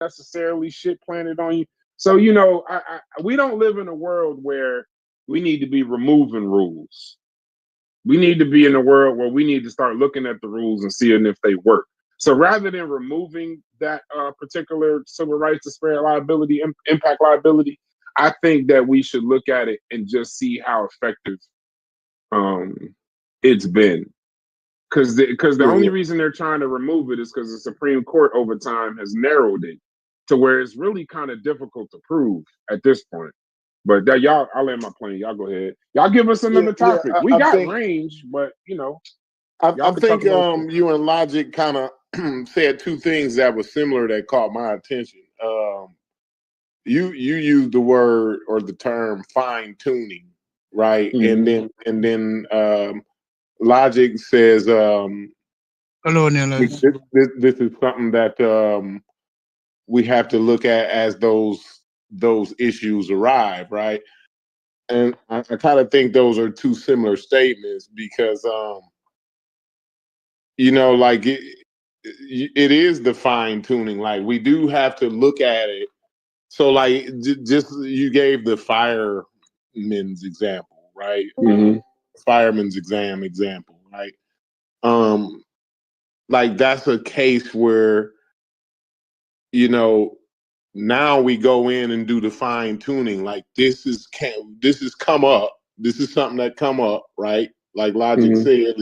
necessarily shit planted on you. So, you know, we don't live in a world where we need to be removing rules. We need to be in a world where we need to start looking at the rules and seeing if they work. So rather than removing that particular civil rights disparate liability, impact liability, I think that we should look at it and just see how effective it's been. Because the only reason they're trying to remove it is because the Supreme Court over time has narrowed it to where it's really kind of difficult to prove at this point. But that y'all, I'll land my plane. Y'all go ahead. Y'all give us another topic. We got range, but you know, I think you and Logic kind of said two things that were similar that caught my attention. You used the word or the term fine tuning, right? And then Logic says this is something that we have to look at as those issues arrive, right? And I kind of think those are two similar statements because you know, like it is the fine tuning. Like we do have to look at it. So like just you gave the fireman's example, right? Fireman's example, right? Like that's a case where, you know, now we go in and do the fine tuning. Like this is come up. This is something that come up, right? Like Logic said,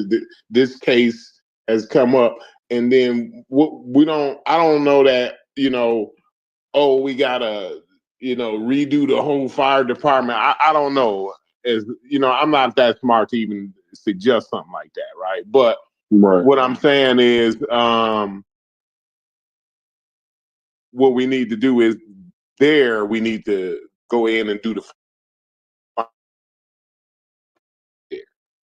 this case has come up, and then I don't know that, you know, oh, we gotta, you know, redo the whole fire department. I don't know. As you know, I'm not that smart to even suggest something like that, right? But what I'm saying is, what we need to do is we need to go in and do the.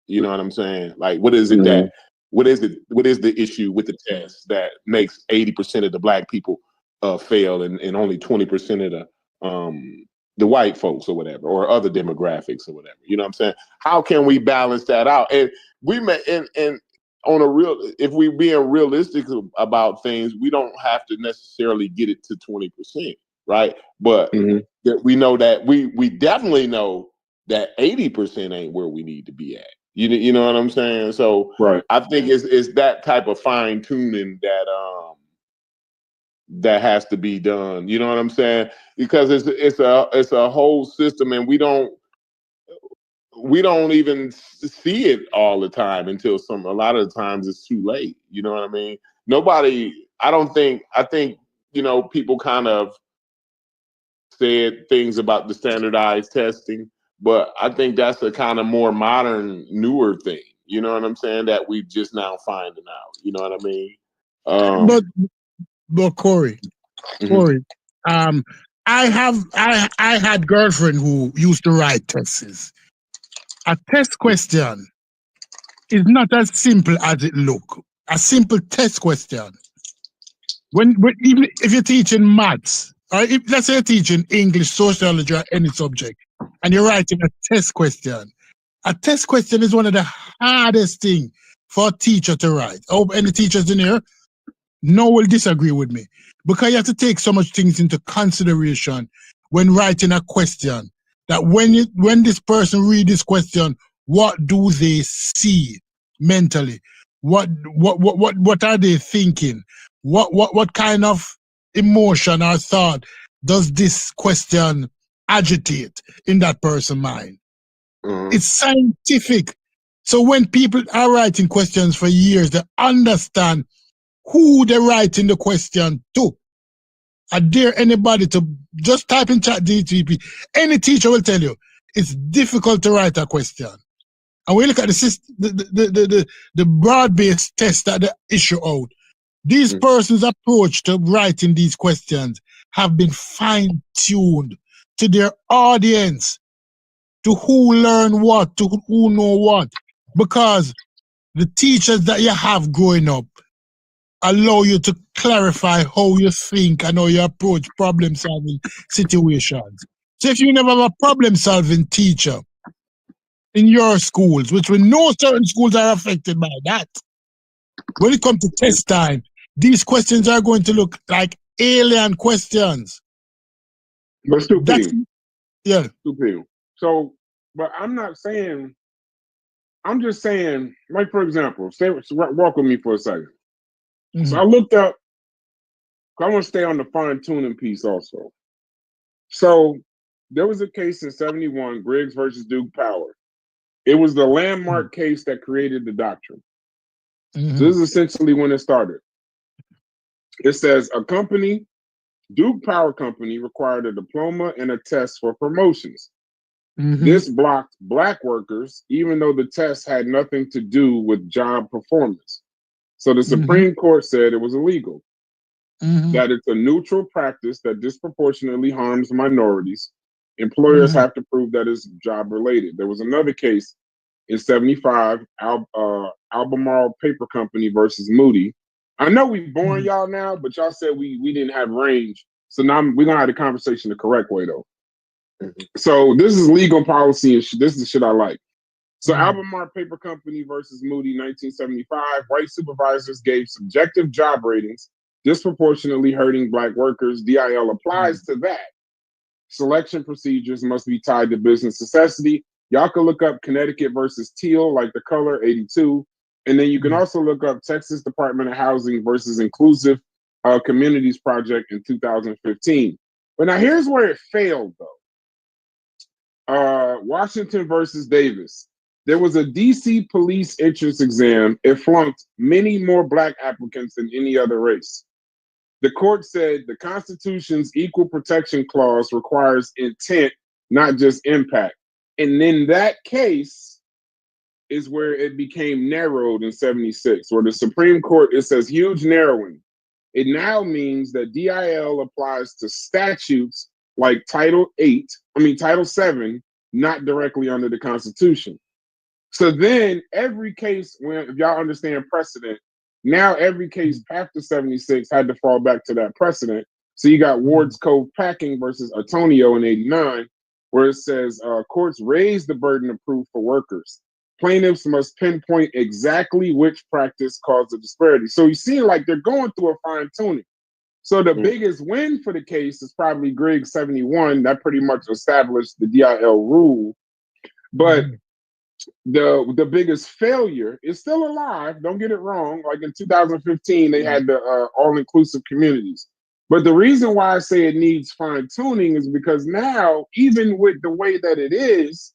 You know what I'm saying? Like, what is it that? What is the issue with the test that makes 80% of the black people fail and only 20% of the white folks or whatever, or other demographics or whatever? You know what I'm saying? How can we balance that out? And we may and on a real, if we being realistic about things, we don't have to necessarily get it to 20%, right? But we know that we definitely know that 80% ain't where we need to be at. You know what I'm saying? So I think it's that type of fine tuning that has to be done. You know what I'm saying? Because it's a whole system, and we don't even see it all the time until a lot of the times it's too late. You know what I mean? I think, you know, people kind of said things about the standardized testing, but I think that's a kind of more modern, newer thing. You know what I'm saying? That we just now finding out. You know what I mean? But Corey, I had girlfriend who used to write tests. A test question is not as simple as it look. A simple test question. When even if you're teaching maths, or if let's say you're teaching English, sociology, or any subject, and you're writing a test question is one of the hardest things for a teacher to write. I hope any teachers in here will disagree with me, because you have to take so much things into consideration when writing a question, that when this person read this question, what do they see mentally? What are they thinking? What kind of emotion or thought does this question agitate in that person's mind? It's scientific. So when people are writing questions for years, they understand who they're writing the question to. I dare anybody to just type in ChatGPT. Any teacher will tell you it's difficult to write a question. And we look at the broad-based test that they issue out. These persons' approach to writing these questions have been fine-tuned to their audience, to who learn what, to who know what. Because the teachers that you have growing up allow you to clarify how you think and how you approach problem-solving situations. So if you never have a problem-solving teacher in your schools, which we know certain schools are affected by that, when it comes to test time, these questions are going to look like alien questions. But stupid. Yeah. Stupid. So, but I'm not saying. I'm just saying, like for example, walk with me for a second. Mm-hmm. So I looked up. I want to stay on the fine tuning piece also. So there was a case in '71, Griggs versus Duke Power. It was the landmark case that created the doctrine. Mm-hmm. So this is essentially when it started. It says a company, Duke Power Company, required a diploma and a test for promotions. Mm-hmm. This blocked black workers, even though the test had nothing to do with job performance. So the Supreme Court said it was illegal, that it's a neutral practice that disproportionately harms minorities. Employers have to prove that it's job related. There was another case in '75, Albemarle Paper Company versus Moody. I know we boring y'all now, but y'all said we didn't have range. So now we're gonna have the conversation the correct way though. So this is legal policy and this is the shit I like. So Albemarle Paper Company versus Moody, 1975, white supervisors gave subjective job ratings, disproportionately hurting black workers. DIL applies to that. Selection procedures must be tied to business necessity. Y'all can look up Connecticut versus Teal, like the color, 82. And then you can also look up Texas Department of Housing versus Inclusive Communities Project in 2015. But now here's where it failed, though. Washington versus Davis. There was a DC police entrance exam. It flunked many more black applicants than any other race. The court said the Constitution's Equal Protection Clause requires intent, not just impact. And in that case is where it became narrowed in '76, where the Supreme Court, it says huge narrowing. It now means that DIL applies to statutes like Title VII, not directly under the Constitution. So then every case, if y'all understand precedent, now every case after '76 had to fall back to that precedent. So you got Ward's Cove Packing versus Antonio in '89, where it says courts raise the burden of proof for workers. Plaintiffs must pinpoint exactly which practice caused the disparity. So you see, like they're going through a fine tuning. So the biggest win for the case is probably Griggs '71. That pretty much established the DIL rule. But the biggest failure is still alive. Don't get it wrong. Like in 2015, they had the all-inclusive communities. But the reason why I say it needs fine-tuning is because now, even with the way that it is,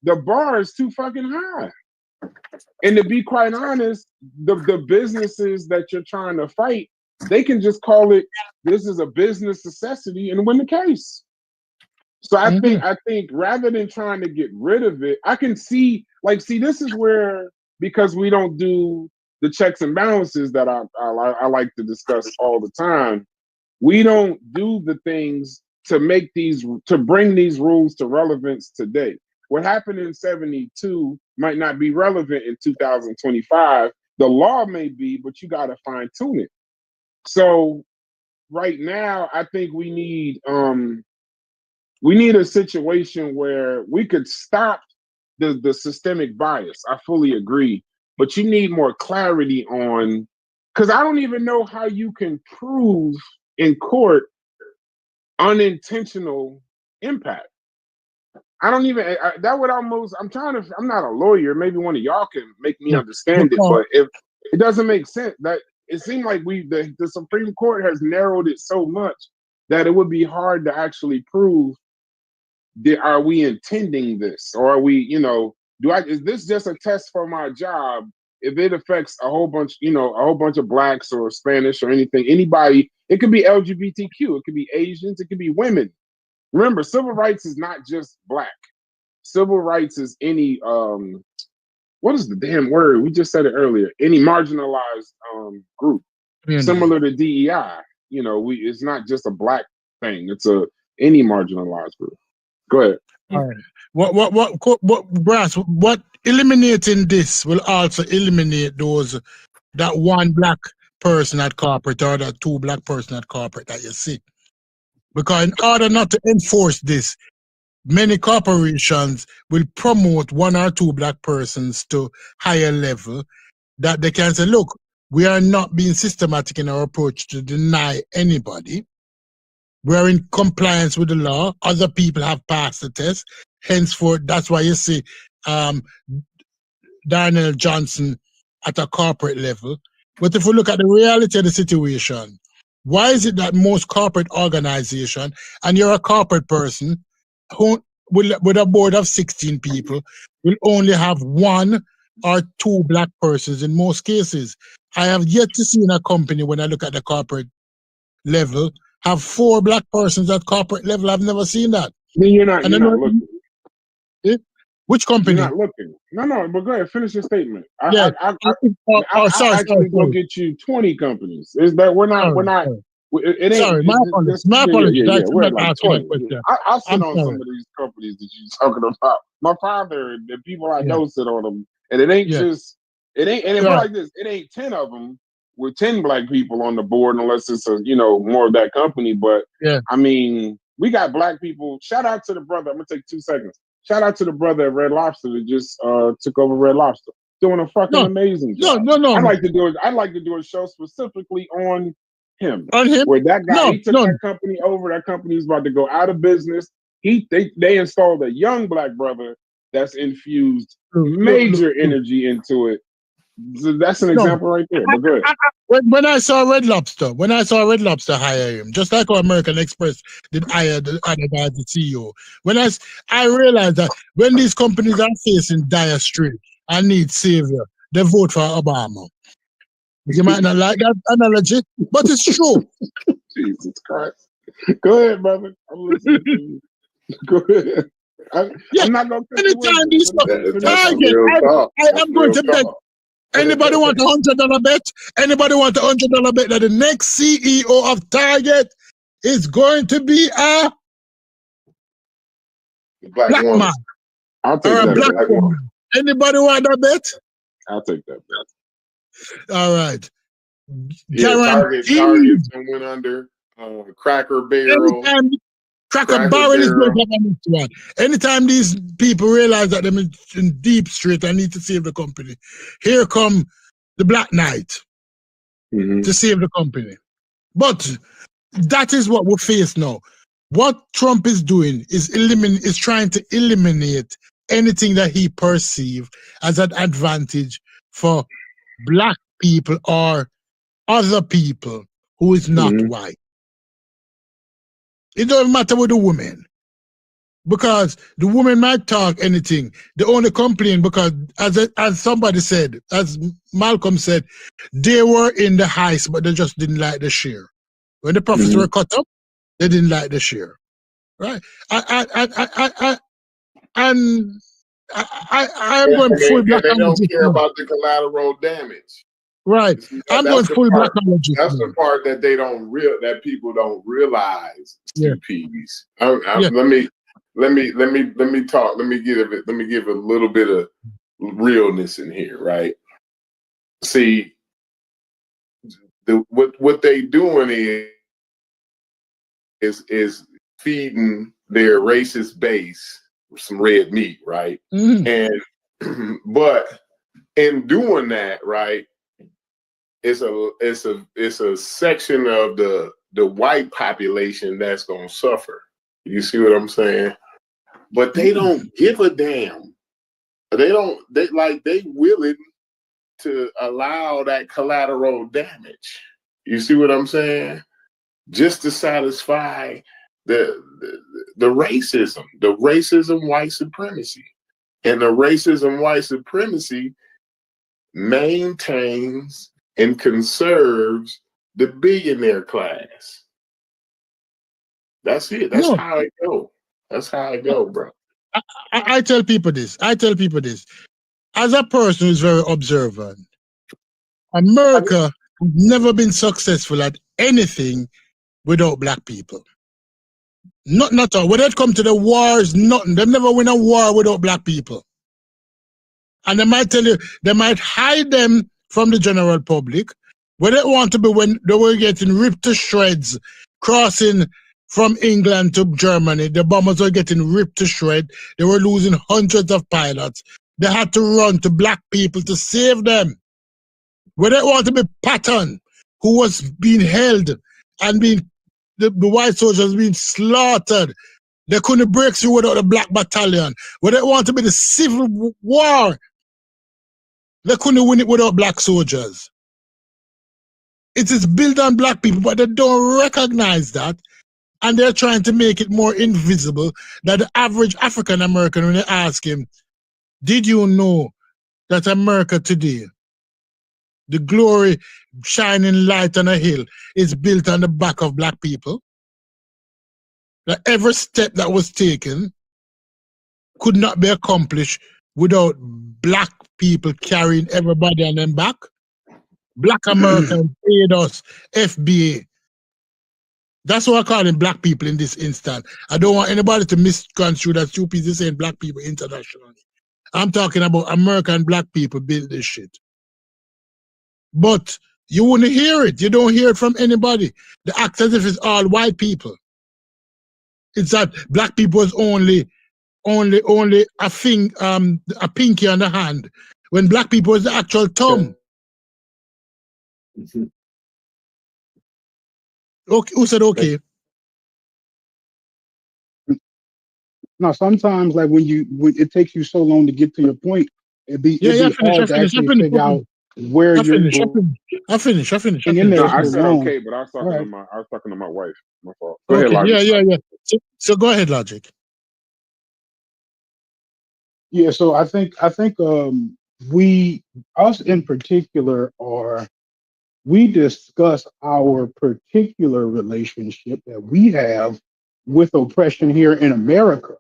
the bar is too fucking high. And to be quite honest, the businesses that you're trying to fight, they can just call it, this is a business necessity and win the case. So I think rather than trying to get rid of it, I can see, this is where, because we don't do the checks and balances that I like to discuss all the time, we don't do the things to bring these rules to relevance today. What happened in '72 might not be relevant in 2025. The law may be, but you got to fine tune it. So right now, I think we need a situation where we could stop the systemic bias. I fully agree, but you need more clarity on, because I don't even know how you can prove in court unintentional impact. I don't even, that would almost, I'm not a lawyer. Maybe one of y'all can make me understand it, but if it doesn't make sense, that it seemed like the Supreme Court has narrowed it so much that it would be hard to actually prove, are we intending this, or are we, is this just a test for my job? If it affects a whole bunch of blacks or Spanish or anybody, it could be LGBTQ, it could be Asians, it could be women. Remember, civil rights is not just black. Civil rights is any, what is the damn word? We just said it earlier. Any marginalized group, similar to DEI. It's not just a black thing. It's any marginalized group. Go ahead. All right. What eliminating this will also eliminate that one black person at corporate or that two black person at corporate that you see. Because in order not to enforce this, many corporations will promote one or two black persons to higher level that they can say, look, we are not being systematic in our approach to deny anybody. We're in compliance with the law. Other people have passed the test. Henceforth, that's why you see Darnell Johnson at a corporate level. But if we look at the reality of the situation, why is it that most corporate organizations, and you're a corporate person who with a board of 16 people, will only have 1 or 2 black persons in most cases? I have yet to see in a company, when I look at the corporate level, have 4 black persons at corporate level. I've never seen that. Then you're not looking. Which company? You're not looking. No, but go ahead, finish your statement. Sorry. I actually go get you 20 companies. Is that we're not it ain't. Sorry, my apologies. Yeah, we're not like asking 20. that question. I sit on some of these companies that you're talking about. My father and the people I know sit on them, and it ain't just it ain't. And it's like this. It ain't 10 of them with 10 black people on the board, unless it's more of that company. But I mean, we got black people. Shout out to the brother. I'm gonna take 2 seconds. Shout out to the brother at Red Lobster that just took over Red Lobster, doing a fucking amazing job. No. I'd like to do a show specifically on him. Where that guy he took that company over. That company is about to go out of business. They installed a young black brother that's infused major energy into it. So that's an example right there. But good. When I saw Red Lobster hire him, just like how American Express did hire the other guy, the CEO. When I realized that when these companies are facing dire strait and need savior, they vote for Obama. You might not like that analogy, but it's true. Jesus Christ. Go ahead, brother. I'm listening to you. Go ahead. I'm not going to anytime these I'm going to bet. Anybody want $100 bet? Anybody want $100 bet that the next CEO of Target is going to be a black man? I'll take that black woman. Anybody want that bet? I'll take that bet. All right. Target went under. Cracker Barrel. Cracker Barrel is going to have a next one. Anytime these people realize that they're in deep strait and need to save the company, here come the Black Knight to save the company. But that is what we face now. What Trump is doing is trying to eliminate anything that he perceives as an advantage for black people or other people who is not white. It doesn't matter with the women, because the women might talk anything. They only complain because, as somebody said, as Malcolm said, they were in the heist, but they just didn't like the share. When the profits were cut up, they didn't like the share, right? I'm going full black. They don't care about the collateral damage. Right. I'm going full black knowledge. That's the part that that people don't realize. CPs. Let me talk. Let me give a little bit of realness in here, right? See, what they doing is feeding their racist base some red meat, right? And but in doing that, right, it's a section of the white population that's gonna suffer. You see what I'm saying? But they don't give a damn. They willing to allow that collateral damage. You see what I'm saying? Just to satisfy the racism, white supremacy. And the racism, white supremacy maintains and conserves the billionaire class. That's it. That's how it go. That's how it go, bro. I tell people this. As a person who's very observant, America has never been successful at anything without black people. Not all. When it comes to the wars, nothing. They've never win a war without black people. And they might tell you, they might hide them from the general public, where they want to be when they were getting ripped to shreds, crossing from England to Germany. The bombers were getting ripped to shreds. They were losing hundreds of pilots. They had to run to black people to save them. where they want to be Patton, who was being held and being the white soldiers being slaughtered. They couldn't break through without the black battalion. Where they want to be the civil war, they couldn't win it without black soldiers. It is built on black people, but they don't recognize that. And they're trying to make it more invisible that the average African American, when they ask him, did you know that America today, the glory shining light on a hill, is built on the back of black people? That every step that was taken could not be accomplished without black people carrying everybody on them back. Black Americans paid us FBA. That's why I call them black people in this instant. I don't want anybody to misconstrue that stupid is saying black people internationally. I'm talking about American black people build this shit. But you wouldn't hear it. You don't hear it from anybody. They act as if it's all white people. It's that black people is only a thing, a pinky on the hand. When black people is the actual thumb. Okay, who said okay? No, sometimes like when it takes you so long to get to your point, it'd be hard to actually figure out where I you're finish. in there No, so I said long. okay, but I was talking to my wife. My fault. Go Okay, ahead, Logic. yeah. So go ahead, Logic. Yeah, so I think us in particular we discuss our particular relationship that we have with oppression here in America,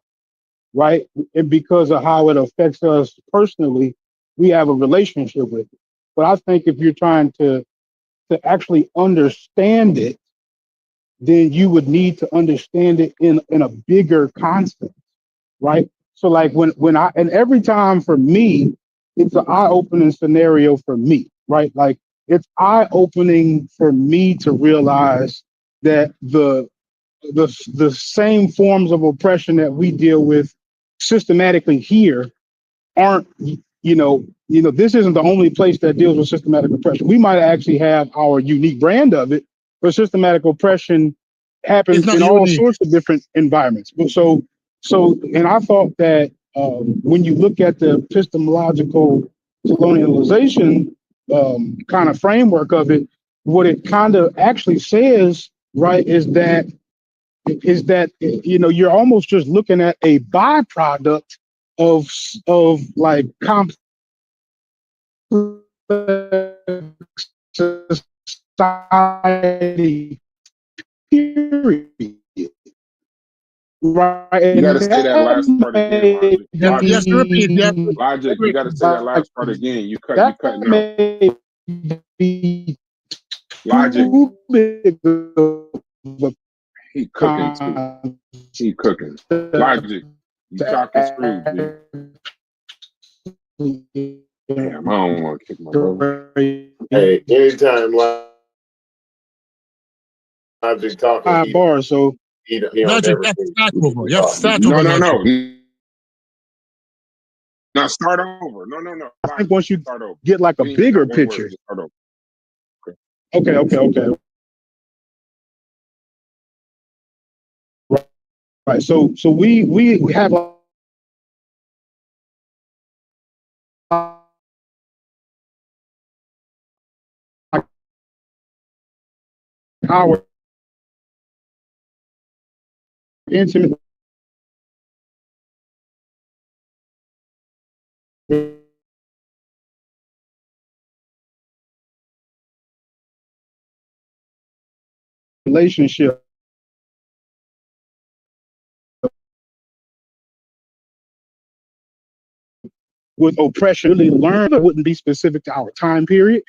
right? And because of how it affects us personally, we have a relationship with it. But I think if you're trying to actually understand it, then you would need to understand it in a bigger concept, right? So like and every time for me, it's an eye-opening scenario for me, right? Like it's eye-opening for me to realize that the same forms of oppression that we deal with systematically here aren't this isn't the only place that deals with systematic oppression. We might actually have our unique brand of it, but systematic oppression happens in all Unique. sorts of different environments. And I thought that when you look at the epistemological colonialization kind of framework of it, what it kind of actually says, right, is that you're almost just looking at a byproduct of like complex society, period. Right, You got and to say that that last part again, may Logic. Yes, repeat. Yes, be Logic. You got to say that like last part again. You that cutting out. may be Logic. too big of a He cooking too. concept He cooking. Logic. You chocolate screwed, G. Damn, I don't want to kick my brother. Hey, anytime Logic talking, bar, so he don't Logic, never you have to think start he over. can You have to talk. start No, over, no, Logic. no. No, start over. No. I think once you Start over. get like a We didn't hear bigger not one word. picture. Just start over. Okay. Right. So we have our intimate relationship with oppression. Really learn that wouldn't be specific to our time period.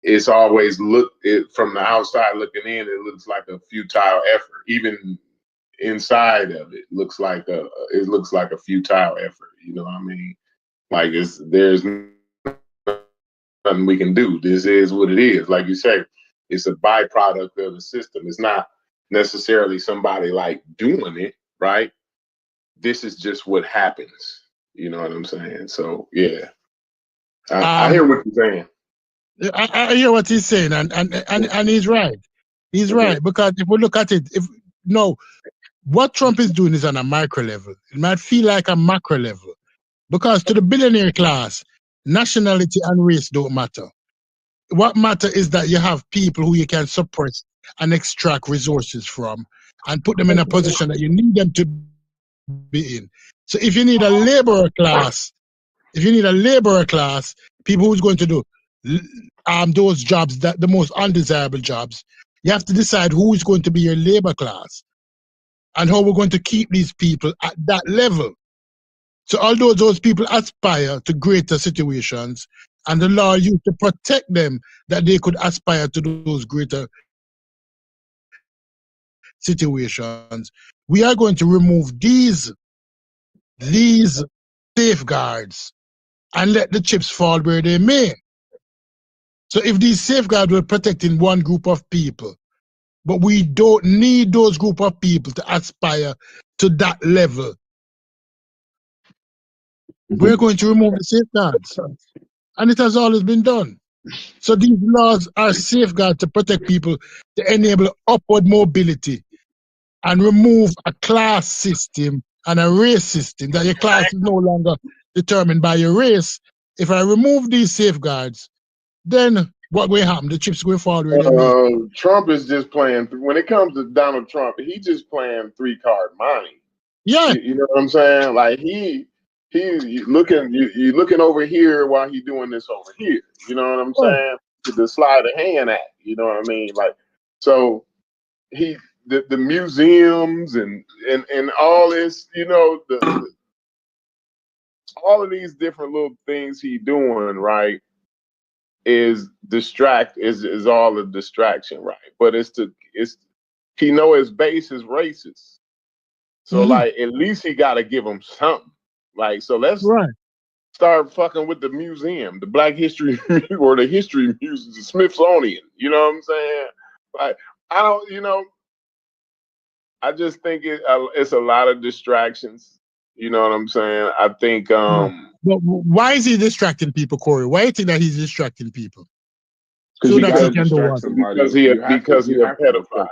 it's always from the outside looking in, it looks like a futile effort. Even inside of it looks like a futile effort. You know what I mean? Like there's nothing we can do. This is what it is. Like you say, it's a byproduct of the system. It's not necessarily somebody like doing it, right? This is just what happens. You know what I'm saying? So yeah, I hear what you're saying. I hear what he's saying, and he's right. He's right, because if we look at it, what Trump is doing is on a micro level. It might feel like a macro level, because to the billionaire class, nationality and race don't matter. What matter is that you have people who you can suppress and extract resources from and put them in a position that you need them to be in. So if you need a laborer class, people who's going to do those jobs, that the most undesirable jobs, you have to decide who is going to be your labor class and how we're going to keep these people at that level. So although those people aspire to greater situations, and the law used to protect them, that they could aspire to those greater situations, we are going to remove these safeguards and let the chips fall where they may. So if these safeguards were protecting one group of people, but we don't need those group of people to aspire to that level, we're going to remove the safeguards. And it has always been done. So these laws are safeguards to protect people, to enable upward mobility and remove a class system and a race system, that your class is no longer determined by your race. If I remove these safeguards, then what will happen? The chips will fall where they may. Trump is just playing, when it comes to Donald Trump, he just playing 3-card money. Yeah. You know what I'm saying? Like he's looking over here while he's doing this over here. You know what I'm saying? The sleight of hand act. You know what I mean? Like, so the museums and all this, all of these different little things he doing, right, is all a distraction, right? But he know his base is racist. So like at least he gotta give them something. Like, so let's start fucking with the museum, the Black History or the History Museum, the Smithsonian. You know what I'm saying? Like, I just think it's a lot of distractions. You know what I'm saying? I think. But why is he distracting people, Corey? Why do you think that he's distracting people? So that he can distract somebody. Because he's a pedophile.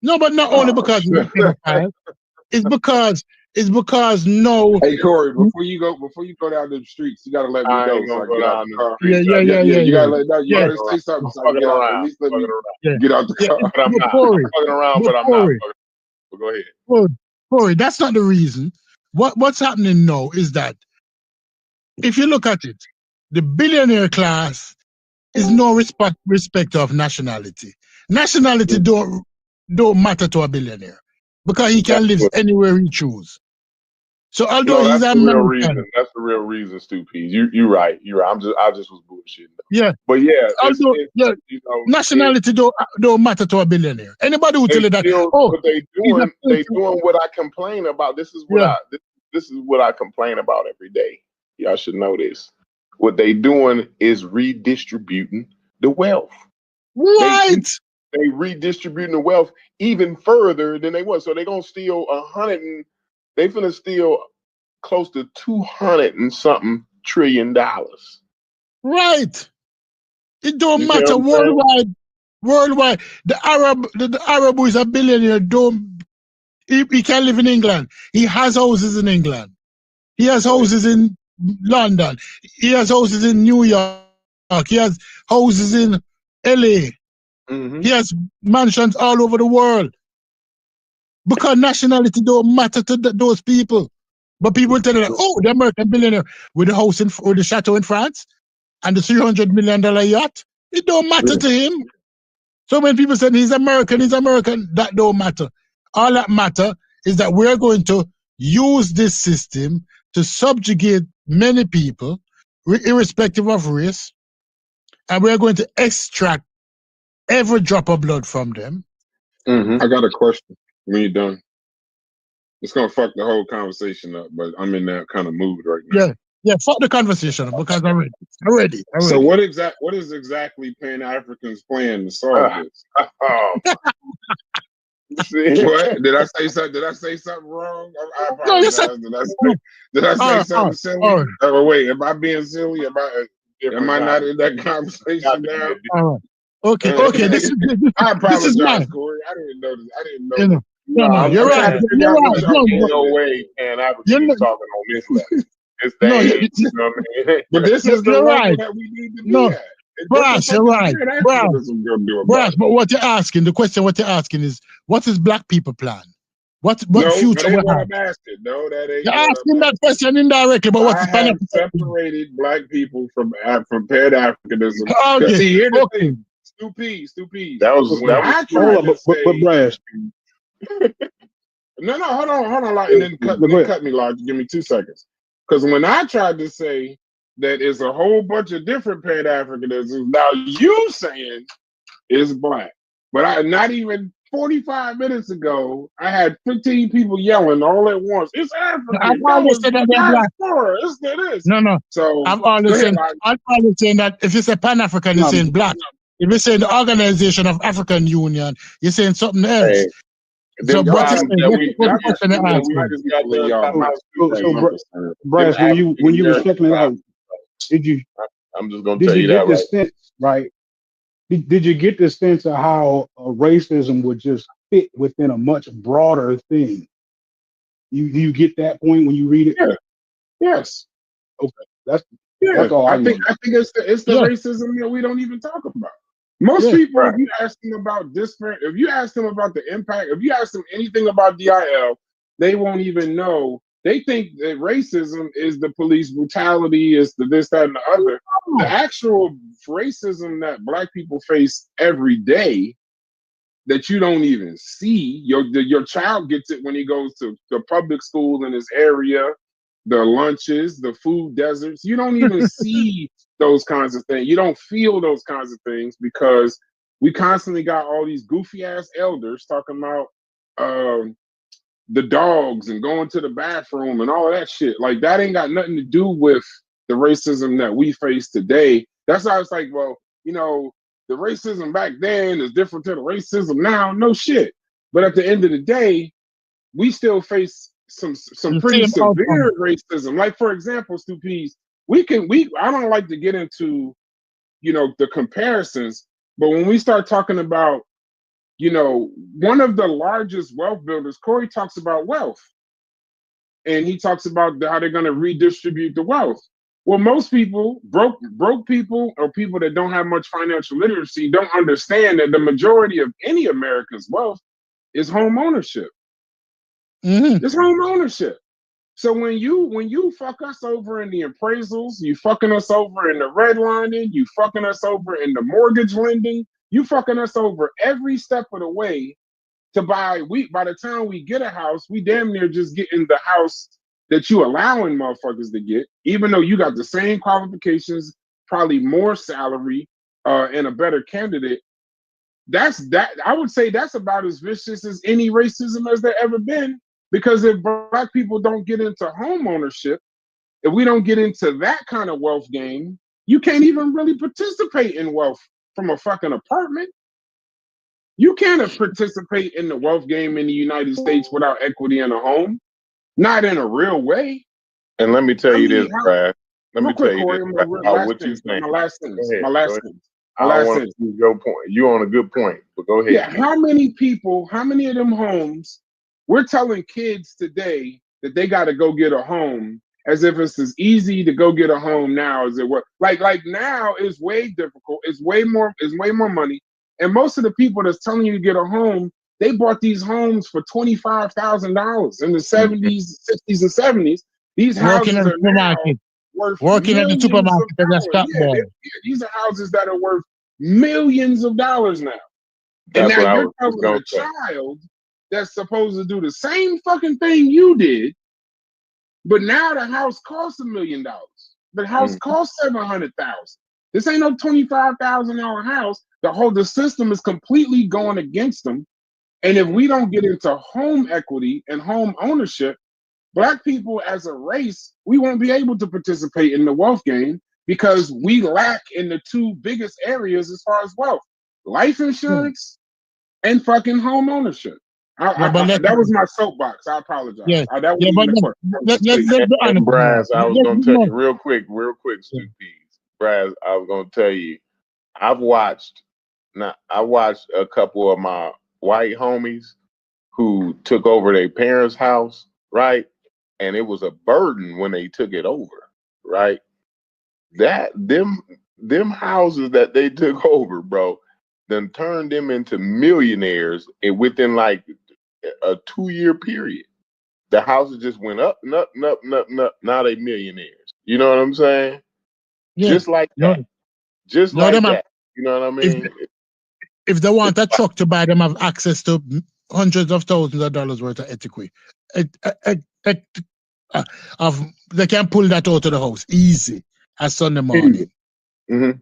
No, but not only because he's a pedophile. It's because no. Hey Corey, before you go down the streets, you gotta let me go. So I get out the car. Yeah. You gotta let me. You gotta say something. So I get out. At least let me get out the car. But I'm not fucking around. But I'm not. But go ahead. Corey, that's not the reason. What's happening now is that if you look at it, the billionaire class is no respect of nationality. Nationality don't matter to a billionaire because he can live anywhere he chooses. So although he's American, that's the real reason, Stu P. You're right. I just was bullshitting. Yeah, but yeah, nationality don't matter to a billionaire. Anybody who tell you that, but they doing what I complain about. This is what I complain about every day. Y'all should know this. What they doing is redistributing the wealth. Right. They redistributing the wealth even further than they was. So they're gonna steal they finna steal close to $200 and something trillion. Right. It don't matter worldwide. Worldwide. The Arab who is a billionaire he can live in England. He has houses in England. He has houses in London. He has houses in New York. He has houses in LA. He has mansions all over the world. Because nationality don't matter to those people. But people tell you, the American billionaire with the house or the chateau in France and the $300 million yacht, it don't matter to him. So when people say he's American, that don't matter. All that matter is that we're going to use this system to subjugate many people, irrespective of race, and we're going to extract every drop of blood from them. Mm-hmm. I got a question when you're done. It's gonna fuck the whole conversation up, but I'm in that kind of mood right now. Yeah, fuck the conversation because I'm ready. So what is exactly Pan-Africans' plan to solve this? What did I say? Something? Did I say something wrong? I apologize. Did I say something silly? Oh wait, am I being silly? Am I not in that conversation now? Okay. This I apologize, this is mine. Corey. I didn't know this. I didn't know. No, you're right. You're right. No way, Pan-African is talking on this level. It's the age, you know what I mean? But this is the level right that we need to be at. Brass, you're right. Brass, but what you're asking, the question what you're asking is, what is black people plan? What future? That ain't what I'm asking. No, that ain't. You're asking that question indirectly, but what is have separated black people from Pan-Africanism. Okay. See, here's the thing. Stupid. That was but Brass. No, hold on, like, and then cut me, like, give me 2 seconds. Because when I tried to say that it's a whole bunch of different Pan-Africanisms, now you saying it's black. But not even 45 minutes ago, I had 15 people yelling all at once. It's African. I've always said that they're black. It's this. No. So I'm always saying that if you say Pan-African, you're saying black. If you say the Organization of African Union, you're saying something else. Hey. So, Brass, when you were checking it out, did you? I'm just gonna tell you that. Did you get the sense, right? Did you get the sense of how racism would just fit within a much broader thing? You get that point when you read it? Yeah. Yes. Okay. That's all. I think it's the racism that we don't even talk about. Most people, if you ask them about if you ask them about the impact, if you ask them anything about DIL, they won't even know. They think that racism is the police brutality, is the this, that, and the other. The actual racism that black people face every day that you don't even see. Your child gets it when he goes to the public school in his area, the lunches, the food deserts. You don't even see those kinds of things. You don't feel those kinds of things because we constantly got all these goofy ass elders talking about the dogs and going to the bathroom and all of that shit. Like, that ain't got nothing to do with the racism that we face today. That's why it's like, well, the racism back then is different to the racism now. No shit. But at the end of the day, we still face some pretty severe racism. Like, for example, Stupides, I don't like to get into, the comparisons, but when we start talking about, one of the largest wealth builders, Corey talks about wealth. And he talks about how they're going to redistribute the wealth. Well, most people, broke people or people that don't have much financial literacy, don't understand that the majority of any American's wealth is home ownership. Mm-hmm. It's home ownership. So when you fuck us over in the appraisals, you fucking us over in the redlining, you fucking us over in the mortgage lending, you fucking us over every step of the way to by the time we get a house, we damn near just getting the house that you allowing motherfuckers to get, even though you got the same qualifications, probably more salary, and a better candidate. I would say that's about as vicious as any racism as there ever been. Because if black people don't get into home ownership, if we don't get into that kind of wealth game, you can't even really participate in wealth from a fucking apartment. You can't participate in the wealth game in the United States without equity in a home. Not in a real way. And let me tell you this, Brad. Let me tell you Corey, this about what you think. My last sentence. I don't want to see your point. You're on a good point, but go ahead. Yeah, how many of them homes, we're telling kids today that they got to go get a home as if it's as easy to go get a home now as it was. Like now it's way difficult. It's way more money. And most of the people that's telling you to get a home, they bought these homes for $25,000 in the 70s, 60s, and 70s. These houses are now working at the supermarket. These are houses that are worth millions of dollars now. And now you're telling a child that's supposed to do the same fucking thing you did, but now the house costs $1 million. The house costs $700,000. This ain't no $25,000 house. The system is completely going against them. And if we don't get into home equity and home ownership, Black people as a race, we won't be able to participate in the wealth game because we lack in the two biggest areas as far as wealth: life insurance and fucking home ownership. That was my soapbox. I apologize. Yeah, That wasn't even a question. let's be honest. Braz, I was going to tell you real quick, Sweet Peas. Braz, I was going to tell you, I watched a couple of my white homies who took over their parents' house, right? And it was a burden when they took it over, right? Them houses that they took over, bro, then turned them into millionaires within like a 2-year period. The houses just went up and up and up and up and up. Now they millionaires. You know what I'm saying? Yeah. Just like that. Just like that. You know what I mean? If they want a truck to buy, them have access to hundreds of thousands of dollars worth of equity. They can pull that out of the house easy as Sunday morning. Mm-hmm.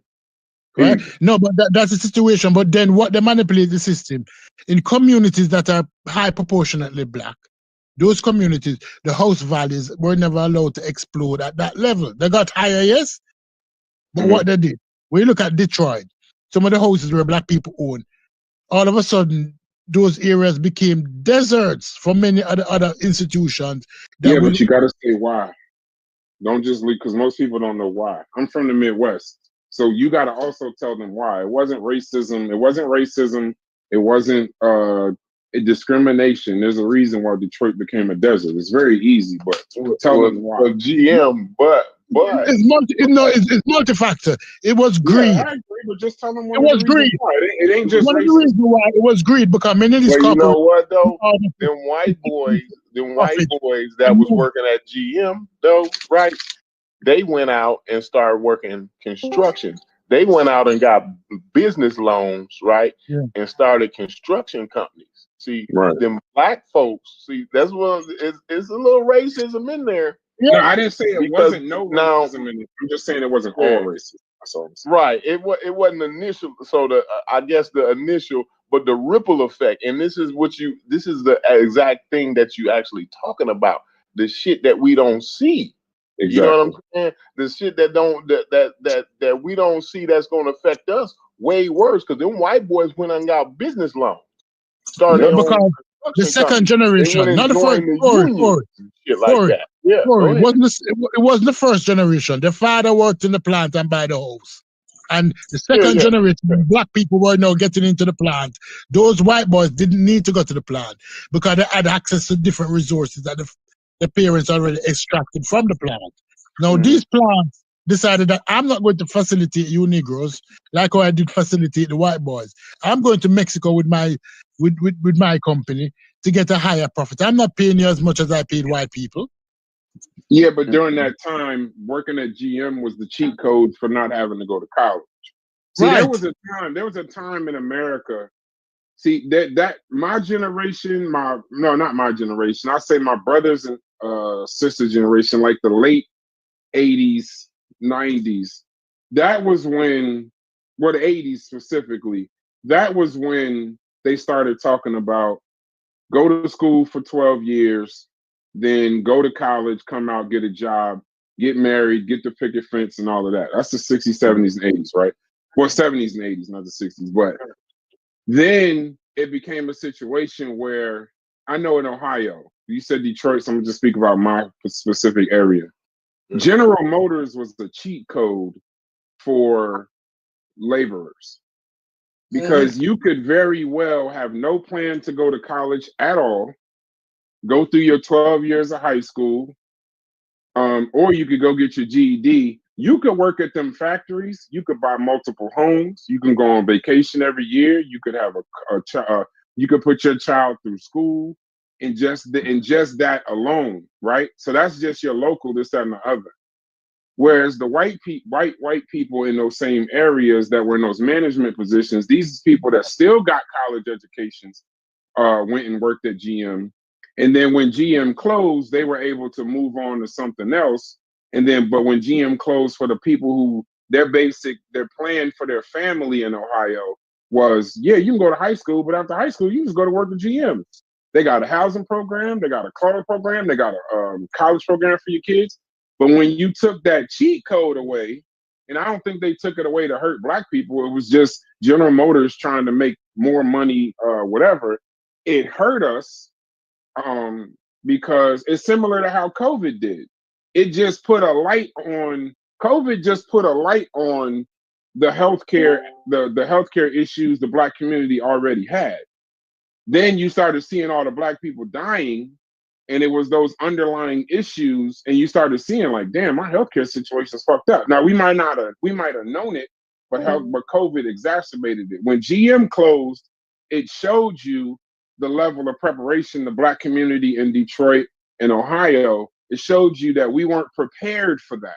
Right? No, but that's the situation. But then what they manipulate the system in communities that are high proportionately Black, those communities, the house values were never allowed to explode at that level. They got higher, yes, but what they did, when you look at Detroit, some of the houses where Black people own, all of a sudden, those areas became deserts for many other institutions. But you got to say why. Don't just leave, because most people don't know why. I'm from the Midwest. So you got to also tell them why. It wasn't racism. It wasn't a discrimination. There's a reason why Detroit became a desert. It's very easy, but tell them why. GM, but it's multi-factor. It was greed. Yeah, I agree, but just tell them it was greed. It ain't just one of the reasons why it was greed, because many of these you know what though? Them white boys that was working at GM though, right? They went out and started working construction. They went out and got business loans, right? Yeah. And started construction companies. See, them Black folks, that's what it's a little racism in there. Yeah. No, I didn't say it wasn't no racism in it. I'm just saying it wasn't all racism. That's all I'm saying. Right. It wasn't initial. So I guess the initial, but the ripple effect, and this is the exact thing that you actually talking about. The shit that we don't see. Exactly. You know what I'm saying? The shit that we don't see that's going to affect us way worse, because them white boys went and got business loans. Started because the second generation, not the first. Shit like that. Yeah. It wasn't the first generation. The father worked in the plant and by the house. And the second generation, when Black people were now getting into the plant, those white boys didn't need to go to the plant because they had access to different resources that the parents already extracted from the plant. Now, these plants decided that I'm not going to facilitate you Negroes like how I did facilitate the white boys. I'm going to Mexico with my company to get a higher profit. I'm not paying you as much as I paid white people. Yeah, but during that time, working at GM was the cheat code for not having to go to college. See, there was a time in America. See, that my generation, not my generation, I say my brothers and sister generation, like the late 80s, 90s, that was when, the 80s specifically, that was when they started talking about go to school for 12 years, then go to college, come out, get a job, get married, get the picket fence and all of that. That's the 60s, 70s, and 80s, right? Well, 70s and 80s, not the 60s. But then it became a situation where, I know in Ohio, you said Detroit, so I'm going to just speak about my specific area. General Motors was the cheat code for laborers, because you could very well have no plan to go to college at all, go through your 12 years of high school, or you could go get your GED. You could work at them factories. You could buy multiple homes. You can go on vacation every year. You could have you could put your child through school, and just that alone, right? So that's just your local, this, that, and the other. Whereas the white people in those same areas that were in those management positions, these people that still got college educations, went and worked at GM. And then when GM closed, they were able to move on to something else. And then, but when GM closed, for the people who their plan for their family in Ohio was, yeah, you can go to high school, but after high school, you just go to work at GM. They got a housing program, they got a car program, they got a college program for your kids. But when you took that cheat code away, and I don't think they took it away to hurt black people, it was just General Motors trying to make more money, whatever. It hurt us because it's similar to how COVID did. It just put a light on, COVID just put a light on the healthcare, the healthcare issues the black community already had. Then you started seeing all the black people dying, and it was those underlying issues, and you started seeing like, damn, my healthcare situation is fucked up. Now we might have known it, but COVID exacerbated it. When GM closed, it showed you the level of preparation the black community in Detroit and Ohio. It showed you that we weren't prepared for that.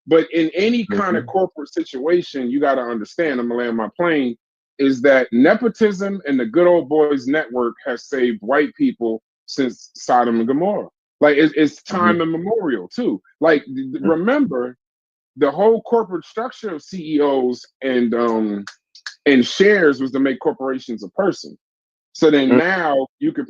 But in any kind of corporate situation, you got to understand, I'm gonna land my plane, is that nepotism and the good old boys network has saved white people since Sodom and Gomorrah. Like it's time immemorial too. Like remember, the whole corporate structure of CEOs and shares was to make corporations a person. So then now you could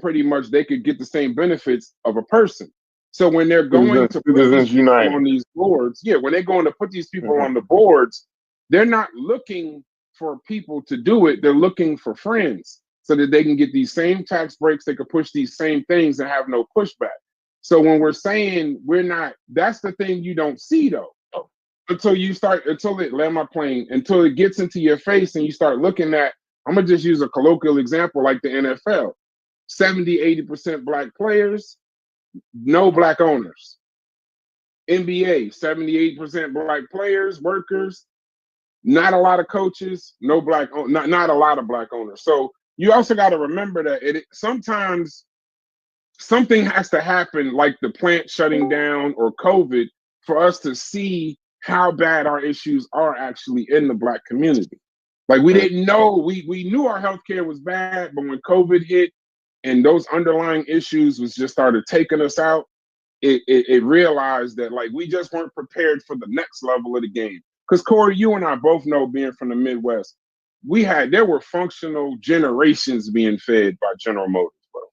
they could get the same benefits of a person. So when they're going to put these people on these boards, when they're going to put these people on the boards, they're not looking for people to do it. They're looking for friends so that they can get these same tax breaks. They could push these same things and have no pushback. So when we're saying we're not, that's the thing you don't see though. Until it gets into your face and you start looking at, I'm going to just use a colloquial example like the NFL. 70-80% black players, no black owners. NBA, 78% black players, workers, not a lot of coaches, not a lot of black owners. So you also got to remember that sometimes something has to happen, like the plant shutting down or COVID, for us to see how bad our issues are actually in the black community. Like we didn't know, we knew our healthcare was bad, but when COVID hit and those underlying issues was just started taking us out, it realized that like we just weren't prepared for the next level of the game. Because Corey, you and I both know, being from the Midwest, there were functional generations being fed by General Motors, bro.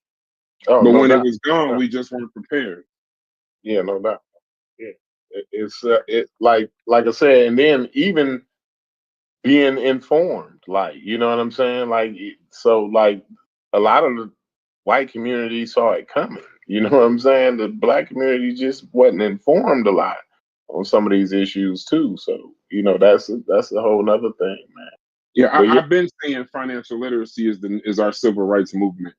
But when it was gone, we just weren't prepared. Yeah, no doubt. Yeah, it's like I said, and then even being informed, like, you know what I'm saying? Like, so like a lot of the white community saw it coming. You know what I'm saying? The black community just wasn't informed a lot on some of these issues too. So, you know, that's a whole nother thing, man. Yeah, I've been saying financial literacy is our civil rights movement.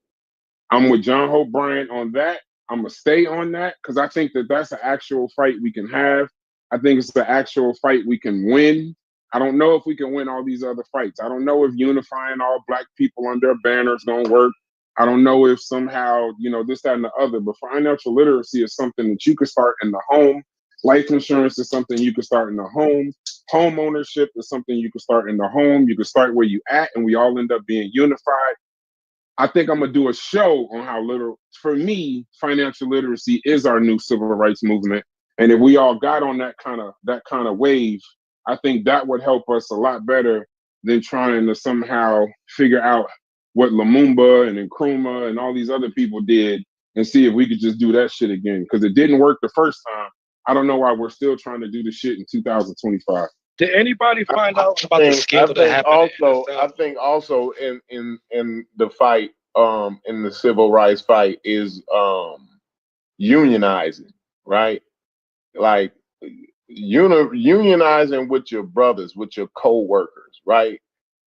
I'm with John Hope Bryant on that. I'm gonna stay on that because I think that's an actual fight we can have. I think it's the actual fight we can win. I don't know if we can win all these other fights. I don't know if unifying all black people under a banner is gonna work. I don't know if somehow, this, that, and the other, but financial literacy is something that you could start in the home. Life insurance is something you could start in the home. Home ownership is something you could start in the home. You could start where you at, and we all end up being unified. I think I'm gonna do a show on how for me, financial literacy is our new civil rights movement. And if we all got on that kind of wave, I think that would help us a lot better than trying to somehow figure out what Lumumba and Nkrumah and all these other people did and see if we could just do that shit again. Because it didn't work the first time. I don't know why we're still trying to do the shit in 2025. Did anybody find out about the scandal that happened? I think also in the fight, in the civil rights fight is unionizing, right? Like unionizing with your brothers, with your co-workers, right?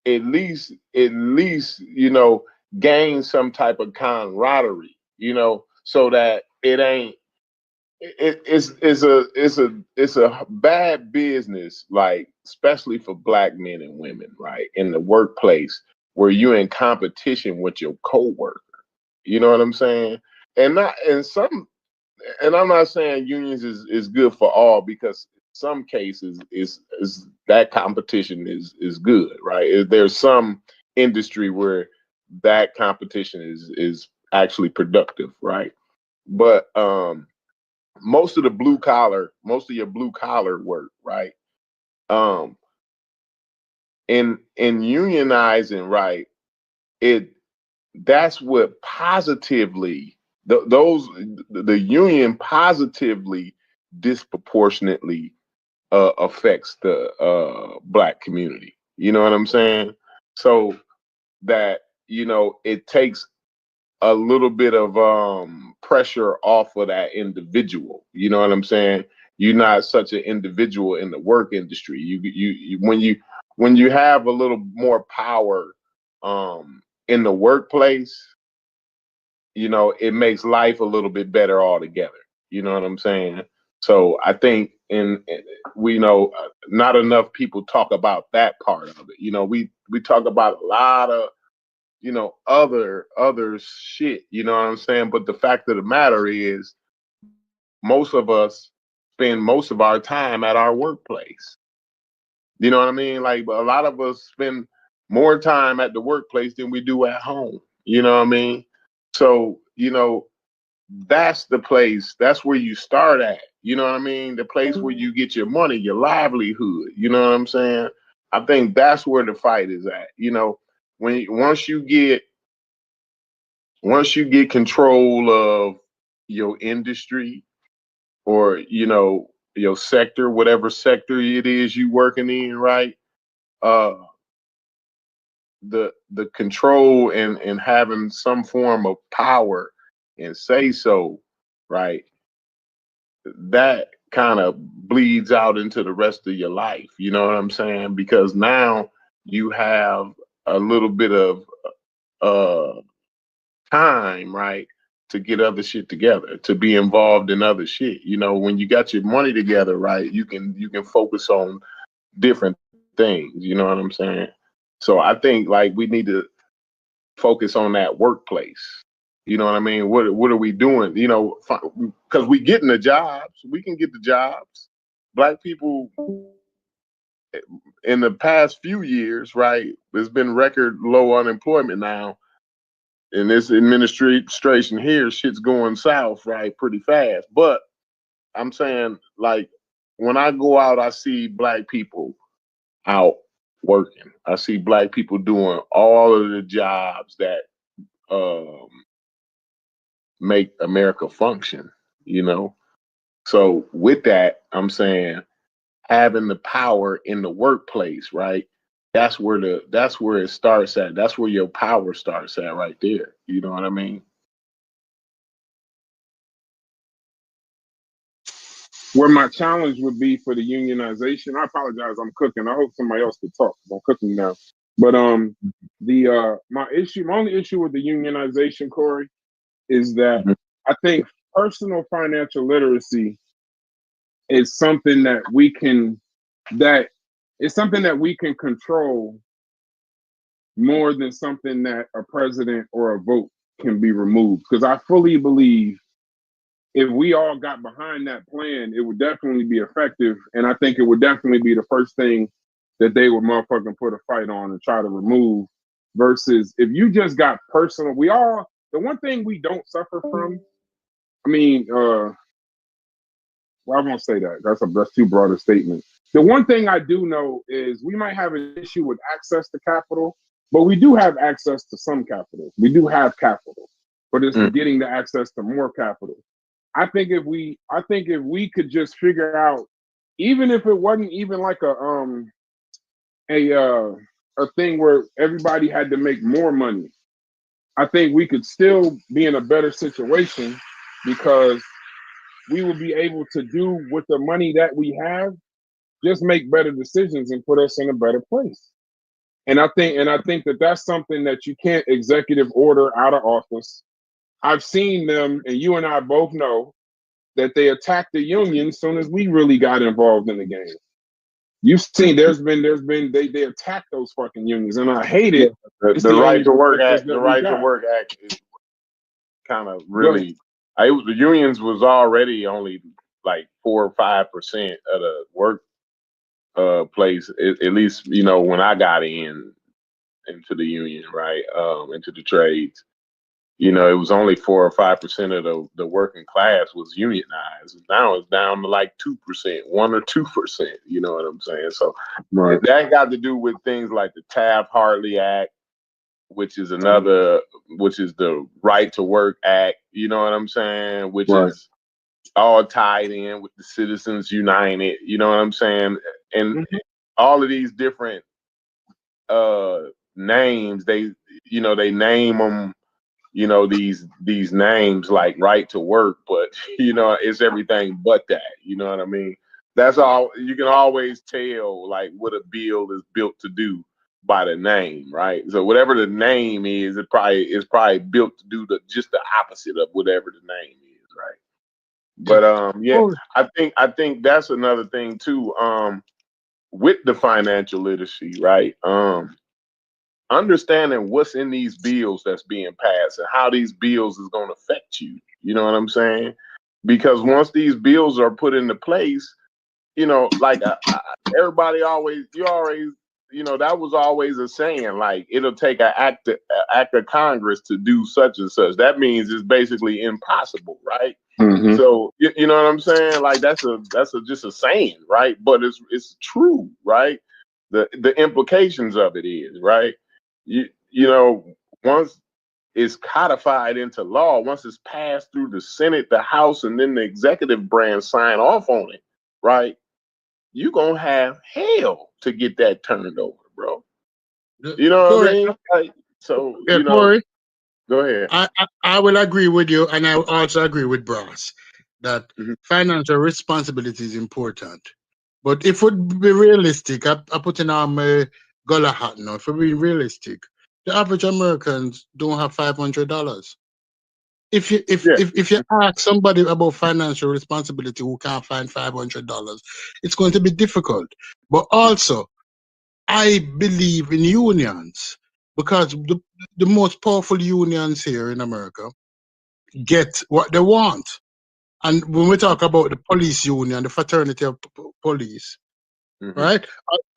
At least, gain some type of camaraderie, so that it ain't. It's a bad business, like especially for black men and women, right? In the workplace where you're in competition with your coworker. You know what I'm saying? And I'm not saying unions is good for all, because some cases is that competition is good, right? There's some industry where that competition is actually productive, right? But most of your blue collar work, right? in unionizing, right? That's what positively the union positively disproportionately affects the black community. You know what I'm saying? So that it takes a little bit of pressure off of that individual. You know what I'm saying? You're not such an individual in the work industry. You when you have a little more power in the workplace, it makes life a little bit better altogether. You know what I'm saying? So I think we know not enough people talk about that part of it. We talk about a lot of other shit, you know what I'm saying? But the fact of the matter is most of us spend most of our time at our workplace. You know what I mean? Like a lot of us spend more time at the workplace than we do at home. You know what I mean? So, that's the place, that's where you start at. You know what I mean? The place where you get your money, your livelihood. You know what I'm saying? I think that's where the fight is at. Once you get control of your industry or your sector, whatever sector it is you working in, right? The control and having some form of power and say so, right? That kind of bleeds out into the rest of your life. You know what I'm saying? Because now you have a little bit of time, right, to get other shit together, to be involved in other shit. When you got your money together, right, you can focus on different things. You know what I'm saying? So I think like we need to focus on that workplace. You know what I mean? What are we doing? Because we getting the jobs. We can get the jobs. Black people in the past few years, right, there's been record low unemployment now. In this administration here, shit's going south, right, pretty fast. But I'm saying, like, when I go out, I see Black people out working. I see Black people doing all of the jobs that make America function, So with that, I'm saying having the power in the workplace, right? That's where it starts at. That's where your power starts at right there. You know what I mean? Where my challenge would be for the unionization, I apologize, I'm cooking. I hope somebody else could talk. I'm cooking now. But my only issue with the unionization, Corey, is that I think personal financial literacy is something that we can control more than something that a president or a vote can be removed. Because I fully believe if we all got behind that plan, it would definitely be effective. And I think it would definitely be the first thing that they would motherfucking put a fight on and try to remove. Versus if you just got personal, the one thing we don't suffer from, well, I won't say that. That's too broad a statement. The one thing I do know is we might have an issue with access to capital, but we do have access to some capital. We do have capital, but it's getting the access to more capital. I think if we could just figure out, even if it wasn't even like a thing where everybody had to make more money, I think we could still be in a better situation because we will be able to do with the money that we have, just make better decisions and put us in a better place. And I think that that's something that you can't executive order out of office. I've seen them, and you and I both know that they attacked the union as soon as we really got involved in the game. You've seen they attack those fucking unions, and I hate it. The Right to Work Act is kind of really. The unions was already only like 4 or 5% of the work place. At least when I got into the union, right, into the trades. you know, it was only 4 or 5% of the working class was unionized. Now it's down to like 2%, 1 or 2%. You know what I'm saying? So that got to do with things like the Taft-Hartley Act, which is which is the Right to Work Act. You know what I'm saying? Which is all tied in with the Citizens United. You know what I'm saying? And all of these different names, they name them, you know, these names like right to work, but you know, it's everything but that. You know what I mean? That's all. You can always tell like what a bill is built to do by the name, right? So whatever the name is, it probably built to do just the opposite of whatever the name is, right? But yeah, I think that's another thing too. With the financial literacy, right? Understanding what's in these bills that's being passed and how these bills is going to affect you. You know what I'm saying? Because once these bills are put into place, you know, like everybody always, you know, that was always a saying, like it'll take an act of Congress to do such and such. That means it's basically impossible, right? So you know what I'm saying? Like that's just a saying, right? But it's true, right? The implications of it is, right? You know, once it's codified into law, once it's passed through the Senate, the House, and then the executive branch sign off on it, right? You're gonna have hell to get that turned over, bro. You know what I mean? Like, so you know, Corey, go ahead. I will agree with you, and I will also agree with Brass that financial responsibility is important. But if we be realistic, I put in my gullah hat now. If we be realistic, the average Americans don't have $500. If you ask somebody about financial responsibility who can't find $500, it's going to be difficult. But also, I believe in unions because the most powerful unions here in America get what they want. And when we talk about the police union, the fraternity of police, right?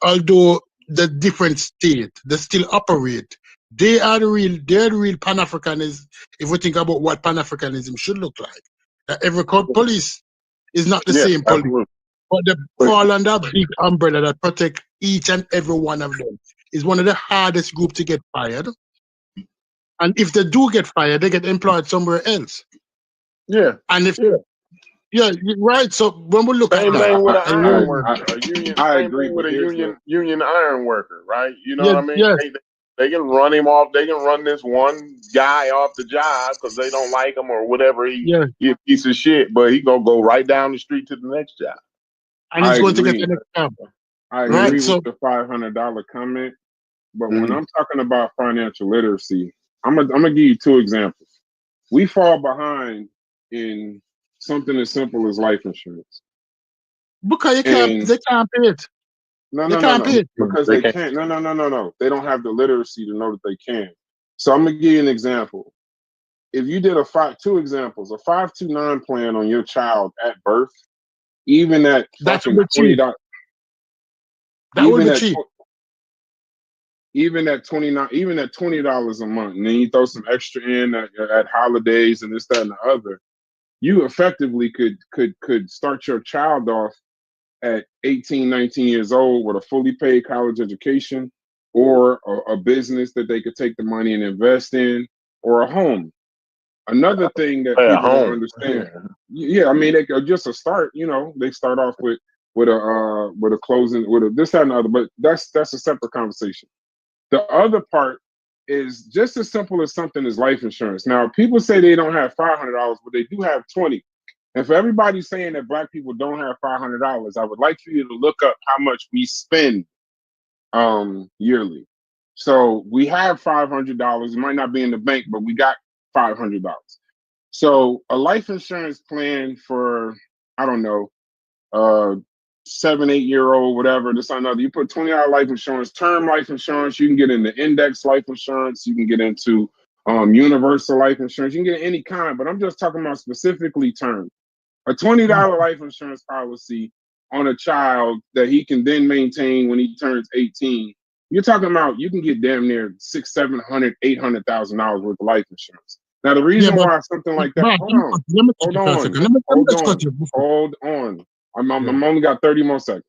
Although the different state, they still operate. They're the real Pan-Africanism. If we think about what Pan-Africanism should look like, that every police is not the same police, but they fall under a big umbrella that protect each and every one of them. Is one of the hardest groups to get fired, and if they do get fired, they get employed somewhere else. Yeah, and if yeah, right. So when we look same at that, thing with an iron worker, a union. Same thing with a union iron worker, right? You know what I mean? Yes. They can run him off. They can run this one guy off the job because they don't like him or whatever. He a piece of shit, but he gonna go right down the street to the next job. And he's going to get the next job. I agree with the $500 comment, but when I'm talking about financial literacy, I'm gonna give you two examples. We fall behind in something as simple as life insurance. Because they can't pay it. No. Because they can't. No. They don't have the literacy to know that they can. So I'm gonna give you an example. If you did two examples, a 529 plan on your child at birth, even at fucking $20, that would be cheap. Even at $20 a month, and then you throw some extra in at holidays and this, that, and the other, you effectively could start your child off at 18, 19 years old with a fully paid college education, or a business that they could take the money and invest in, or a home. Another thing that people don't understand, I mean, they just a start. You know, they start off with a closing, with a this, that, and the other. But that's a separate conversation. The other part is just as simple as something as life insurance. Now, people say they don't have $500, but they do have 20. And for everybody saying that Black people don't have $500, I would like for you to look up how much we spend yearly. So we have $500. It might not be in the bank, but we got $500. So a life insurance plan for, I don't know, 7, 8 year old, whatever, this or another. You put $20 life insurance, term life insurance. You can get into index life insurance. You can get into universal life insurance. You can get any kind, but I'm just talking about specifically term. A $20 life insurance policy on a child that he can then maintain when he turns 18. You're talking about you can get damn near $600,000, $700,000, $800,000 worth of life insurance. Now, the Yeah, reason but why something like that, Brad, hold on, let me cut hold you for a on, second. Let me hold just on, cut you before. hold on. I'm Yeah. only got 30 more seconds.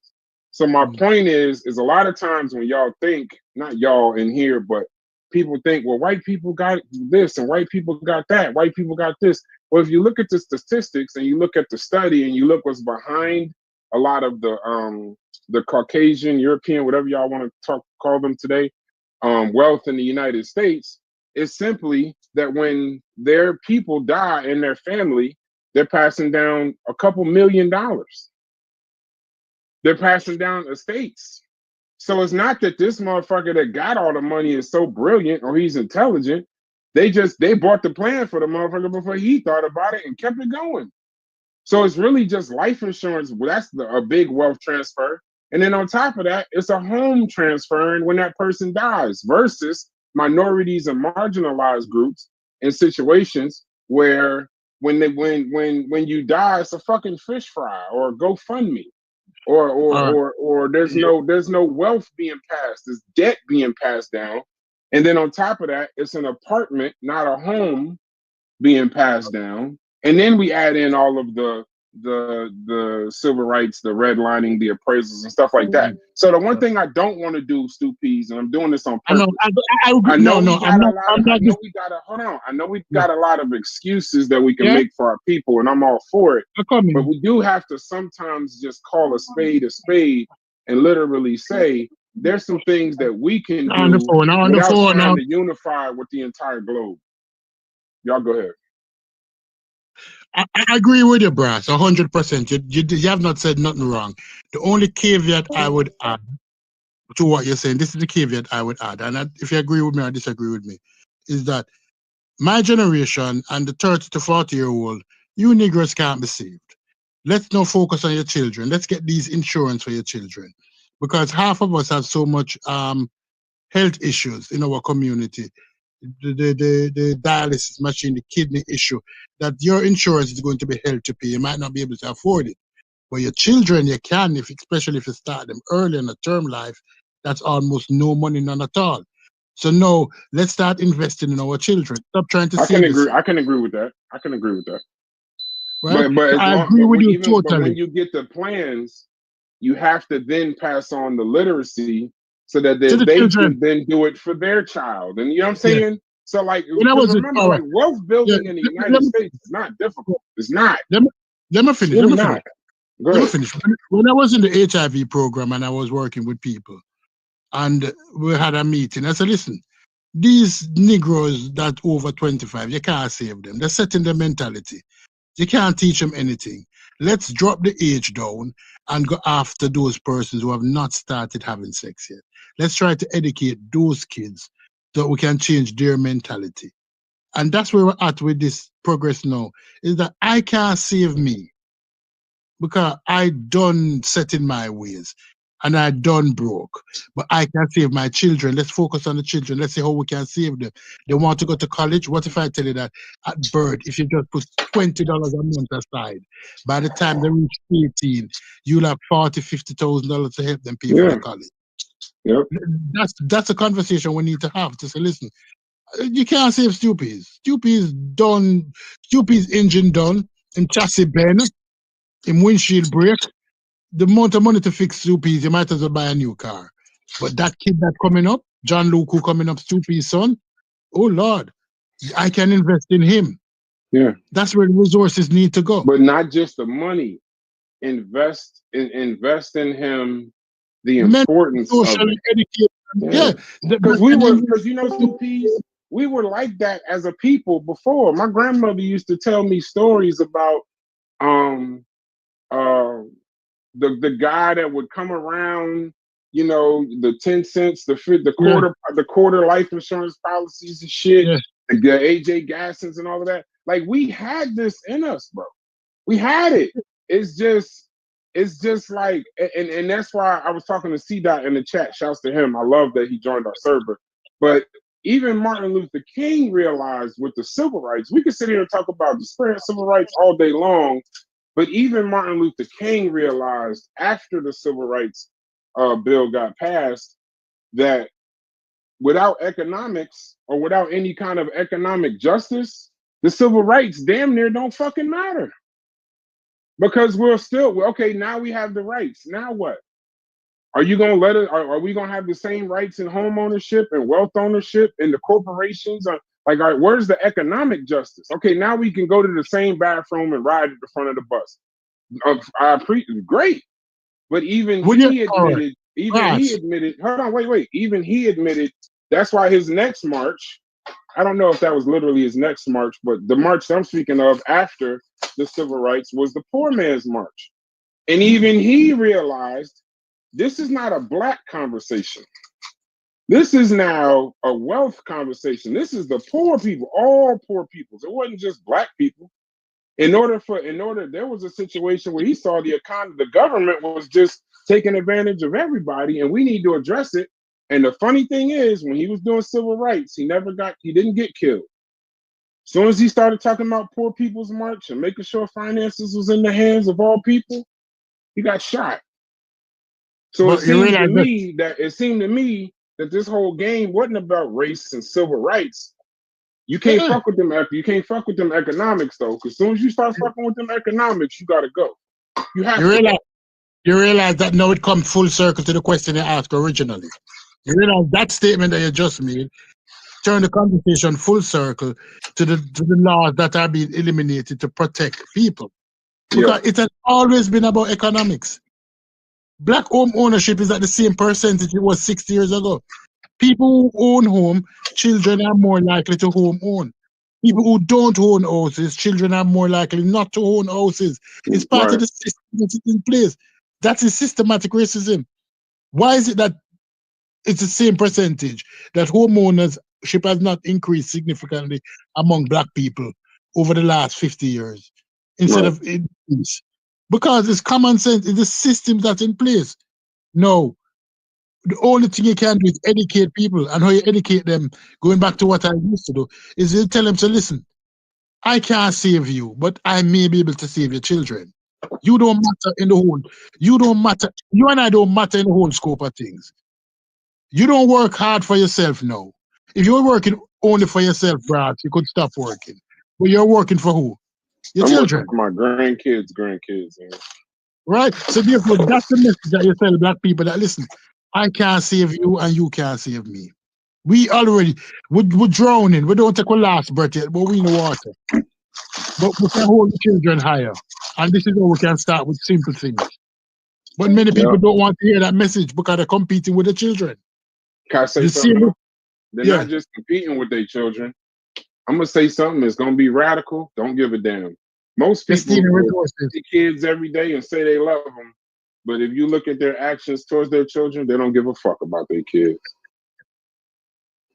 So my Mm. point is a lot of times when y'all think, not y'all in here, but people think, well, white people got this and white people got that, white people got this. Well, if you look at the statistics and you look at the study and you look what's behind a lot of the Caucasian, European, whatever y'all want to call them today, wealth in the United States, is simply that when their people die in their family, they're passing down a couple $1 million. They're passing down estates. So it's not that this motherfucker that got all the money is so brilliant or he's intelligent. They bought the plan for the motherfucker before he thought about it and kept it going. So it's really just life insurance. That's a big wealth transfer. And then on top of that, it's a home transferring when that person dies versus minorities and marginalized groups in situations where when you die, it's a fucking fish fry or a GoFundMe. Or there's no wealth being passed, there's debt being passed down. And then on top of that, it's an apartment, not a home, being passed down. And then we add in all of the civil rights, the redlining, the appraisals and stuff like that. So the one thing I don't want to do, Stupies, and I'm doing this on purpose. I know we got a lot of excuses that we can make for our people, and I'm all for it. But we do have to sometimes just call a spade and literally say there's some things that we can do without trying to unify with the entire globe. Y'all go ahead. I agree with you, Brass, 100%. You have not said nothing wrong. The only caveat I would add to what you're saying, this is the caveat I would add, and if you agree with me or disagree with me, is that my generation and the 30 to 40-year-old, you Negroes can't be saved. Let's not focus on your children. Let's get these insurance for your children, because half of us have so much health issues in our community. The dialysis machine, the kidney issue, that your insurance is going to be held to pay. You might not be able to afford it. But your children, you can, especially if you start them early in a term life, that's almost no money, none at all. So no, let's start investing in our children. Stop trying to save this. I can agree with that. Right? But so as I long, agree but with you even totally. but when you get the plans, you have to then pass on the literacy so that they can then do it for their child. And you know what I'm saying? Yeah. So like, remember, like wealth building in the United States is not difficult. It's not. Let me finish. Really not. Let me finish. When I was in the HIV program and I was working with people, and we had a meeting, I said, listen, these Negroes that over 25, you can't save them. They're setting their mentality. You can't teach them anything. Let's drop the age down and go after those persons who have not started having sex yet. Let's try to educate those kids so we can change their mentality. And that's where we're at with this progress now, is that I can't save me because I done set in my ways and I done broke. But I can save my children. Let's focus on the children. Let's see how we can save them. They want to go to college. What if I tell you that at birth, if you just put $20 a month aside, by the time they reach 18, you'll have $40,000-$50,000 to help them pay for the college. Yep. That's a conversation we need to have to say, listen, you can't save Stupies. Stupies engine done, and chassis bent, in windshield break. The amount of money to fix Stupies, you might as well buy a new car. But that kid that coming up, John Luke, who coming up, Stupies' son, oh Lord, I can invest in him. Yeah. That's where the resources need to go. But not just the money. Invest in him. The importance of it. Yeah. Because you know, Stupies, we were like that as a people before. My grandmother used to tell me stories about the guy that would come around, you know, the 10 cents, the quarter life insurance policies and shit, the AJ Gassens and all of that. Like, we had this in us, bro. We had it. It's just like, and that's why I was talking to C-Dot in the chat. Shouts to him. I love that he joined our server. But even Martin Luther King realized with the civil rights, we could sit here and talk about the spirit of civil rights all day long, but even Martin Luther King realized after the civil rights bill got passed that without economics or without any kind of economic justice, the civil rights damn near don't fucking matter. Because we're still, okay, now we have the rights. Now what? Are you going to let it, are we going to have the same rights in home ownership and wealth ownership and the corporations? Like, all right, where's the economic justice? Okay, now we can go to the same bathroom and ride at the front of the bus. Great. But even he admitted, hold on, wait. Even he admitted that's why his next march, I don't know if that was literally his next march, but the march I'm speaking of after the civil rights was the poor man's march. And even he realized this is not a black conversation. This is now a wealth conversation. This is the poor people, all poor people. It wasn't just black people. There was a situation where he saw the government was just taking advantage of everybody, and we need to address it. And the funny thing is, when he was doing civil rights, he didn't get killed. As soon as he started talking about poor people's march and making sure finances was in the hands of all people, he got shot. So it seemed to me that this whole game wasn't about race and civil rights. You can't fuck with them. You can't fuck with them economics though, because as soon as you start fucking with them economics, you gotta go. You realize that now it comes full circle to the question you asked originally. You realize that statement that you just made turn the conversation full circle to the laws that are being eliminated to protect people. Because it has always been about economics. Black home ownership is at the same percentage it was 60 years ago. People who own home, children are more likely to home own. People who don't own houses, children are more likely not to own houses. It's part of the system that's in place. That is systematic racism. Why is it that it's the same percentage that home ownership has not increased significantly among black people over the last 50 years instead of increase? Because it's common sense. It's the system that's in place. No. The only thing you can do is educate people. And how you educate them, going back to what I used to do, is you tell them to listen. I can't save you, but I may be able to save your children. You don't matter in the whole. You don't matter. You and I don't matter in the whole scope of things. You don't work hard for yourself now. If you were working only for yourself, Brad, you could stop working. But you're working for who? Your children. For my grandkids. Yeah. Right? So therefore, that's the message that you tell black people that, listen, I can't save you and you can't save me. We're drowning. We don't take our last breath yet, but we in the water. But we can hold the children higher. And this is how we can start with simple things. But many people don't want to hear that message because they're competing with the children. Can I say something? They're not just competing with their children. I'm going to say something that's going to be radical. Don't give a damn. Most people see kids every day and say they love them. But if you look at their actions towards their children, they don't give a fuck about their kids.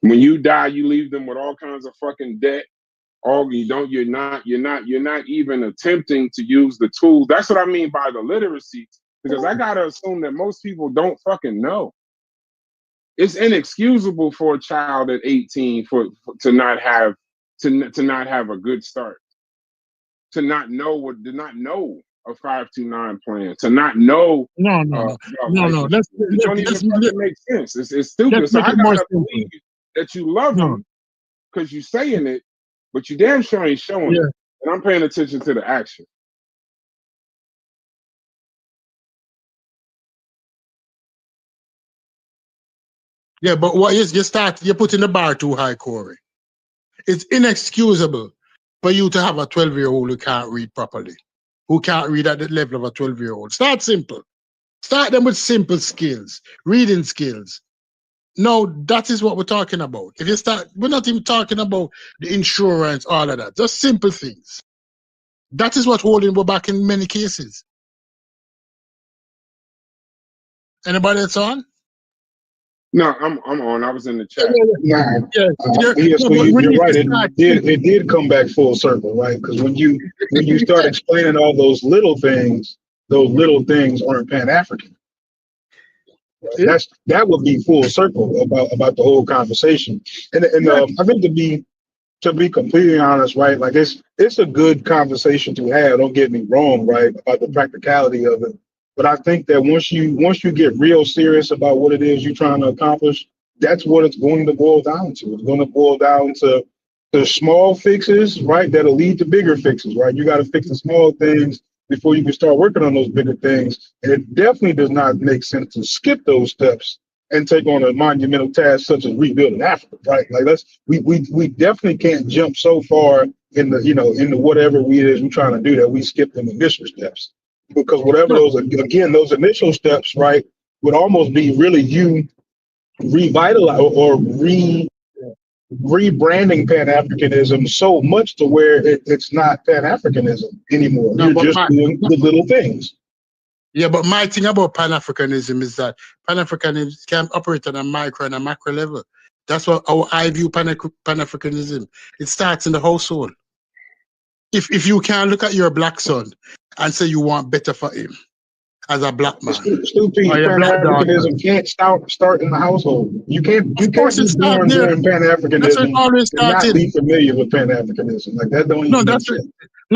When you die, you leave them with all kinds of fucking debt. You're not even attempting to use the tools. That's what I mean by the literacy. Because I gotta assume that most people don't fucking know. It's inexcusable for a child at 18 to not have a good start. To not know a 529 plan, to not know No. Let's make sense. It's stupid. So I gotta believe that you love them because you saying it, but you damn sure ain't showing it. And I'm paying attention to the action. Yeah, but what is you're putting the bar too high, Corey. It's inexcusable for you to have a 12-year-old who can't read properly, who can't read at the level of a 12-year-old. Start simple. Start them with simple skills, reading skills. No, that is what we're talking about. If you start, we're not even talking about the insurance, all of that. Just simple things. That is what's holding us back in many cases. Anybody else on? No, I'm on. I was in the chat. You're right. It did come back full circle, right? Because when you start explaining all those little things aren't Pan-African. That would be full circle about the whole conversation. And I think to be completely honest, right? Like it's a good conversation to have. Don't get me wrong, right? About the practicality of it. But I think that once you get real serious about what it is you're trying to accomplish, that's what it's going to boil down to. It's going to boil down to the small fixes, right, that'll lead to bigger fixes, right? You got to fix the small things before you can start working on those bigger things. And it definitely does not make sense to skip those steps and take on a monumental task such as rebuilding Africa, right? Like we definitely can't jump so far in the in the whatever we're trying to do that we skip the initial steps, because whatever those initial steps, right, would almost be really you revitalize or rebranding Pan-Africanism so much to where it's not Pan-Africanism anymore. No, You're but just doing the little things. yeah, but my thing about Pan-Africanism is that Pan-Africanism can operate on a micro and a macro level. That's what how I view Pan-Africanism. It starts in the household. If you can look at your black son and say you want better for him as a black man, Stupid or your black daughter, Pan-Africanism can't start in the household. You can't of be course it starts born there. during That's where it Pan-Africanism always and not started. be familiar with Pan-Africanism. Like that don't No, even make sense.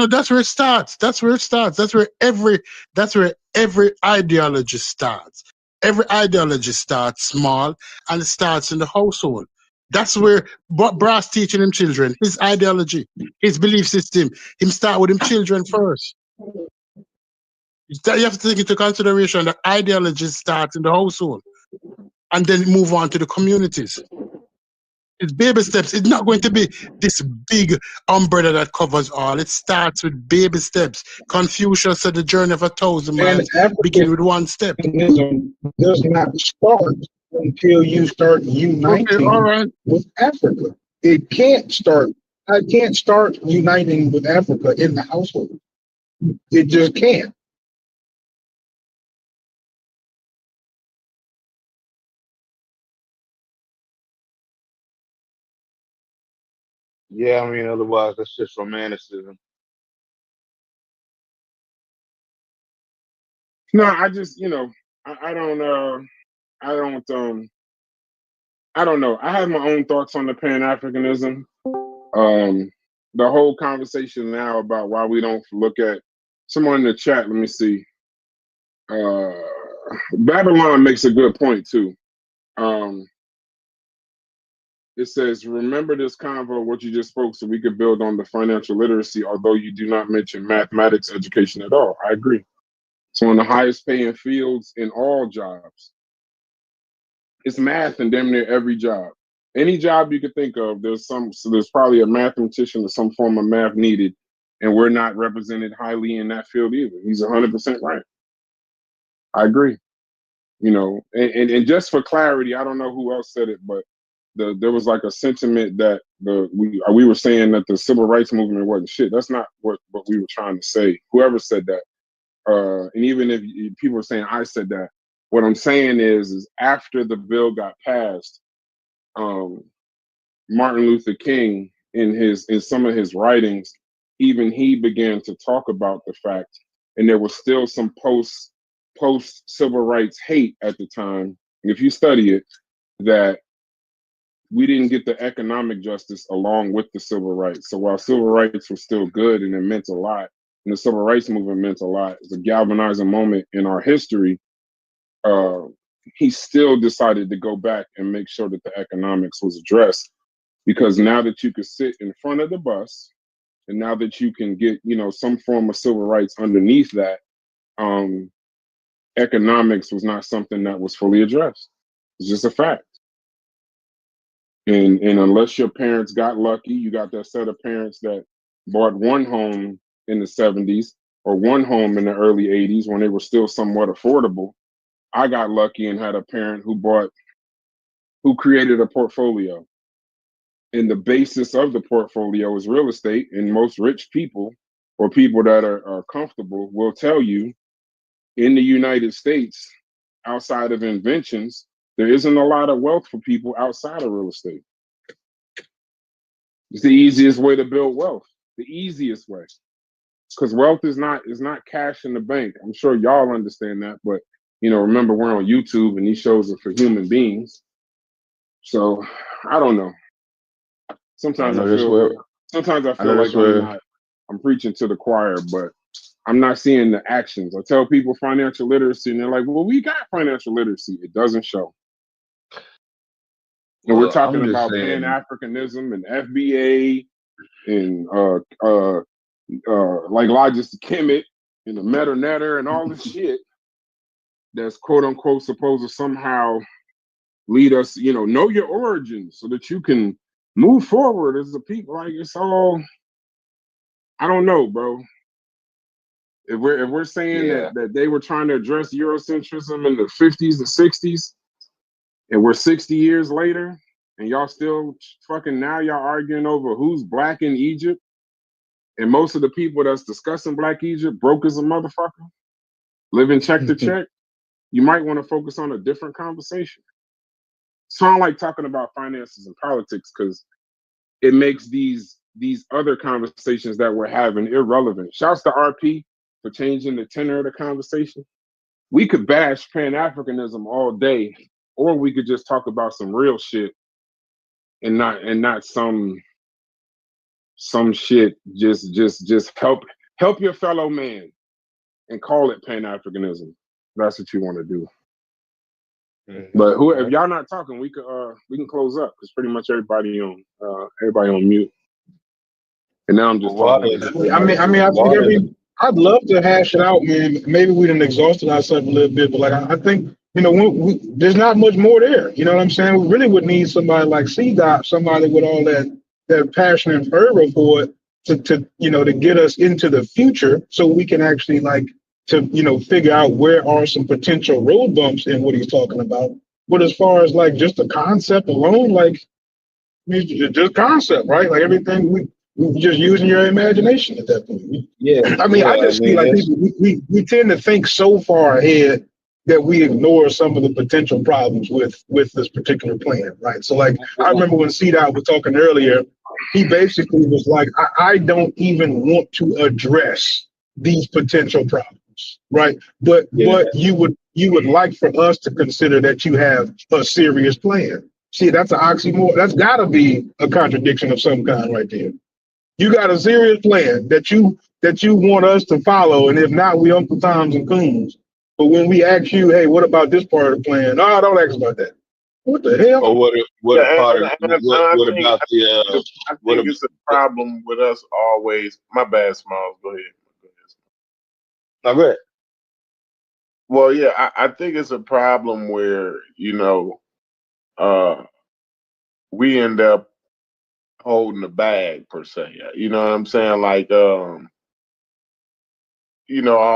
that's where it starts. That's where it starts. That's where every ideology starts. Every ideology starts small and it starts in the household. That's where what Brass teaching him children, his ideology, his belief system, him start with him children first. You have to take into consideration that ideology starts in the household and then move on to the communities. It's baby steps. It's not going to be this big umbrella that covers all. It starts with baby steps. Confucius said the journey of 1,000 miles begin with one step. Pan-Africanism does not start until you start uniting with Africa. It can't start. I can't start uniting with Africa in the household. It just can't. Yeah, I mean, otherwise that's just romanticism. No, I just I don't know. I have my own thoughts on the Pan-Africanism. The whole conversation now about why we don't look at someone in the chat. Let me see. Babylon makes a good point too. It says, remember this convo, what you just spoke, so we could build on the financial literacy, although you do not mention mathematics education at all. I agree. It's one of the highest paying fields in all jobs. It's math in damn near every job. Any job you could think of, there's probably a mathematician or some form of math needed, and we're not represented highly in that field either. He's 100% right. I agree. And just for clarity, I don't know who else said it, but there was like a sentiment that we were saying that the civil rights movement wasn't shit. That's not what we were trying to say. Whoever said that, and even if people are saying I said that, what I'm saying is after the bill got passed, Martin Luther King in some of his writings, even he began to talk about the fact, and there was still some post civil rights hate at the time. If you study it, that we didn't get the economic justice along with the civil rights. So while civil rights were still good and it meant a lot, and the civil rights movement meant a lot, it's a galvanizing moment in our history. He still decided to go back and make sure that the economics was addressed, because now that you could sit in front of the bus, and now that you can get some form of civil rights underneath that, economics was not something that was fully addressed. It's just a fact. And unless your parents got lucky, you got that set of parents that bought one home in the 70s or one home in the early 80s when they were still somewhat affordable. I got lucky and had a parent who created a portfolio. And the basis of the portfolio is real estate. And most rich people or people that are comfortable will tell you in the United States, outside of inventions, there isn't a lot of wealth for people outside of real estate. It's the easiest way to build wealth. The easiest way. Because wealth is not cash in the bank. I'm sure y'all understand that, but remember, we're on YouTube and these shows are for human beings. So I don't know. Sometimes I feel like I'm preaching to the choir, but I'm not seeing the actions. I tell people financial literacy and they're like, well, we got financial literacy. It doesn't show. And we're talking I'm just about saying, Pan-Africanism and FBA and like Logis Kemet and the Meta Netter and all this shit that's quote unquote supposed to somehow lead us, know your origins so that you can move forward as a people. Like it's all, I don't know, bro. If we're saying that they were trying to address Eurocentrism in the 50s and 60s, and we're 60 years later, and y'all still fucking now y'all arguing over who's black in Egypt, and most of the people that's discussing Black Egypt broke as a motherfucker, living check to check, you might want to focus on a different conversation. So I don't like talking about finances and politics because it makes these other conversations that we're having irrelevant. Shouts to RP for changing the tenor of the conversation. We could bash Pan-Africanism all day, or we could just talk about some real shit and not some shit. Just help your fellow man and call it Pan-Africanism. That's what you want to do. Mm-hmm. But if y'all not talking, we can close up because pretty much everybody on mute. And now I'm just talking. I think I'd love to hash it out, man. Maybe we done exhausted ourselves a little bit, but like I think there's not much more there. You know what I'm saying? We really would need somebody like C-Dot, somebody with all that passion and fervor for it to get us into the future, so we can actually figure out where are some potential road bumps in what he's talking about. But as far as like just the concept alone, like just concept, right? Like everything we just using your imagination at that point. I just feel like we tend to think so far ahead that we ignore some of the potential problems with this particular plan, right? So like I remember when C-Dot was talking earlier, he basically was like, I don't even want to address these potential problems, right? But you would like for us to consider that you have a serious plan. See, that's an oxymoron. That's got to be a contradiction of some kind right there. You got a serious plan that you want us to follow, and if not, we Uncle Toms and Coons. But when we ask you, hey, what about this part of the plan? No, don't ask about that. What the hell? Or what about the? I think it's a problem with us always. My bad, Smalls. Go ahead. All right. Well, yeah, I think it's a problem where we end up holding the bag per se. You know what I'm saying? Like, all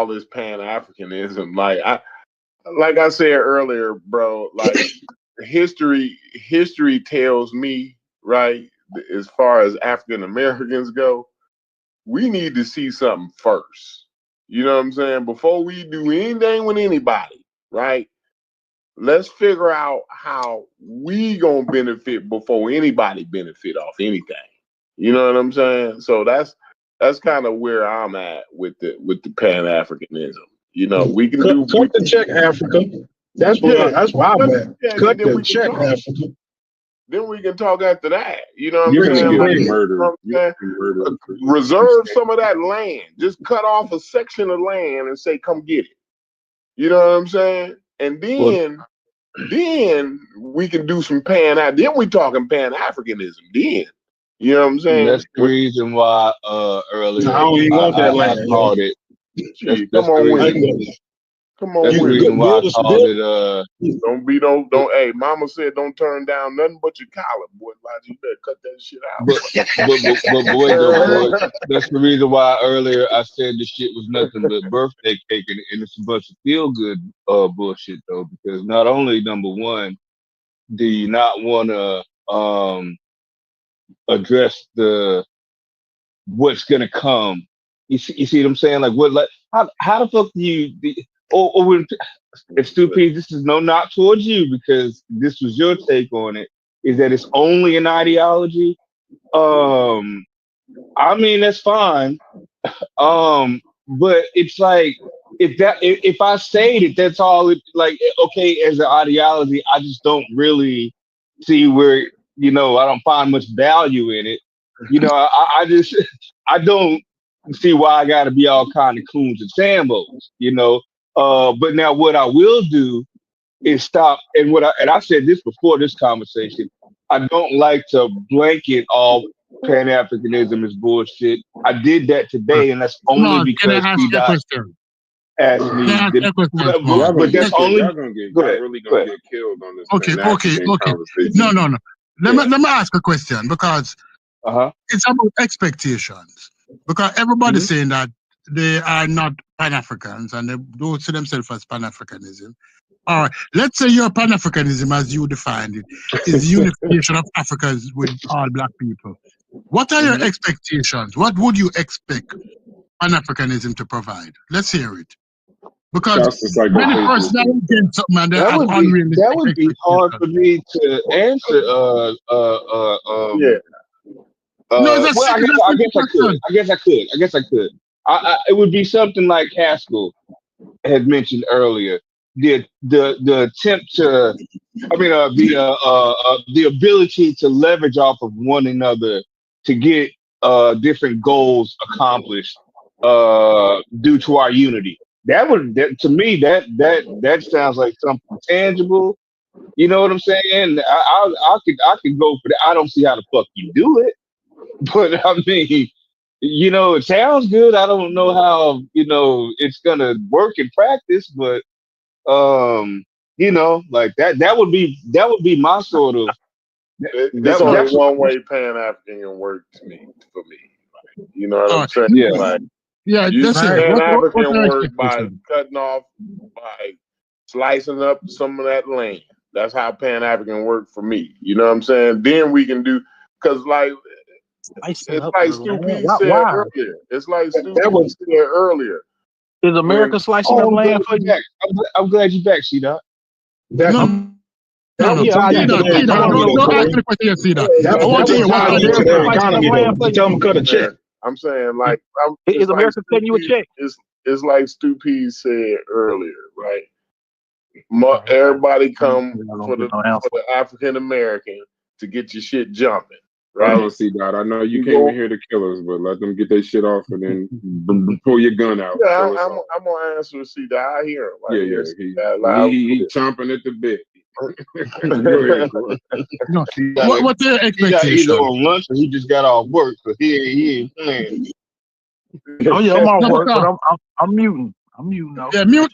this Pan-Africanism. Like I said earlier, bro. Like history tells me, right, as far as African Americans go, we need to see something first. You know what I'm saying? Before we do anything with anybody, right? Let's figure out how we gonna benefit before anybody benefit off anything. You know what I'm saying? So that's kind of where I'm at with the Pan-Africanism. We can cut the check, Africa. That's where I'm at. Cut the check, Africa. Then we can talk after that. You know what You're I'm gonna saying? get murdered. Reserve some of that land. Just cut off a section of land and say, come get it. You know what I'm saying? And then we can do some then we talking Pan-Africanism then. You know what I'm saying? That's the reason why earlier I don't even want that land. I called it. Come on, that's the reason why I called it. Don't. Hey, Mama said don't turn down nothing but your collar, boy. You better cut that shit out. But boy, that's the reason why earlier I said this shit was nothing but birthday cake, and it's a bunch of feel good bullshit though. Because not only number one, do you not want to address what's gonna come? You see what I'm saying? Like how the fuck do you? Or when it's stupid, this is no knock towards you because this was your take on it, is that it's only an ideology. I mean, that's fine. But it's like, if I say that's all okay, as an ideology, I just don't really see where, I don't find much value in it. I don't see why I gotta be all kind of coons and sambos, but now what I will do is stop, and I said this before this conversation, I don't like to blanket all Pan-Africanism is bullshit. I did that today, and that's only Lord, can I because ask you a T-Dot question? asked Can I me. ask you a question, Y'all Lord? gonna But get that's killed. only. Y'all Go ahead. really Go gonna ahead. get killed on this Okay. Pan-African conversation. No. Let Yeah. me ask a question because Uh-huh. it's about expectations. Because everybody's saying that they are not Pan-Africans and they don't see themselves as Pan-Africanism. All right. Let's say your Pan-Africanism, as you defined it, is unification of Africans with all black people. What are your expectations? What would you expect Pan-Africanism to provide? Let's hear it. Because Shouts to Psycho many Faces. persons are against something and they That have would unrealistic be hard for expectations. me to answer. Yeah. No, it's a Well, I guess I could. question. I could. It would be something like Haskell had mentioned earlier. The attempt to, the ability to leverage off of one another to get different goals accomplished due to our unity. To me that sounds like something tangible. You know what I'm saying? I could go for that. I don't see how the fuck you do it, but I mean, it sounds good. I don't know how it's gonna work in practice, but like that would be my sort of It's only that's one way Pan-African can work for me. You know what All I'm right. saying? yeah. Like, Yeah, you let's hear it. What's Pan-African your work by expectation? cutting off, by slicing up some of that land. That's how Pan-African work for me. You know what I'm saying? Then we can do, because like, Slicing it's up like the Stu land. P said Why? earlier. It's like Stu That P was said earlier. Is America slicing up I'm glad land for you're you? back. I'm glad you're back, C-Dot. that No, that no. was Yeah, something yeah. to Cedar, their Hold on, economy real though, don't quick. ask Corey. me the question yet, Cedar. Yeah, I That want to was hear Is what tied are your into America their slicing up economy expectations. though. land To for tell you? them to cut a check. I'm saying like Is America cutting you a check? It's like Stu P said earlier, right? Everybody come I don't for get the no answer. African American to get your shit jumping, Hold right? on, C-Dot. I know you You came in go, here to kill us, but let them get their shit off and then pull your gun out. yeah. Kill us all. I'm gonna answer. See that I hear him. Yeah, I hear yeah. that loud. He chomping at the bit. Go ahead, Corey. No. C-Dot, What's your C-Dot either expectation? on lunch or he just got off work, so he ain't playing. Oh yeah, I'm off No, work, but because I'm muting. I'm muting though. yeah, mute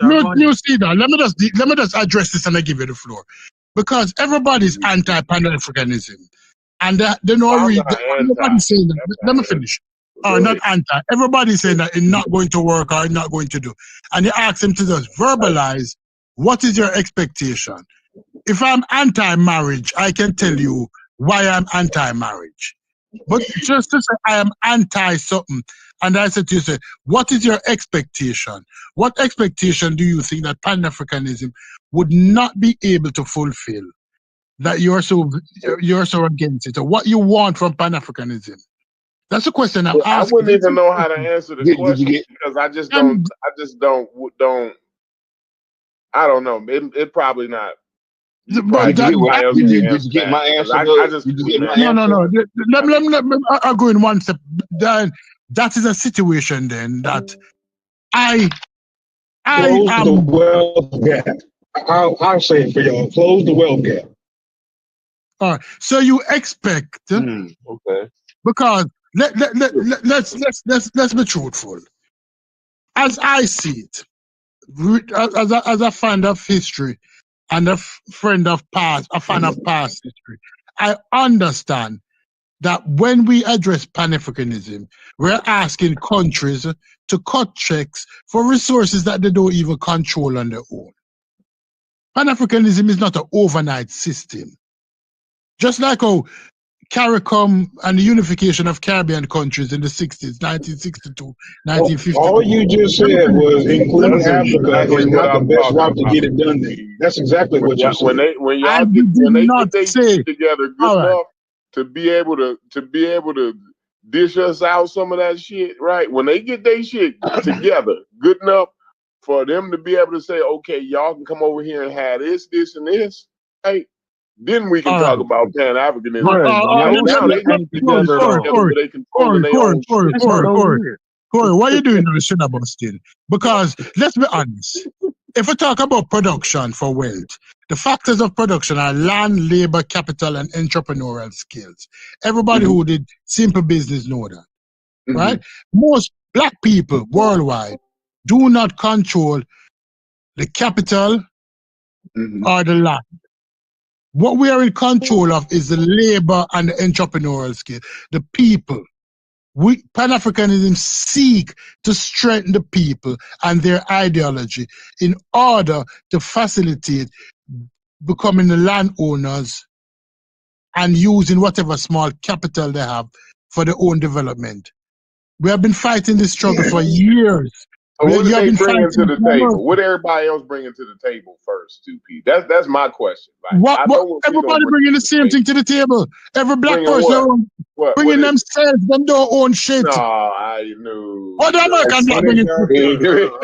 Cedar. Let me just address this and I give you the floor. Because everybody's anti-Pan-Africanism. And they know I'm read not anti. everybody's saying that. That's Let not me anti. finish. Go Or not ahead. anti. Everybody's saying that it's not going to work or it's not going to do. And you ask them to just verbalize what is your expectation. If I'm anti-marriage, I can tell you why I'm anti-marriage. But just to say I am anti something, and I said to you, say, what is your expectation? What expectation do you think that Pan-Africanism would not be able to fulfill? That you're so against it, or what you want from Pan-Africanism? That's the question I'm Well, I asking. wouldn't even know how to answer the Did you question get? because I just And don't. I don't know. It probably not. You but probably Did you that get what? somebody else Did can you answer get that my because answer I though? just Did you get couldn't my answer. no. answer? I'll go in one step. Then that is a situation then that I Close the am. wealth gap. I'll say it for y'all. Close the wealth gap. So you expect Okay. because let's be truthful. As I see it, as a fan of history and friend of past, a fan of past history, I understand that when we address Pan-Africanism, we're asking countries to cut checks for resources that they don't even control on their own. Pan-Africanism is not an overnight system. Just like how CARICOM and the unification of Caribbean countries in the 60s, 1962, All 1952. you just said was include That's Africa exactly is what not the I'm best talking route to about. get it done then. That's exactly what you said. When I y'all did when they not get their say, shit together good all right, enough to be able to dish us out some of that shit, right? When they get their shit together good enough for them to be able to say, okay, y'all can come over here and have this, and this, right? Then we can all talk right. about Pan-Africanism. Right, but Now your they shit got ain't to get together themselves though. together where they controlling their own shit. That's so weird. Corey, what are you doing on the Shina Bustin? Because let's be honest, if we talk about production for wealth, the factors of production are land, labor, capital, and entrepreneurial skills. Everybody who did simple business know that, right? Most black people worldwide do not control the capital or the land. What we are in control of is the labor and the entrepreneurial skill, the people. Pan-Africanism seek to strengthen the people and their ideology in order to facilitate becoming the landowners and using whatever small capital they have for their own development. We have been fighting this struggle for years. So what did they bring into the table? Months. What everybody else bringing to the table first, 2P? That's my question. Like, everybody bringing the same thing to the table. Every black person bringing themselves, them don't own shit. No, I knew. What the American black bringing to the table?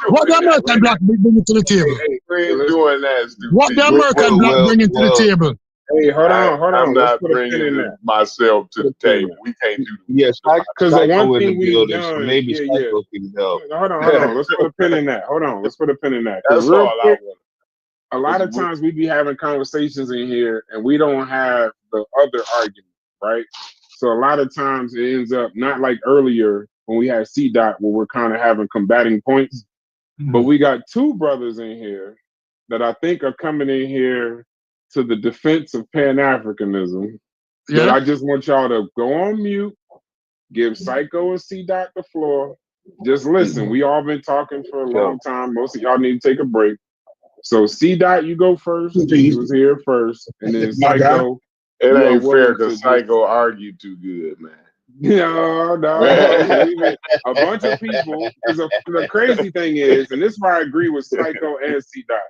What the American black bringing to the table? We ain't doing that, stupid. What the American black bringing to the table? Hey, hold on. I'm not bringing myself to the table. We can't do that. Yes, because the one thing we've done, so maybe Psycho can help. Hold on. Let's put a pin in that. Let's put a pin in that. That's all I want. A lot of times we be having conversations in here and we don't have the other argument, right? So a lot of times it ends up not like earlier when we had C-Dot where we're kind of having combating points, but we got two brothers in here that I think are coming in here to the defense of Pan-Africanism. That I just want y'all to go on mute, give Psycho and C-Dot the floor. Just listen. We all been talking for a long time. Most of y'all need to take a break. So C-Dot, you go first. He was here first. And then Psycho. It ain't fair because Psycho argued too good, man. No. A bunch of people, because the crazy thing is, and this is why I agree with Psycho and C-Dot,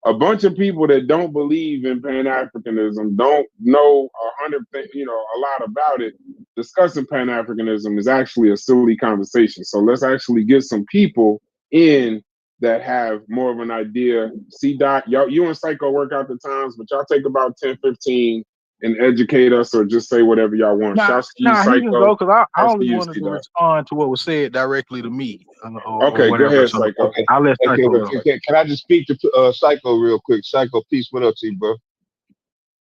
a bunch of people that don't believe in Pan-Africanism, don't know a lot about it. Discussing Pan-Africanism is actually a silly conversation. So let's actually get some people in that have more of an idea. C-Dot, you and Psycho work out the times, but y'all take about 10, 15 and educate us or just say whatever y'all want. Nah, he can go because I only wanted to respond to what was said directly to me. Okay, go ahead, Psycho. Okay, I'll let Psycho go. Can I just speak to Psycho real quick? Psycho, peace. What up to you, bro?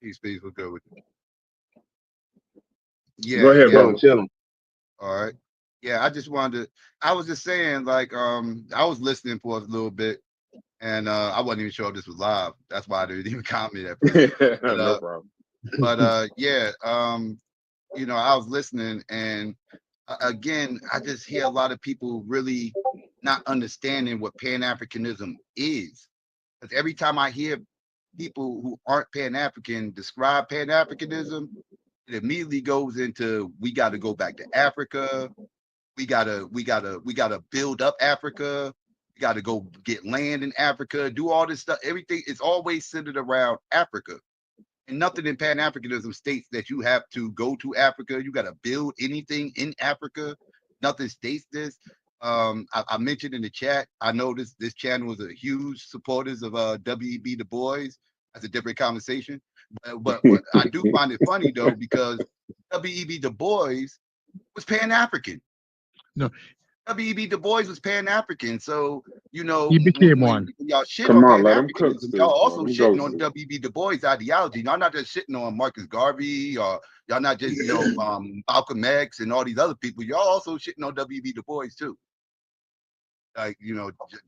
Peace. What's good with you? Yeah, go ahead, bro. Chilling. All right. Yeah, I was just saying, like, I was listening for a little bit, and I wasn't even sure if this was live. That's why I didn't even comment at first. But, no problem. But I was listening, and again, I just hear a lot of people really not understanding what Pan-Africanism is. Because every time I hear people who aren't Pan-African describe Pan-Africanism, it immediately goes into we got to go back to Africa. We gotta build up Africa. We got to go get land in Africa. Do all this stuff. Everything is always centered around Africa. And nothing in Pan-Africanism states that you have to go to Africa. You got to build anything in Africa. Nothing states this. I mentioned in the chat, I know this channel is a huge supporters of W.E.B. Du Bois. That's a different conversation. But I do find it funny, though, because W.E.B. Du Bois was Pan-African. No. W.E.B. Du Bois was Pan-African, so he became one. Y'all shit on Pan-Africanism. Y'all also shitting on W.E.B. Du Bois ideology. Y'all not just shitting on Marcus Garvey, or y'all not just Malcolm X and all these other people. Y'all also shitting on W.E.B. Du Bois too. Like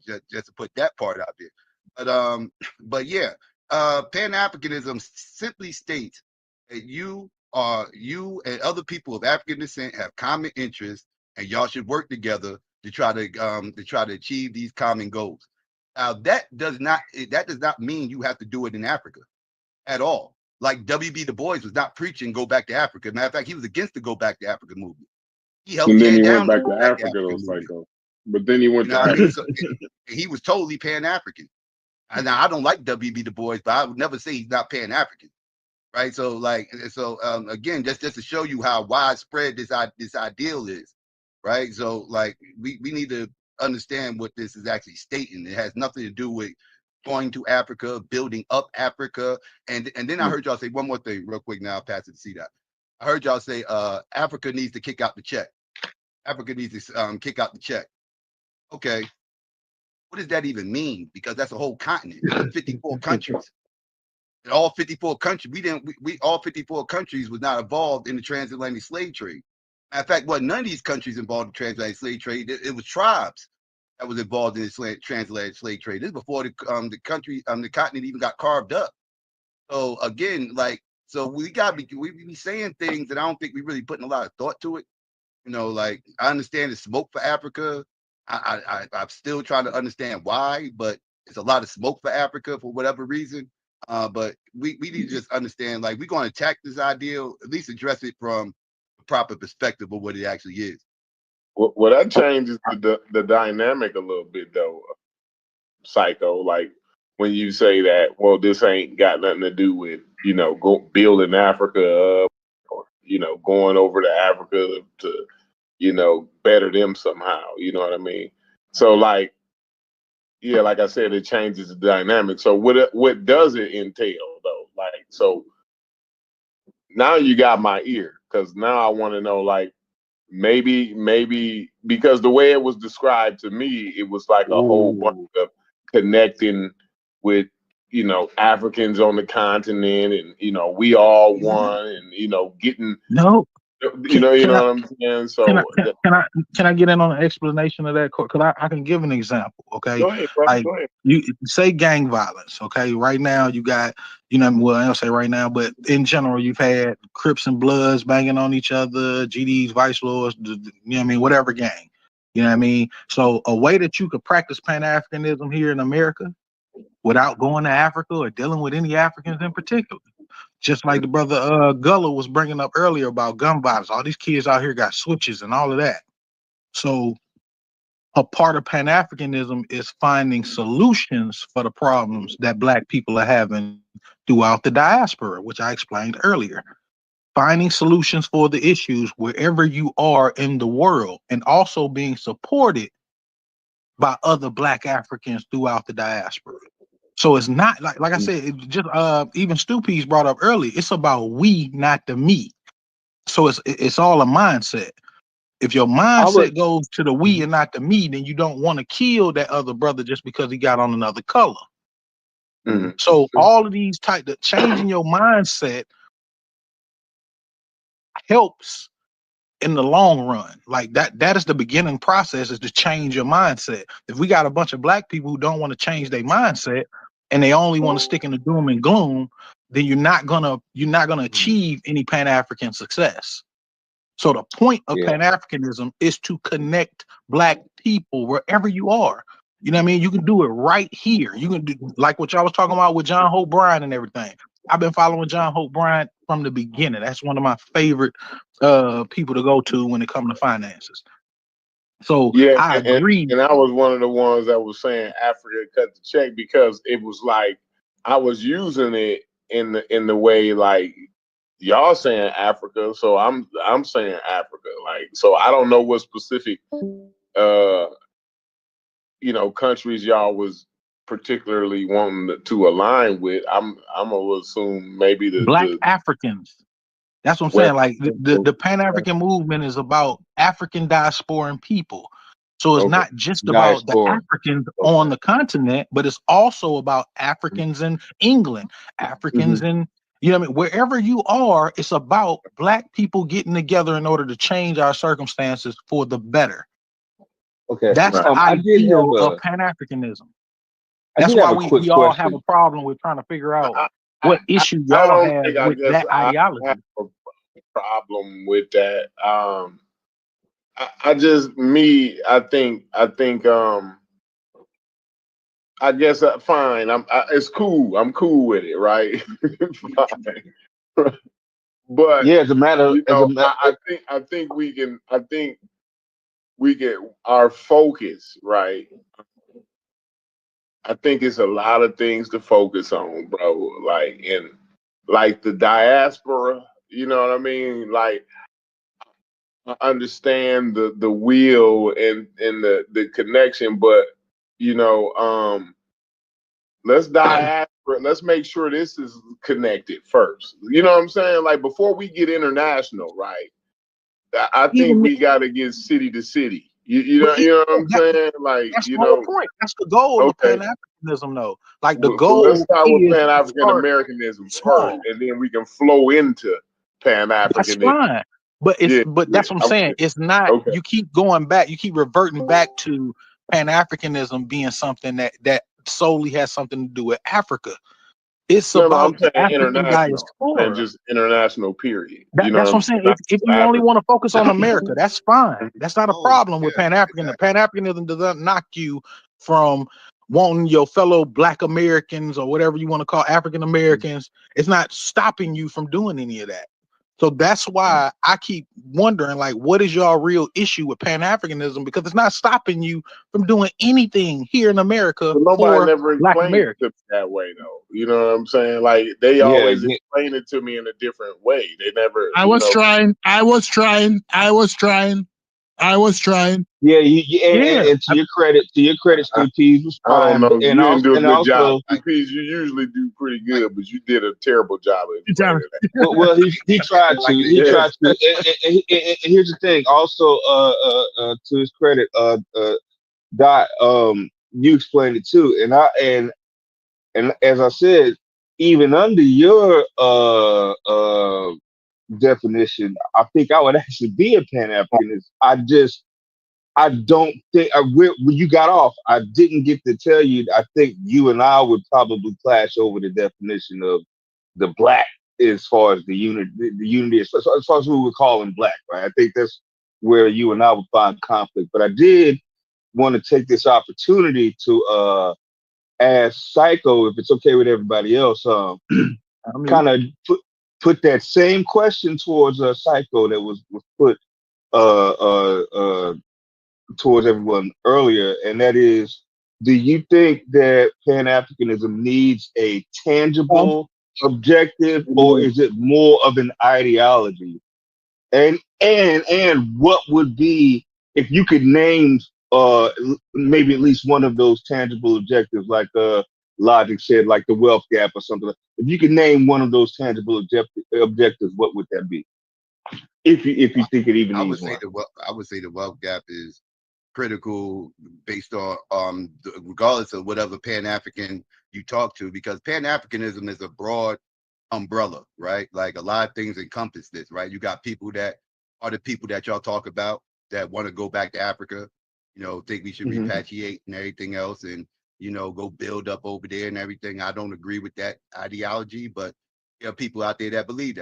just to put that part out there. But yeah, Pan-Africanism simply states that you and other people of African descent have common interests, and y'all should work together to try to achieve these common goals. Now that does not mean you have to do it in Africa at all. Like W.B. Du Bois was not preaching go back to Africa. Matter of fact, he was against the go back to Africa movement. He helped tear down went back to Africa, though, Psycho. But then he went to Africa. So, he was totally Pan-African. Now I don't like W.B. Du Bois, but I would never say he's not Pan-African. Right. So again, just to show you how widespread this ideal is. Right. So like we need to understand what this is actually stating. It has nothing to do with going to Africa, building up Africa. And then I heard y'all say one more thing real quick. Now I'll pass it to C-Dot. I heard y'all say Africa needs to kick out the check. Africa needs to kick out the check. Okay. what does that even mean? Because that's a whole continent, 54 countries. And all 54 countries, we all 54 countries was not involved in the transatlantic slave trade. Matter of fact, none of these countries involved in the transatlantic slave trade. It was tribes that was involved in the transatlantic slave trade. This is before the continent even got carved up. So again, so we be saying things that I don't think we really putting a lot of thought to it. I understand the smoke for Africa. I'm still trying to understand why, but it's a lot of smoke for Africa for whatever reason. But we need to just understand, we're going to attack this ideal, at least address it from a proper perspective of what it actually is. Well, that changes the dynamic a little bit, though, Psycho. Like when you say that, well, this ain't got nothing to do with building Africa up, or going over to Africa to better them somehow. You know what I mean? So like I said, it changes the dynamic. So what does it entail though? Like, so now you got my ear, because now I want to know, like, maybe because the way it was described to me, it was like a whole bunch of connecting with Africans on the continent, and we all one, and getting No. you know what I'm saying? So can I get in on an explanation of that? Because I can give an example. Okay, go ahead, bro. Go ahead. You say gang violence. Okay, right now you got well, I don't say right now, but in general you've had Crips and Bloods banging on each other, GDs, Vice Lords, whatever gang. You know what I mean? So a way that you could practice Pan-Africanism here in America without going to Africa or dealing with any Africans in particular. Just like the brother Gullah was bringing up earlier about gun violence. All these kids out here got switches and all of that. So a part of Pan-Africanism is finding solutions for the problems that Black people are having throughout the diaspora, which I explained earlier. Finding solutions for the issues wherever you are in the world, and also being supported by other Black Africans throughout the diaspora. So it's not like I said, it just even Stu Peace brought up early. It's about we, not the me. So it's all a mindset. If your mindset goes to the we and not the me, then you don't want to kill that other brother just because he got on another color. Mm-hmm. So all of these changing your mindset helps in the long run. Like that is the beginning process, is to change your mindset. If we got a bunch of Black people who don't want to change their mindset and they only want to stick in the doom and gloom, then you're not gonna achieve any Pan-African success. So the point of Pan-Africanism is to connect Black people wherever you are. You know what I mean? You can do it right here. You can do like what y'all was talking about with John Hope Bryant and everything. I've been following John Hope Bryant from the beginning. That's one of my favorite people to go to when it comes to finances. So I agree. And I was one of the ones that was saying Africa cut the check, because it was like I was using it in the way like y'all saying Africa, so I'm saying Africa. Like, so I don't know what specific countries y'all was particularly wanting to align with. I'm gonna assume maybe the Black Africans. That's what I'm saying. Like the Pan-African movement is about African diasporan people. So it's not just about the Africans on the continent, but it's also about Africans in England, Africans in, wherever you are, it's about Black people getting together in order to change our circumstances for the better. Okay. That's the ideal of Pan-Africanism. That's why we all have a problem with trying to figure out what issue y'all have with that ideology. I have a problem with that. I guess fine. It's cool. I'm cool with it, right? Fine. But it's a matter. I think we can. Our focus, right? I think it's a lot of things to focus on, bro. Like the diaspora. You know what I mean? Like, I understand the will and the connection, but let's make sure this is connected first. You know what I'm saying? Like, before we get international, right? I think we got to get city to city. You know what I'm saying? Like, That's you the whole know, point. That's the goal of okay. Pan Africanism, though. Like the Well, let's goal start with is Pan to African start Americanism first, small. and then we can flow into Pan That's Africanism. fine. But Yeah, yeah. that's what I'm saying. It's not, Okay. you keep going back, you keep reverting back to Pan-Africanism being something that solely has something to do with Africa. It's No, about I'm saying African international and diaspora. just international period. You know That's what what I'm I'm saying? saying. Not If just you only Africa. want to focus on America, that's fine. That's not a Oh, problem with yeah, Pan-African. exactly. Pan-Africanism does not knock you from wanting your fellow Black Americans or whatever you want to call African Americans. It's not stopping you from doing any of that. So that's why I keep wondering, like, what is your real issue with Pan-Africanism? Because it's not stopping you from doing anything here in America But nobody for never Black explained it Americans. to me that way, though. You know what I'm saying? Like they Yeah, always yeah, explain it to me in a different way. They never, I you was know. trying. I was trying. I was trying. I was trying. yeah. Yeah. And to your credit, I, Stu Pease was I don't fine, know. You didn't do a and good job. also, UPs, you usually do pretty Like, good, but you did a terrible job of explaining It's that. well, he tried to, like he Yeah. tried to, and here's the thing. Also, to his credit, Dot, you explained it too, and as I said, even under your definition, I think I would actually be a Pan Africanist. I don't think when you got off, I didn't get to tell you. I think you and I would probably clash over the definition of the black as far as the unit, the unity, as far as who we're calling black, right? I think that's where you and I would find conflict. But I did want to take this opportunity to ask Psycho, if it's okay with everybody else, I mean, kind of put that same question towards Psycho that was put uh, uh, uh, towards everyone earlier, and that is, do you think that Pan Africanism needs a tangible objective, or is it more of an ideology? And what would be, if you could name maybe at least one of those tangible objectives, like Logic said, like the wealth gap or something. If you could name one of those tangible objectives, what would that be? If you think it even I needs would say one. I would say the wealth gap is critical based on regardless of whatever Pan African you talk to, because Pan Africanism is a broad umbrella, right? Like a lot of things encompass this, right? You got people that are the people that y'all talk about that want to go back to Africa, think we should Mhm. repatriate and everything else, and go build up over there and everything. I don't agree with that ideology, but there are people out there that believe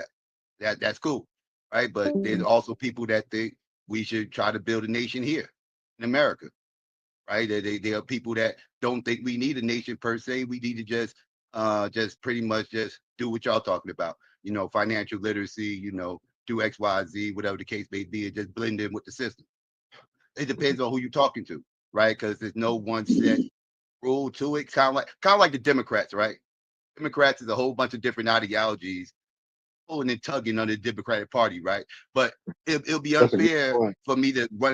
that's cool, right? But there's also people that think we should try to build a nation here in America, right? There are people that don't think we need a nation per se. We need to just pretty much just do what y'all talking about. Financial literacy. Do X, Y, Z, whatever the case may be, and just blend in with the system. It depends on who you're talking to, right? Because there's no one set rule to it. Kind of like the Democrats, right? Democrats is a whole bunch of different ideologies pulling and tugging on the Democratic Party, right? But it'll be That's a good unfair point. for me to run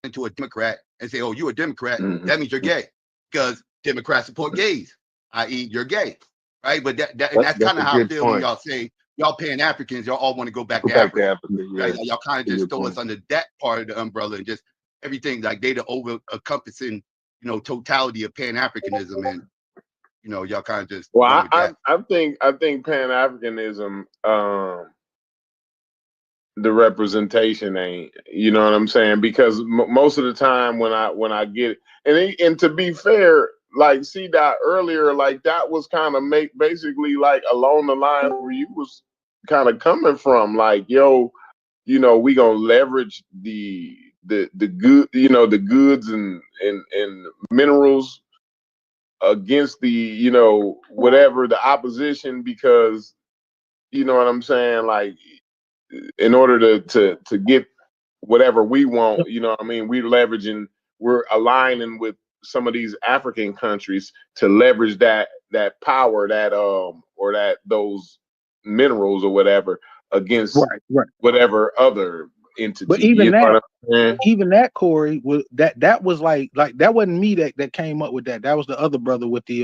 into a Democrat and say, "Oh, you're a Democrat. Mhm. That means you're gay," because Democrats support gays, i.e., you're gay, right? But and that's That's kind a of how I good feel when point. y'all say y'all Pan Africans, y'all all want to go back Go to back to Africa, Africa. right? Yeah, Y'all kind of that's a just good throw us point. under that part of the umbrella and just everything like they the over encompassing, totality of Pan Africanism, and y'all kind of just run Well, with that. I think Pan Africanism, the representation ain't. You know what I'm saying? Because most of the time when I get and to be fair, like C Dot earlier, like that was kind of basically like along the lines where you was kind of coming from, like yo, we gonna leverage the good, the goods and minerals against the whatever the opposition, because you know what I'm saying, like in order to get whatever we want, you know what I mean, we're aligning with some of these African countries to leverage that power, that or that those minerals or whatever against right. whatever other entity. But even You know that, what I'm saying? Corey, was that was like that wasn't me that came up with that. That was the other brother with the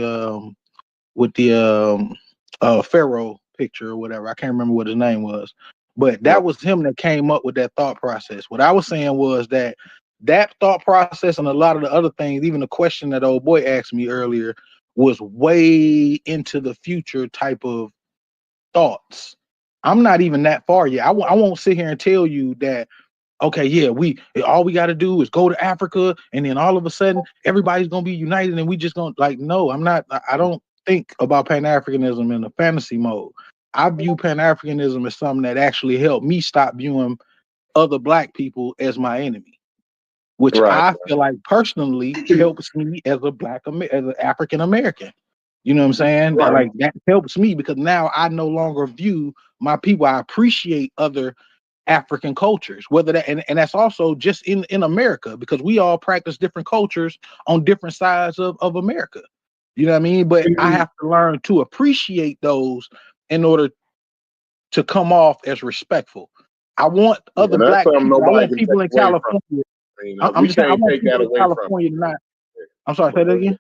Pharaoh picture or whatever. I can't remember what his name was. But that was him that came up with that thought process. What I was saying was that thought process and a lot of the other things, even the question that old boy asked me earlier, was way into the future type of thoughts. I'm not even that far yet. I won't sit here and tell you that, okay, yeah, all we got to do is go to Africa and then all of a sudden everybody's going to be united and we just going to, like, no, I don't think about Pan-Africanism in a fantasy mode. I view Pan-Africanism as something that actually helped me stop viewing other black people as my enemy, which I feel like personally helps me as as an African American. You know what I'm saying? Right. Like that helps me because now I no longer view my people. I appreciate other African cultures, whether that and that's also just in America, because we all practice different cultures on different sides of America. You know what I mean? But I have to learn to appreciate those in order to come off as respectful. I want other And that's black something people. I nobody want can people take in away from. California. I mean, I'm we just saying, I can't want take that people in away from. California to not. I'm sorry, say that again.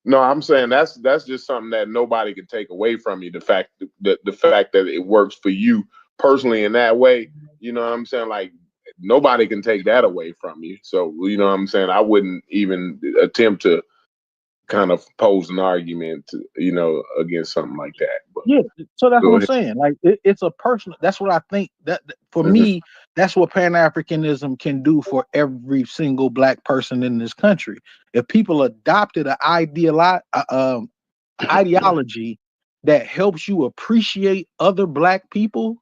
No, I'm saying that's just something that nobody can take away from you. The fact that it works for you personally in that way, you know what I'm saying? Like nobody can take that away from you. So you know what I'm saying? I wouldn't even attempt to kind of pose an argument, against something like that. But Yeah, so that's what I'm ahead. saying. Like it's a personal. That's what I think. That for me, that's what Pan Africanism can do for every single black person in this country. If people adopted an ideology that helps you appreciate other black people,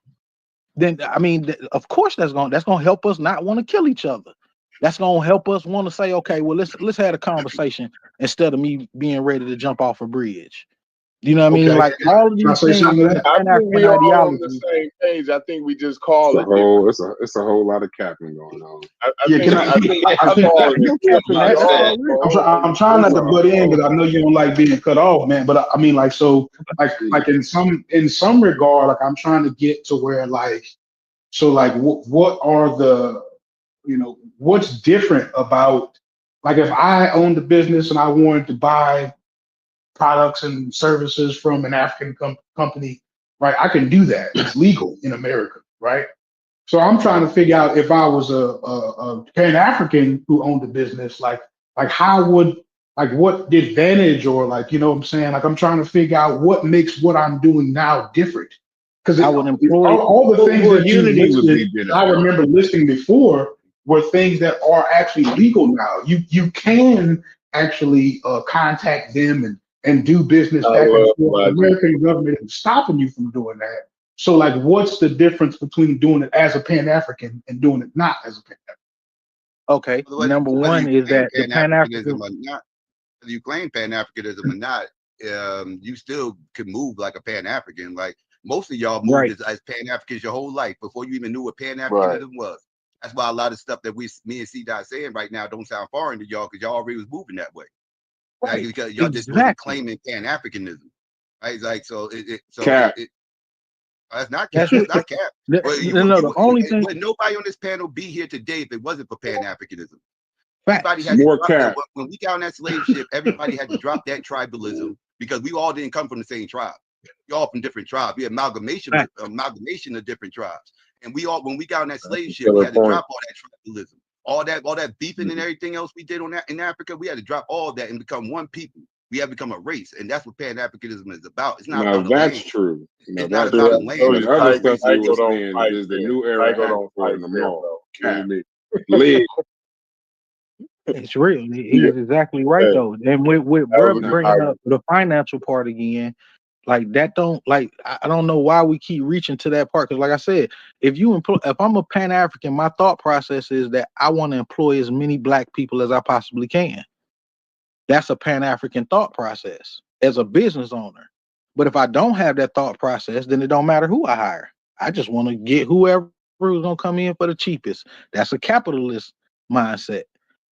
then I mean, of course that's gonna help us not want to kill each other. That's gonna help us want to say, okay, well let's have a conversation instead of me being ready to jump off a bridge. You know what I mean? Like all of Can I these say things something to in that? I Pan think African we all on the ideology. same page. I think we just It's call a it different. whole it's a whole lot of capping going on. Yeah, can I? I think we I just think calling No it capping different. that. We That's all all real. I'm trying not to butt in because I know you don't like being cut off, man. But I mean, like, so, like in some regard, like I'm trying to get to where, like, so, like, what are the, what's different about, like, if I owned a business and I wanted to buy products and services from an African company, right? I can do that. It's legal in America, right? So I'm trying to figure out if I was a Pan African who owned a business, like how would, like what advantage, or, like, you know what I'm saying? Like I'm trying to figure out what makes what I'm doing now different. Because I would employ. all the things Well, that you unity would listed, be I beneficial. remember listing before, were things that are actually legal now. You can actually contact them and do business I back and love forth. The logic. American government is stopping you from doing that. So, like, what's the difference between doing it as a Pan African and doing it not as a Pan African? Okay, Whether number whether one you is claim that the Pan Pan Africanism African. or not, whether you claim Pan Africanism or not, you still could move like a Pan African. Like most of y'all moved Right. as Pan Africans your whole life before you even knew what Pan Right. Africanism was. That's why a lot of stuff that me and C Dot saying right now don't sound foreign to y'all because y'all already was moving that way. Like, Right. because y'all just wasn't Exactly. claiming Pan Africanism. Right? Like Cap. that's not That's cap. That's not cap. Well, no. The only thing. would nobody on this panel be here today if it wasn't for Pan Africanism? Everybody Facts. had to More drop cap. when we got on that slave ship, everybody had to drop that tribalism because we all didn't come from the same tribe. We all from different tribes. We amalgamation of different tribes. And we all, when we got on that slave ship, we had to drop all that tribalism. All that beefing and everything else we did on that in Africa, we had to drop all that and become one people. We have become a race, and that's what Pan-Africanism is about. It's not Now about that's land. true. It's not about a land. The other stuff we Tycho were don't saying fight is the fair. new era Tycho act don't for fight the fair, mall. bro. Cap. Leg. It's real. He Yeah. is exactly right Yeah. though. And with That was Brett a good bringing up argument. the financial part again, like that don't like I don't know why we keep reaching to that part. Because like I said, if I'm a Pan African, my thought process is that I want to employ as many black people as I possibly can. That's a Pan African thought process as a business owner. But if I don't have that thought process, then it don't matter who I hire. I just want to get whoever who's gonna come in for the cheapest. That's a capitalist mindset.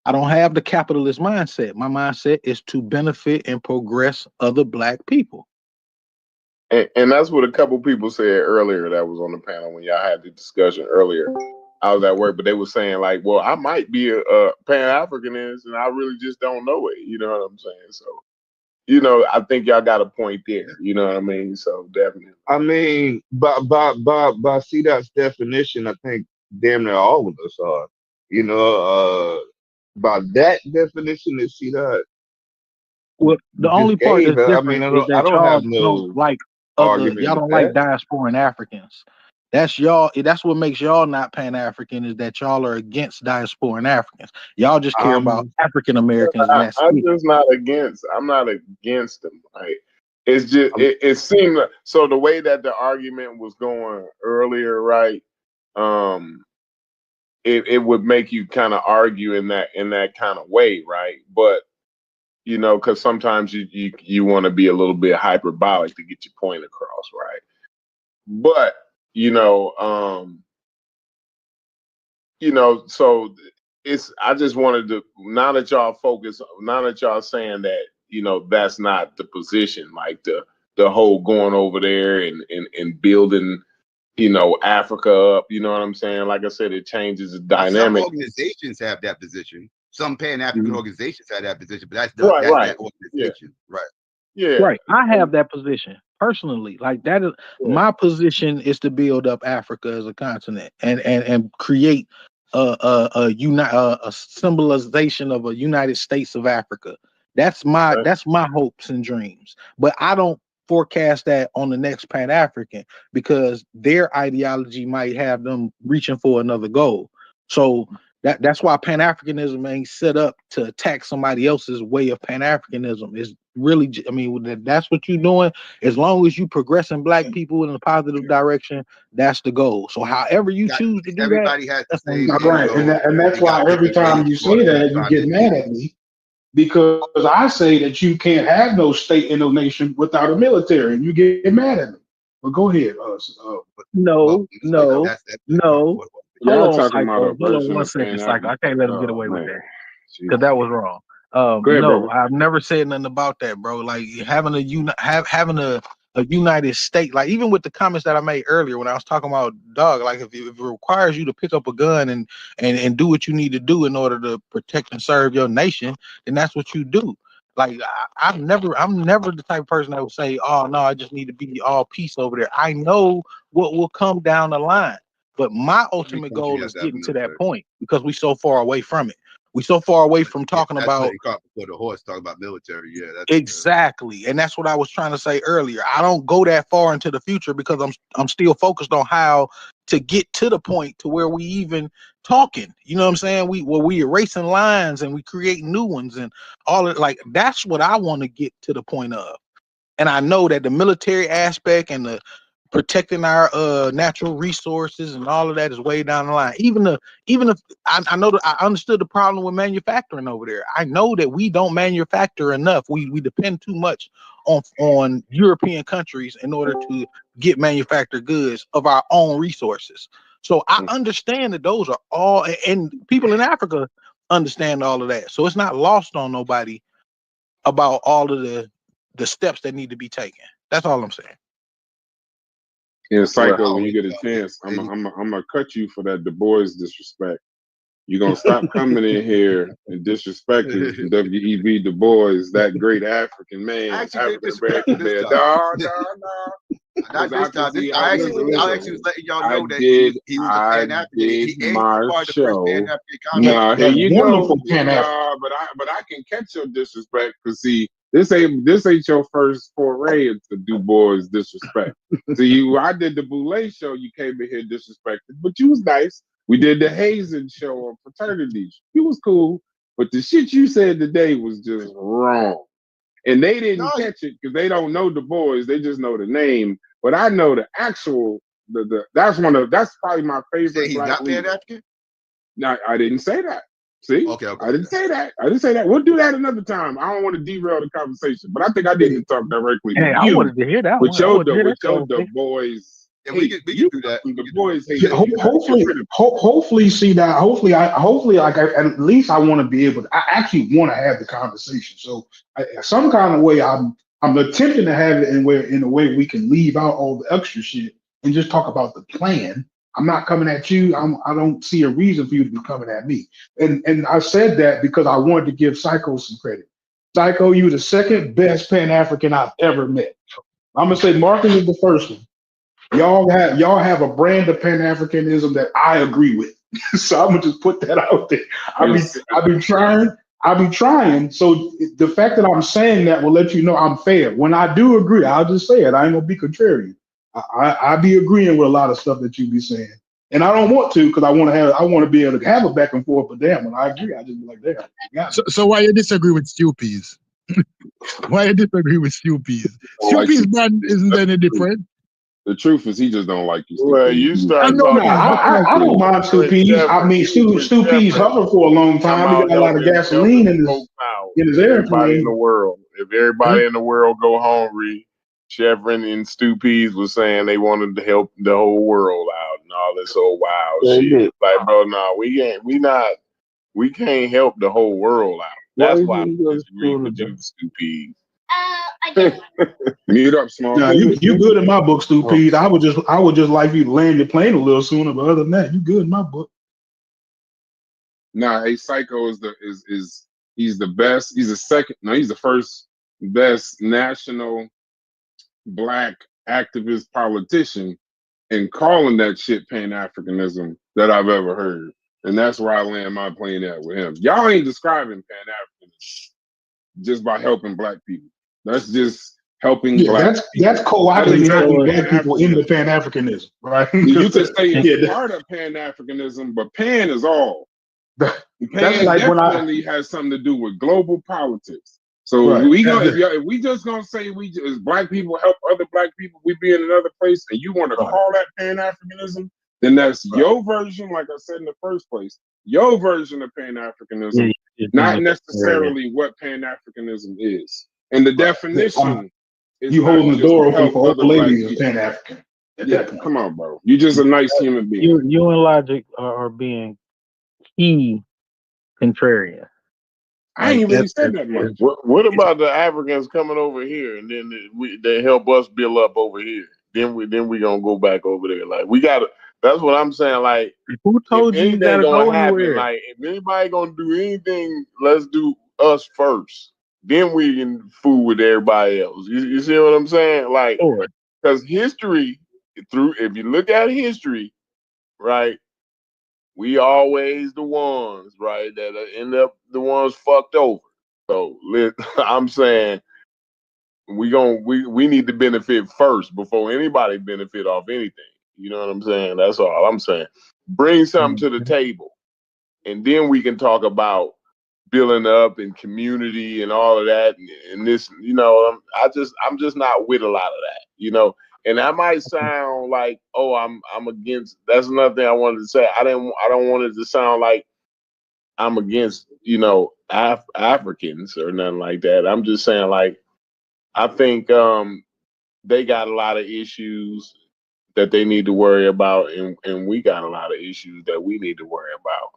I don't have the capitalist mindset. My mindset is to benefit and progress other black people. And that's what a couple people said earlier that was on the panel when y'all had the discussion earlier. I was at work, but they were saying like, well, I might be a Pan-Africanist and I really just don't know it. You know what I'm saying? So, I think y'all got a point there. You know what I mean? So definitely. I mean, by C-Dot's definition, I think damn near all of us are. By that definition that C-Dot Well, the only just part gave, that's I different mean, is I that don't y'all have don't no like argument y'all with don't like that. diasporan Africans. That's y'all. That's what makes y'all not Pan African is that y'all are against diasporan Africans. Y'all just care about African Americans, and that's I'm it. just not against. I'm not against them. Like it's just it seemed like, so the way that the argument was going earlier, right? It would make you kind of argue in that kind of way, right? But because sometimes you want to be a little bit hyperbolic to get your point across, right? But so I just wanted to, now that y'all saying that, that's not the position, like the whole going over there and building, Africa up, you know what I'm saying? Like I said, it changes the Now, some dynamic. organizations have that position. Some Pan-African organizations have that position, but that's Right. that organization, right? Yeah. Right. I have that position personally. Like that is my position is to build up Africa as a continent and create a symbolization of a United States of Africa. That's my hopes and dreams. But I don't forecast that on the next Pan African because their ideology might have them reaching for another goal. So that's why Pan Africanism ain't set up to attack somebody else's way of Pan Africanism. It's really, I mean, that's what you're doing. As long as you progressing black people in a positive direction, that's the goal. So however you choose to do everybody that, has the same right, and that's why every time you say that, you get mad at me because I say that you can't have no state and no nation without a military, and you get mad at me. But go ahead. No. Hold Y'all on, talking about Psycho. a Hold on version 1 of second, Pan Psycho. African. I can't let him get Oh away with man, that because that was wrong. go ahead, No, brother. I've never said nothing about that, bro. Like having having a United State, like even with the comments that I made earlier when I was talking about dog, like if it requires you to pick up a gun and do what you need to do in order to protect and serve your nation, then that's what you do. Like I'm never the type of person that would say, oh no, I just need to be all peace over there. I know what will come down the line. But my ultimate goal is getting to that point because we so far away from it. We so far away from talking about before the horse talking about military. Yeah, that's exactly, and that's what I was trying to say earlier. I don't go that far into the future because I'm still focused on how to get to the point to where we even talking. You know what I'm saying? We erasing lines and we create new ones and all of like that's what I want to get to the point of. And I know that the military aspect and the protecting our natural resources and all of that is way down the line. Even if I know that I understood the problem with manufacturing over there. I know that we don't manufacture enough. We depend too much on European countries in order to get manufactured goods of our own resources. So I understand that those are all, and people in Africa understand all of that. So it's not lost on nobody about all of the steps that need to be taken. That's all I'm saying. Yeah, Psycho, when you get a chance, I'm gonna cut you for that Du Bois disrespect. You're gonna stop coming in here and disrespecting W.E.B. Du Bois, that great African man, African American man. No. Not this time. I actually was letting y'all know that he was a Pan-African. He is my part of the first show. Pan-African No, here you go. Pan-African. But I can catch your disrespect because see, this ain't your first foray into Du Bois disrespect. See, I did the Boulay show. You came in here disrespected, but you was nice. We did the Hazen show on fraternity. He was cool, but the shit you said today was just wrong. And they didn't catch it because they don't know Du Bois. They just know the name. But I know the actual that's probably my favorite. He's not Pan-African? No, I didn't say that. See? Okay. I didn't say that. We'll do that another time. I don't want to derail the conversation, but I think I didn't talk directly to you. I wanted to hear that with one. Your Du Bois. Yeah, we can do that. Du Bois. Hopefully, see that. Hopefully, at least I want to be able to. I actually want to have the conversation. So, some kind of way, I'm attempting to have it in a way we can leave out all the extra shit and just talk about the plan. I'm not coming at you. I don't see a reason for you to be coming at me. And I said that because I wanted to give Psycho some credit. Psycho, you the second best Pan African I've ever met. I'm gonna say Marcus is the first one. Y'all have a brand of Pan Africanism that I agree with. So I'm gonna just put that out there. I be trying. So the fact that I'm saying that will let you know I'm fair. When I do agree, I'll just say it. I ain't gonna be contrarian. I be agreeing with a lot of stuff that you be saying, and I don't want to because I want to be able to have a back and forth. But damn, when I agree, I just be like, damn. So why you disagree with Stew Peas? Why you disagree with Stew Peas? Stew Peas brand isn't any different. The truth is, he just don't like you. Well, you start No, talking. I don't mind Stew Peas. I mean, Stew Peas hovered for a long time. He got a lot of gasoline in his everybody in airplane. the world. If everybody in the world go hungry, Chevron and Stu Peas was saying they wanted to help the whole world out and all this old wild shit. Like, bro, no, we can't help the whole world out. That's why I disagree with you, Stu Peas. Mute up, small. Nah, you good in my book, Stu Peas. I would just like you to land your plane a little sooner, but other than that, you good in my book. Nah, Psycho is he's the best. He's the second. No, he's the first best national black activist politician, and calling that shit Pan-Africanism that I've ever heard. And that's where I land my plane at with him. Y'all ain't describing Pan-Africanism just by helping black people. That's just helping black people. That's co-opting helping black people into Pan-Africanism, right? You could say it's part of Pan-Africanism, but Pan is all. Pan like definitely has something to do with global politics. So if we just gonna say we as black people help other black people, we be in another place, and you want to call that Pan-Africanism, then that's your version, like I said in the first place, your version of Pan-Africanism, not necessarily what Pan-Africanism is. And the definition is you holding the door open for old ladies as Pan-African. Yeah, come on, bro. You're just a nice human being. You and Logic are being key contrarian. I ain't really said that much. What about the Africans coming over here and then they help us build up over here? Then we gonna go back over there. Like we gotta. That's what I'm saying. Like who told you you gotta go anywhere? Like if anybody gonna do anything, let's do us first. Then we can fool with everybody else. You see what I'm saying? Like because history if you look at history, right? We always the ones, right, that end up the ones fucked over. So I'm saying we need to benefit first before anybody benefit off anything. You know what I'm saying? That's all I'm saying. Bring something to the table, and then we can talk about building up and community and all of that. And this, you know, I'm just not with a lot of that, you know. And that might sound like, oh, I'm against. That's another thing I wanted to say. I don't want it to sound like I'm against, you know, Africans or nothing like that. I'm just saying, like, I think they got a lot of issues that they need to worry about, and we got a lot of issues that we need to worry about.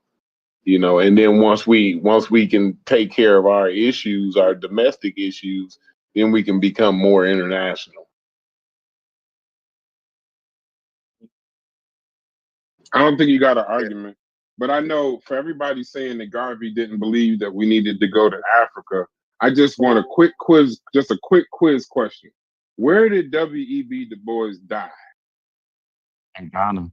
You know, and then once we can take care of our issues, our domestic issues, then we can become more international. I don't think you got an argument, but I know for everybody saying that Garvey didn't believe that we needed to go to Africa, I just want a quick quiz question. Where did W.E.B. Du Bois die? In Ghana.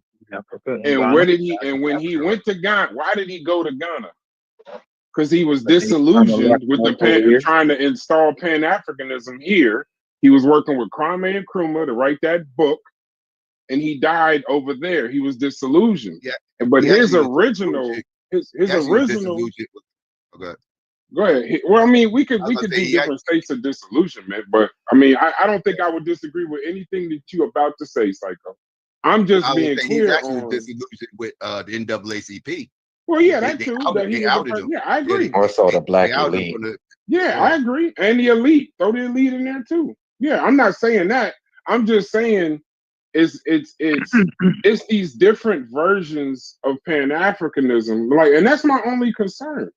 And where did he? And when he went to Ghana, why did he go to Ghana? Because he was disillusioned with trying to install Pan-Africanism here. He was working with Kwame Nkrumah to write that book, and he died over there. He was disillusioned. Yeah, but his original. Okay. Go ahead. Well, I mean, we could do different states of disillusionment, but I mean, I don't think I would disagree with anything that you're about to say, Psycho. I'm just being clear on disillusioned with the NAACP. Well, yeah, that too. Yeah, I agree. Also the black elite. I agree. And the elite. Throw the elite in there too. Yeah, I'm not saying that. I'm just saying it's these different versions of Pan-Africanism. Like, and that's my only concern.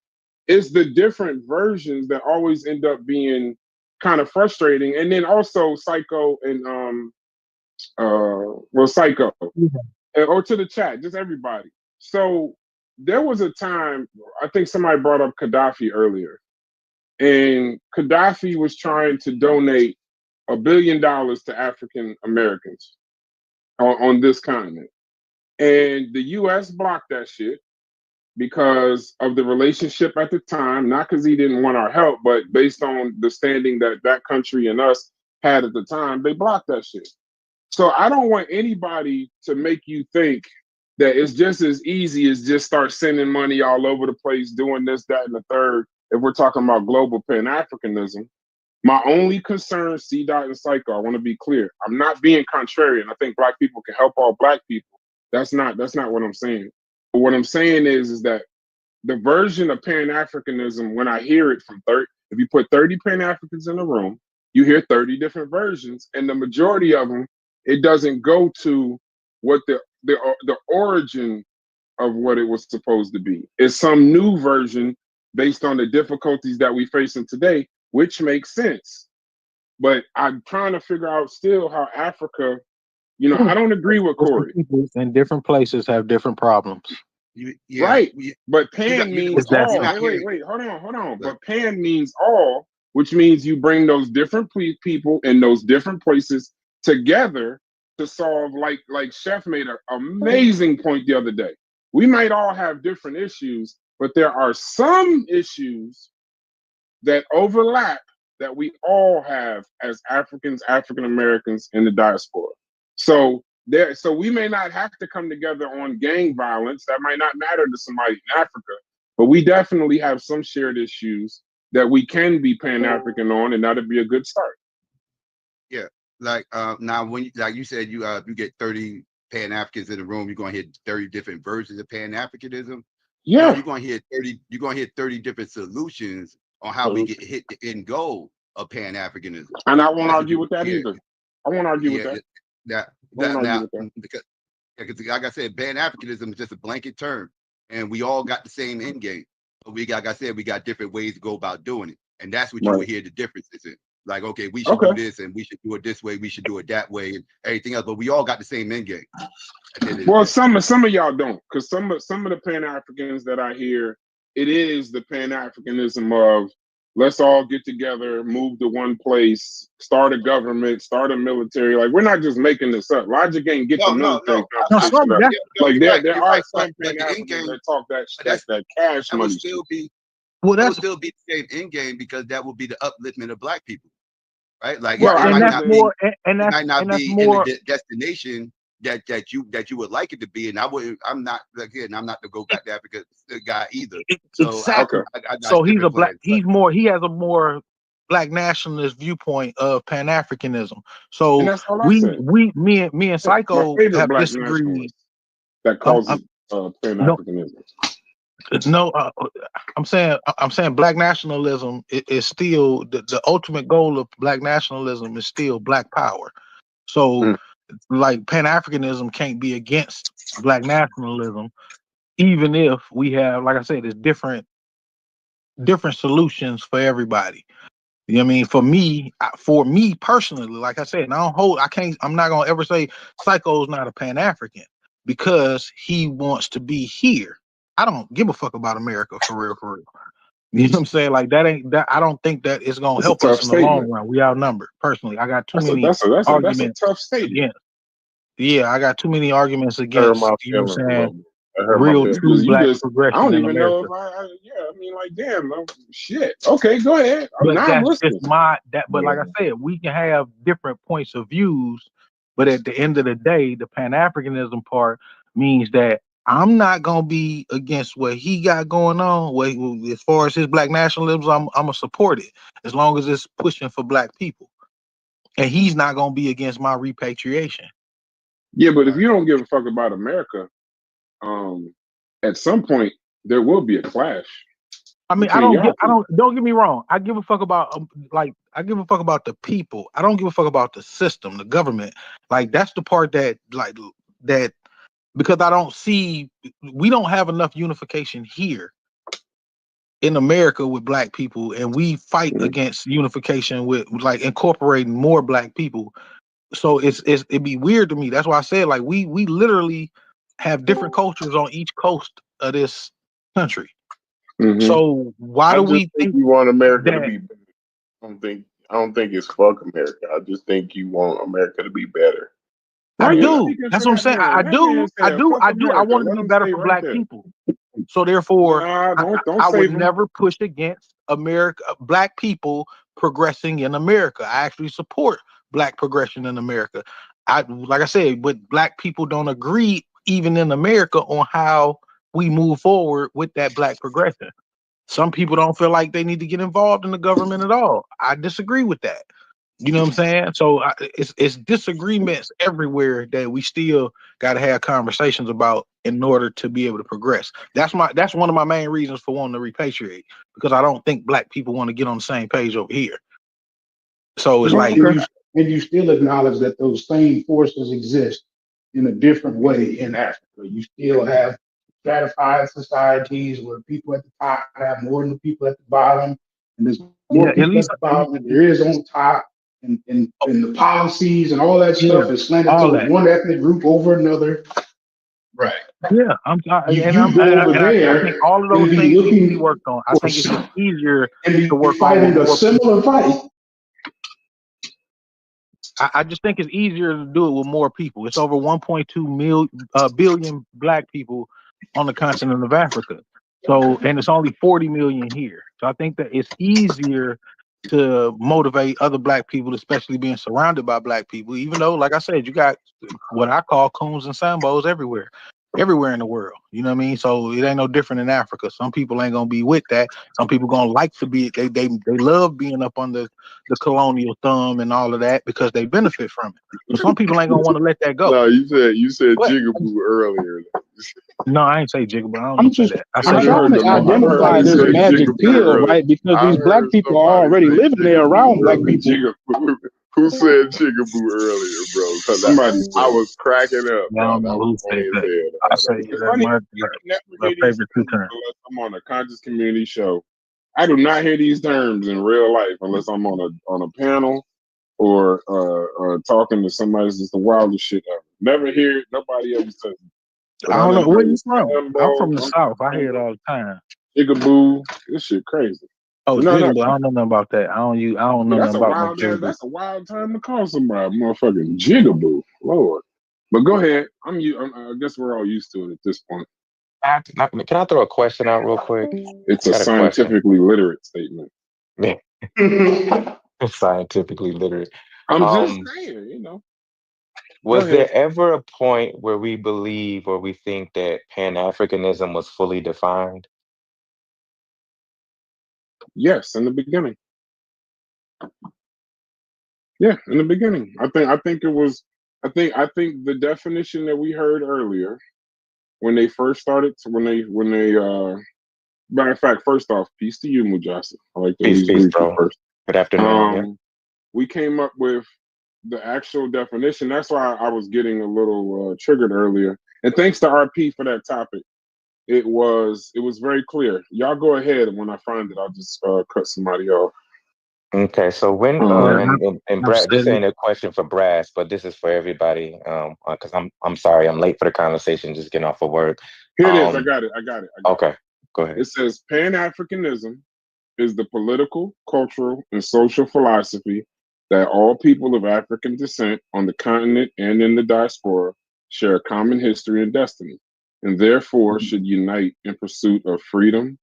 It's the different versions that always end up being kind of frustrating. And then also Psycho and Psycho. Or to the chat, just everybody. So there was a time, I think somebody brought up Gaddafi earlier. and Gaddafi was trying to donate $1 billion to African Americans on this continent. And the US blocked that shit because of the relationship at the time, not because he didn't want our help, but based on the standing that that country and us had at the time, they blocked that shit. So I don't want anybody to make you think that it's just as easy as just start sending money all over the place, doing this, that, and the third. If we're talking about global Pan-Africanism, my only concern, C. Dot and Psycho, I want to be clear. I'm not being contrarian. I think black people can help all black people. That's not what I'm saying. But what I'm saying is that the version of Pan-Africanism, when I hear it from 30, if you put 30 Pan-Africans in a room, you hear 30 different versions, and the majority of them, it doesn't go to what the origin of what it was supposed to be. It's some new version based on the difficulties that we face in today, which makes sense. But I'm trying to figure out still how Africa, I don't agree with Corey. People in different places have different problems. Right. But Pan means all. Wait, hold on. But Pan means all, which means you bring those different people in those different places together to solve, like Chef made an amazing point the other day. We might all have different issues, but there are some issues that overlap that we all have as Africans, African Americans in the diaspora. So we may not have to come together on gang violence. That might not matter to somebody in Africa, but we definitely have some shared issues that we can be Pan-African on, and that'd be a good start. Yeah, like now when you said you get 30 Pan-Africans in the room, you're gonna hear 30 different versions of Pan-Africanism. Yeah, no, you're gonna hear 30 different solutions on how we get hit the end goal of Pan-Africanism. And I won't argue with that either. I won't argue with that. Because like I said, Pan-Africanism is just a blanket term, and we all got the same end game. But we got different ways to go about doing it, and that's what you will hear the differences in. Like, okay, we should do this, and we should do it this way. We should do it that way, and everything else. But we all got the same end game. Well, some of y'all don't, because some of the Pan-Africans that I hear, it is the Pan-Africanism of let's all get together, move to one place, start a government, start a military. Like, we're not just making this up. Logic ain't get the military. There are some Pan-Africans that talk that cash money. That will still be the same end game, because that will be the upliftment of black people, right? Like, well, it and might that's not more, be, and that's, might not and that's be more in the destination that you would like it to be. And I'm not the go back to Africa guy either. So exactly. So he's a black. He has a more black nationalist viewpoint of Pan-Africanism. So me and Psycho have disagreed. That calls it Pan-Africanism. No, I'm saying black nationalism is still the ultimate goal of black nationalism is still black power. So like Pan-Africanism can't be against black nationalism, even if we have, like I said, there's different solutions for everybody. You know what I mean? For me personally, like I said, I'm not gonna ever say Psycho's not a Pan-African because he wants to be here. I don't give a fuck about America for real. You know what I'm saying? Like that ain't that. I don't think that it's gonna help us in the long run. We outnumbered. Personally, I got too many arguments. That's a tough statement. Yeah, I got too many arguments against. You know what I'm saying? Real true black progression. I don't in even America. know if I mean, like, damn, shit. Okay, go ahead. But I'm that's listening. just but like I said, we can have different points of views, but at the end of the day, the Pan-Africanism part means that I'm not gonna be against what he got going on. As far as his black nationalism, I'm gonna support it as long as it's pushing for black people, and he's not gonna be against my repatriation. Yeah, but if you don't give a fuck about America, at some point there will be a clash. I mean, don't get me wrong. I give a fuck about I give a fuck about the people. I don't give a fuck about the system, the government. Like that's the part that because I don't see, we don't have enough unification here in America with black people, and we fight against unification with like incorporating more black people. So it'd be weird to me. That's why I said like we literally have different cultures on each coast of this country. Mhm. So why I do just we think think you want America to that? be better. I don't think it's fuck America. I just think you want America to be better. Why I you do. speaking That's for what I'm that saying. man? That man said, "Fuck I do. I America." want it Let to be him better stay for right black there. people. So therefore, Nah, don't I would save him. never push against America, black people progressing in America. I actually support black progression in America. Like I said, but black people don't agree even in America on how we move forward with that black progression. Some people don't feel like they need to get involved in the government at all. I disagree with that. You know what I'm saying? So it's disagreements everywhere that we still got to have conversations about in order to be able to progress. That's one of my main reasons for wanting to repatriate, because I don't think black people want to get on the same page over here. So it's But like, you still acknowledge that those same forces exist in a different way in Africa. You still have stratified societies where people at the top have more than the people at the bottom, and there's yeah, more at people at least the bottom than there is on top, and the policies and all that yeah, stuff is slanted all towards that. one ethnic group over another. Right. Yeah, You go over I think there all of and those be things need to be looking worked on. I for think it's just easier and to be work on with fighting a more people. similar fight. I just think it's easier to do it with more people. It's over 1.2 billion black people on the continent of Africa. So, and it's only 40 million here. So I think that it's easier to motivate other black people, especially being surrounded by black people, even though, like I said, you got what I call coons and sambos everywhere in the world. You know what I mean? So it ain't no different in Africa. Some people ain't gonna be with that. Some people gonna like to be, they love being up under the colonial thumb and all of that because they benefit from it. But some people ain't gonna want to let that go. No, you said But jigaboo earlier. no, I ain't say jigaboo. I don't I'm even say just that. I I I'm say trying heard to I heard identify you this say magic jigaboo pill, earlier. right? Because I these black heard people are somebody already say living there jigaboo around black earlier. people. Jigaboo. Who said jigaboo earlier, bro? Because Somebody I said. was cracking up, I bro. don't That know was who said funny as that. hell. I That say was It's funny. that funny. my You never my hear these favorite two terms terms. unless I'm on a conscious community show. I do not hear these terms in real life unless I'm on a panel or talking to somebody that's just the wildest shit ever. Never hear it. Nobody ever says it. But I I don't know done where heard you from. I'm Sambo, from the South. I hear it all the time. Jigaboo. This shit crazy. Oh, But no, jigaboo. I don't know nothing about that. I don't know that's nothing a about no wild ass. jigaboo. That's a wild time to call somebody motherfucking jigaboo. Lord. But go ahead. I guess we're all used to it at this point. Can I throw a question out real quick? It's a Got a question. scientifically literate statement. Yeah, scientifically literate. I'm just Um, saying, Go was ahead. there ever a point where we believe or we think that Pan-Africanism was fully defined? Yes, in the beginning. Yeah, in the beginning. I think it was I think the definition that we heard earlier when they first started when they matter of fact, first off, peace to you, Mujasa. I like to at least Peace, greet you bro. first. Good afternoon. Yeah. We came up with the actual definition. That's why I was getting a little triggered earlier. And thanks to RP for that topic. It was very clear. Y'all go ahead, and when I find it, I'll just cut somebody off. Okay, so when Yeah, and I've Brad, said this it. ain't a question for Brass, but this is for everybody. Because I'm sorry, I'm late for the conversation, just getting off of work. Here it is. I got it. I got it. Okay, go ahead. It says Pan Africanism is the political, cultural, and social philosophy that all people of African descent on the continent and in the diaspora share a common history and destiny, and therefore should unite in pursuit of freedom,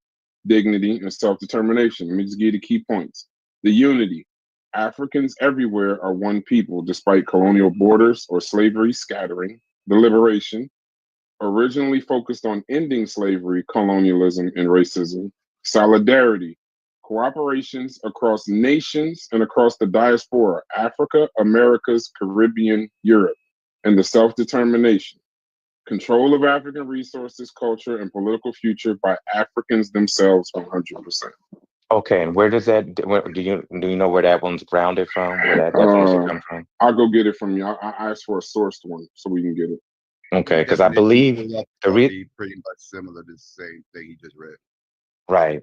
dignity, and self determination. Let me just give you the key points. The unity. Africans everywhere are one people despite colonial borders or slavery scattering. The liberation, originally focused on ending slavery, colonialism, and racism. Solidarity, cooperations across nations and across the diaspora, Africa, Americas, Caribbean, Europe, and the self determination. Control of African resources, culture, and political future by Africans themselves 100%. Okay, and where does do you know where that one's grounded from? Where that definition Uh, comes from? I'll go get it from you. I asked for a sourced one so we can get it. Okay, The because I definition you believe pull up the will re be pretty much similar to the same thing you just read. right.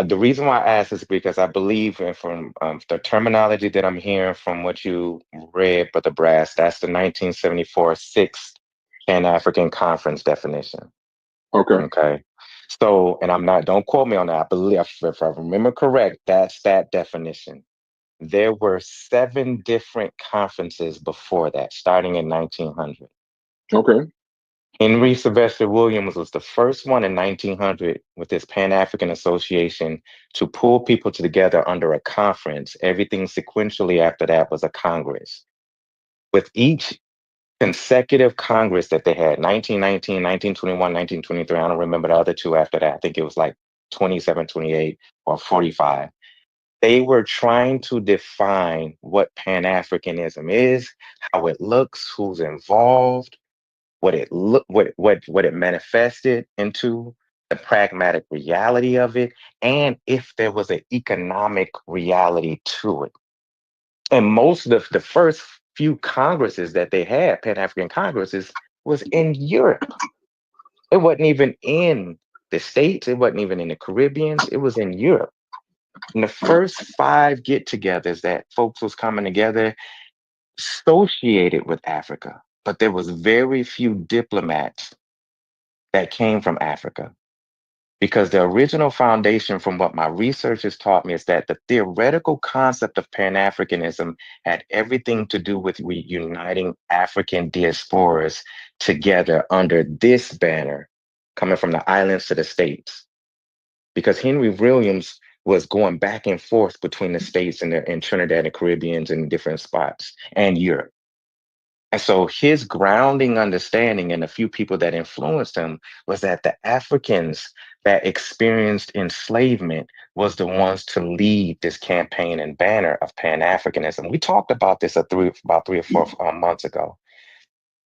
The reason why I ask is because I believe from the terminology that I'm hearing from what you read, Brother Brass, that's the 1974 Sixth Pan African Conference definition. Okay. Okay. So, and I'm not, don't quote me on that. I believe, if I remember correct, that's that definition. There were 7 different conferences before that, starting in 1900. Okay. Henry Sylvester Williams was the first one in 1900 with this Pan-African Association to pull people together under a conference. Everything sequentially after that was a Congress. With each consecutive Congress that they had, 1919, 1921, 1923, I don't remember the other two after that. I think it was like 27, 28, or 45. They were trying to define what Pan-Africanism is, how it looks, who's involved, what it look what it manifested into, the pragmatic reality of it, and if there was an economic reality to it. And most of the first few congresses that they had, Pan-African congresses, was in Europe. It wasn't even in the States, it wasn't even in the Caribbeans, it was in Europe. And the first 5 get-togethers that folks was coming together associated with Africa, but there was very few diplomats that came from Africa. Because the original foundation, from what my research has taught me, is that the theoretical concept of Pan-Africanism had everything to do with reuniting African diasporas together under this banner, coming from the islands to the States. Because Henry Williams was going back and forth between the States and Trinidad and Caribbeans and different spots and Europe. And so his grounding understanding and a few people that influenced him was that the Africans that experienced enslavement was the ones to lead this campaign and banner of Pan-Africanism. We talked about this about 3 or 4 months ago.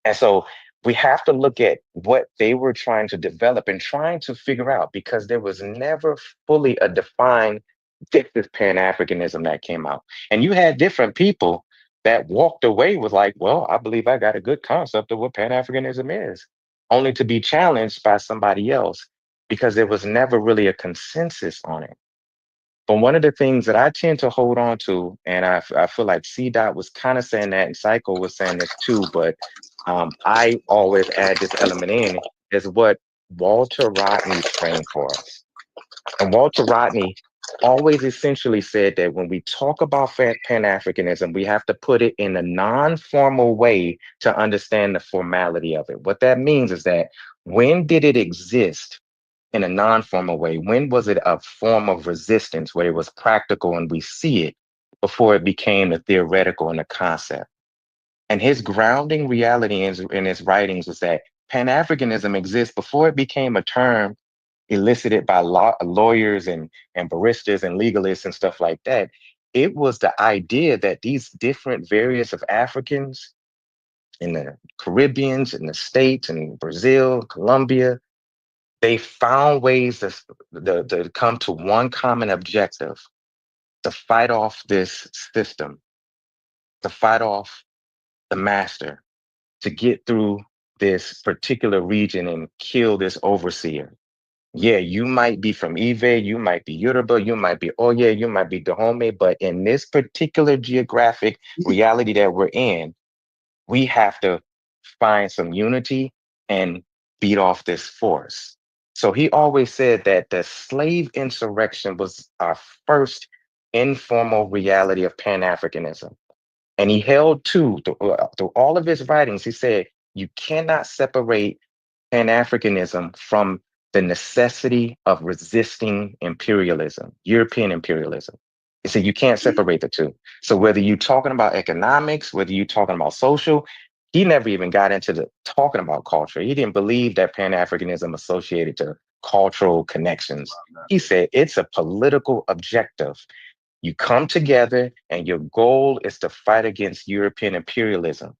And so we have to look at what they were trying to develop and trying to figure out, because there was never fully a defined, this is Pan-Africanism that came out. And you had different people that walked away with like, well, I believe I got a good concept of what Pan-Africanism is, only to be challenged by somebody else because there was never really a consensus on it. But one of the things that I tend to hold on to, and I feel like C. Dot was kind of saying that, and Psycho was saying this too, but I always add this element in, is what Walter Rodney framed for us. And Walter Rodney always essentially said that when we talk about Pan-Africanism, we have to put it in a non-formal way to understand the formality of it. What that means is that, when did it exist in a non-formal way? When was it a form of resistance where it was practical and we see it, before it became the theoretical and the concept? And his grounding reality in his writings was that Pan-Africanism exists before it became a term elicited by lawyers and baristas and legalists and stuff like that. It was the idea that these different variants of Africans in the Caribbeans, in the States, in Brazil, Colombia, they found ways to come to one common objective: to fight off this system, to fight off the master, to get through this particular region and kill this overseer. Yeah, you might be from Ive, you might be Yoruba, you might be Oye, you might be Dahomey, but in this particular geographic reality that we're in, we have to find some unity and beat off this force. So he always said that the slave insurrection was our first informal reality of Pan-Africanism. And he held to, through all of his writings, he said, you cannot separate Pan-Africanism from the necessity of resisting imperialism, European imperialism. He said you can't separate the two. So whether you're talking about economics, whether you're talking about social, he never even got into the talking about culture. He didn't believe that Pan-Africanism associated to cultural connections. He said it's a political objective. You come together and your goal is to fight against European imperialism.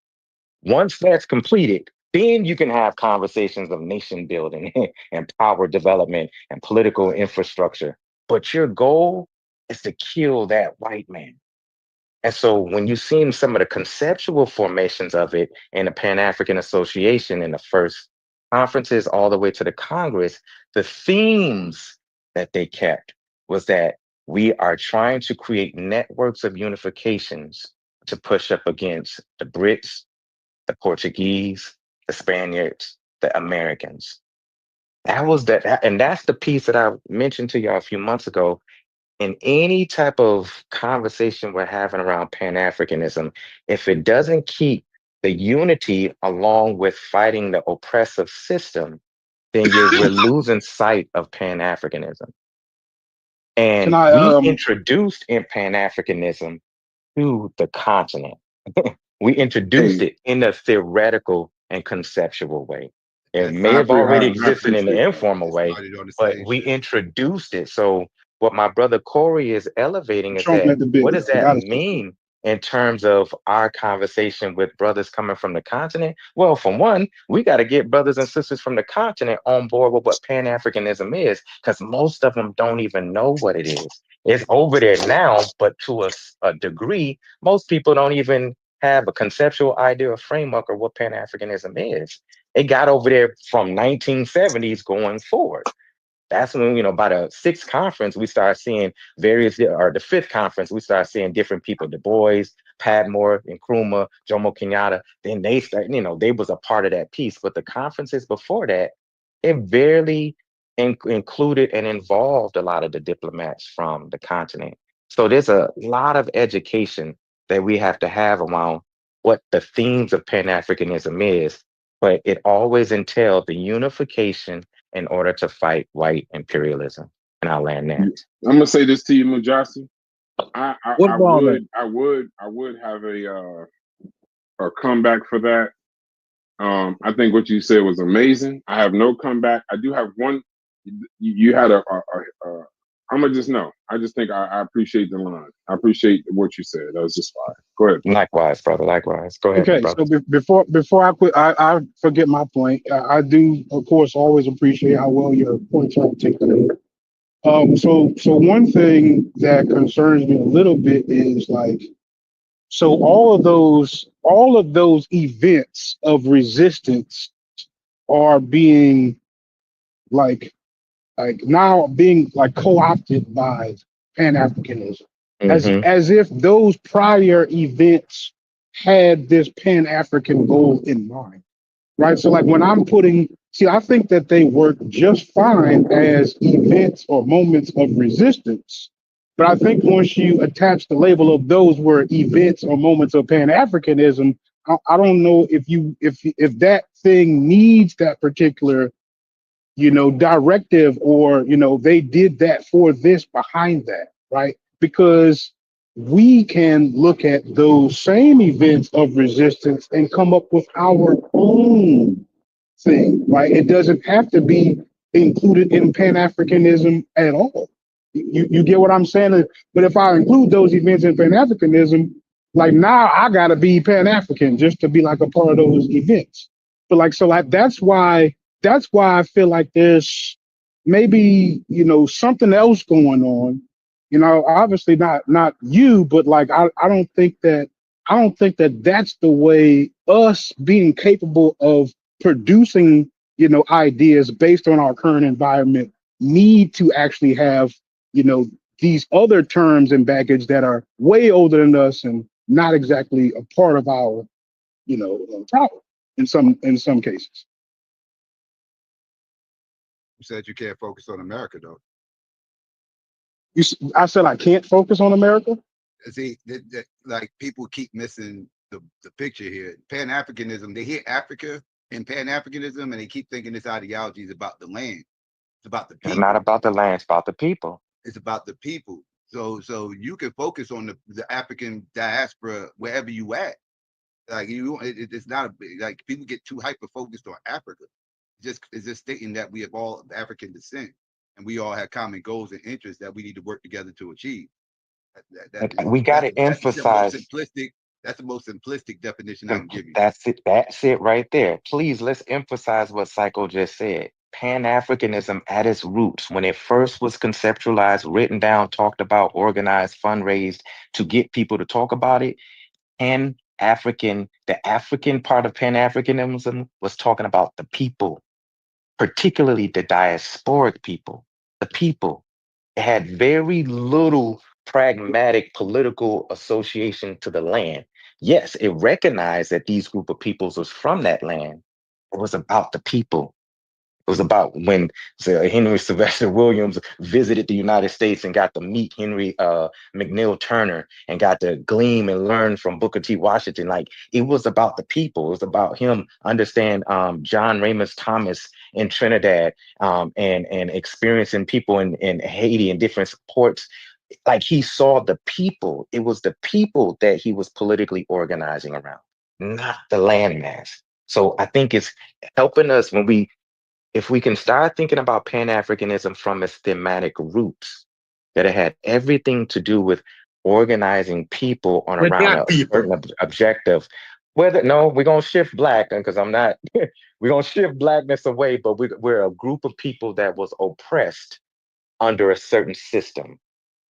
Once that's completed, then you can have conversations of nation building and power development and political infrastructure. But your goal is to kill that white man. And so when you've seen some of the conceptual formations of it in the Pan-African Association in the first conferences all the way to the Congress, the themes that they kept was that we are trying to create networks of unifications to push up against the Brits, the Portuguese, the Spaniards, the Americans. That was and that's the piece that I mentioned to y'all a few months ago. In any type of conversation we're having around Pan-Africanism, if it doesn't keep the unity along with fighting the oppressive system, then we're losing sight of Pan-Africanism. Can And I we introduced in Pan-Africanism to the continent. We introduced Hey, it in a theoretical and conceptual way. It And may have already I existed in the appreciate that. informal way, started on the but same we shit. introduced it. So what my brother Corey is elevating is Trump that at the what bit? does I that gotta say, mean in terms of our conversation with brothers coming from the continent? Well, for one, we got to get brothers and sisters from the continent on board with what Pan-Africanism is, because most of them don't even know what it is. It's over there now, but to a degree, most people don't even have a conceptual idea or framework of what Pan-Africanism is. It got over there from 1970s going forward. That's when, by the sixth conference, we start seeing or the fifth conference, we start seeing different people, Du Bois, Padmore, Nkrumah, Jomo Kenyatta. Then they start, they was a part of that piece. But the conferences before that, it barely included and involved a lot of the diplomats from the continent. So there's a lot of education that we have to have around what the themes of Pan-Africanism is, but it always entailed the unification in order to fight white imperialism. And I'll land there. I'm gonna say this to you, Mujasi. I, I, what I Barman? would have a comeback for that. I think what you said was amazing. I have no comeback. I do have one. You had I'm gonna just know. I just think I appreciate the line. I appreciate what you said. That was just fine. Go ahead. Likewise, brother. Likewise. Go ahead, Okay, brother. so before I quit, I forget my point. I do, of course, always appreciate how well your points are articulated. So one thing that concerns me a little bit is like, so all of those events of resistance are being like now being like co-opted by Pan-Africanism, Mm-hmm. as if those prior events had this Pan-African goal in mind, right? So like when I think that they work just fine as events or moments of resistance. But I think once you attach the label of those were events or moments of Pan-Africanism, I don't know if that thing needs that particular directive, or they did that for this behind that, right? Because we can look at those same events of resistance and come up with our own thing, right? It doesn't have to be included in Pan-Africanism at all. You get what I'm saying? But if I include those events in Pan-Africanism, like now I gotta be Pan-African just to be like a part of those events. But like so like that's why I feel like there's maybe something else going on. Obviously not you, but like I don't think that that's the way us being capable of producing ideas based on our current environment need to actually have you know these other terms and baggage that are way older than us and not exactly a part of our problem in some cases. You said you can't focus on America though. I said I can't focus on America. See, like people keep missing the picture here. Pan Africanism, they hear Africa and Pan Africanism, and they keep thinking this ideology is about the land. It's about the It's not people. about the land, it's about the people. It's about the people. So you can focus on the African diaspora wherever you at. Like it's not like people get too hyper focused on Africa. It's just stating that we have all African descent and we all have common goals and interests that we need to work together to achieve. We got to That's the most emphasize. simplistic. That's the most simplistic definition I can give you. That's it right there. Please, let's emphasize what Psycho just said. Pan-Africanism at its roots, when it first was conceptualized, written down, talked about, organized, fundraised to get people to talk about it, the African part of Pan-Africanism was talking about the people, particularly the diasporic people, the people. It had very little pragmatic political association to the land. Yes, it recognized that these group of peoples was from that land. It was about the people. It was about when Henry Sylvester Williams visited the United States and got to meet Henry McNeill Turner and got to glean and learn from Booker T. Washington. Like, it was about the people. It was about him understand John Ramus Thomas in Trinidad and experiencing people in Haiti and different ports. Like, he saw the people. It was the people that he was politically organizing around, not the landmass. So I think it's helping us if we can start thinking about Pan-Africanism from its thematic roots, that it had everything to do with organizing people on With around black a people. certain objective. Whether no, we're gonna shift black because I'm not. We're gonna shift blackness away, but we're a group of people that was oppressed under a certain system.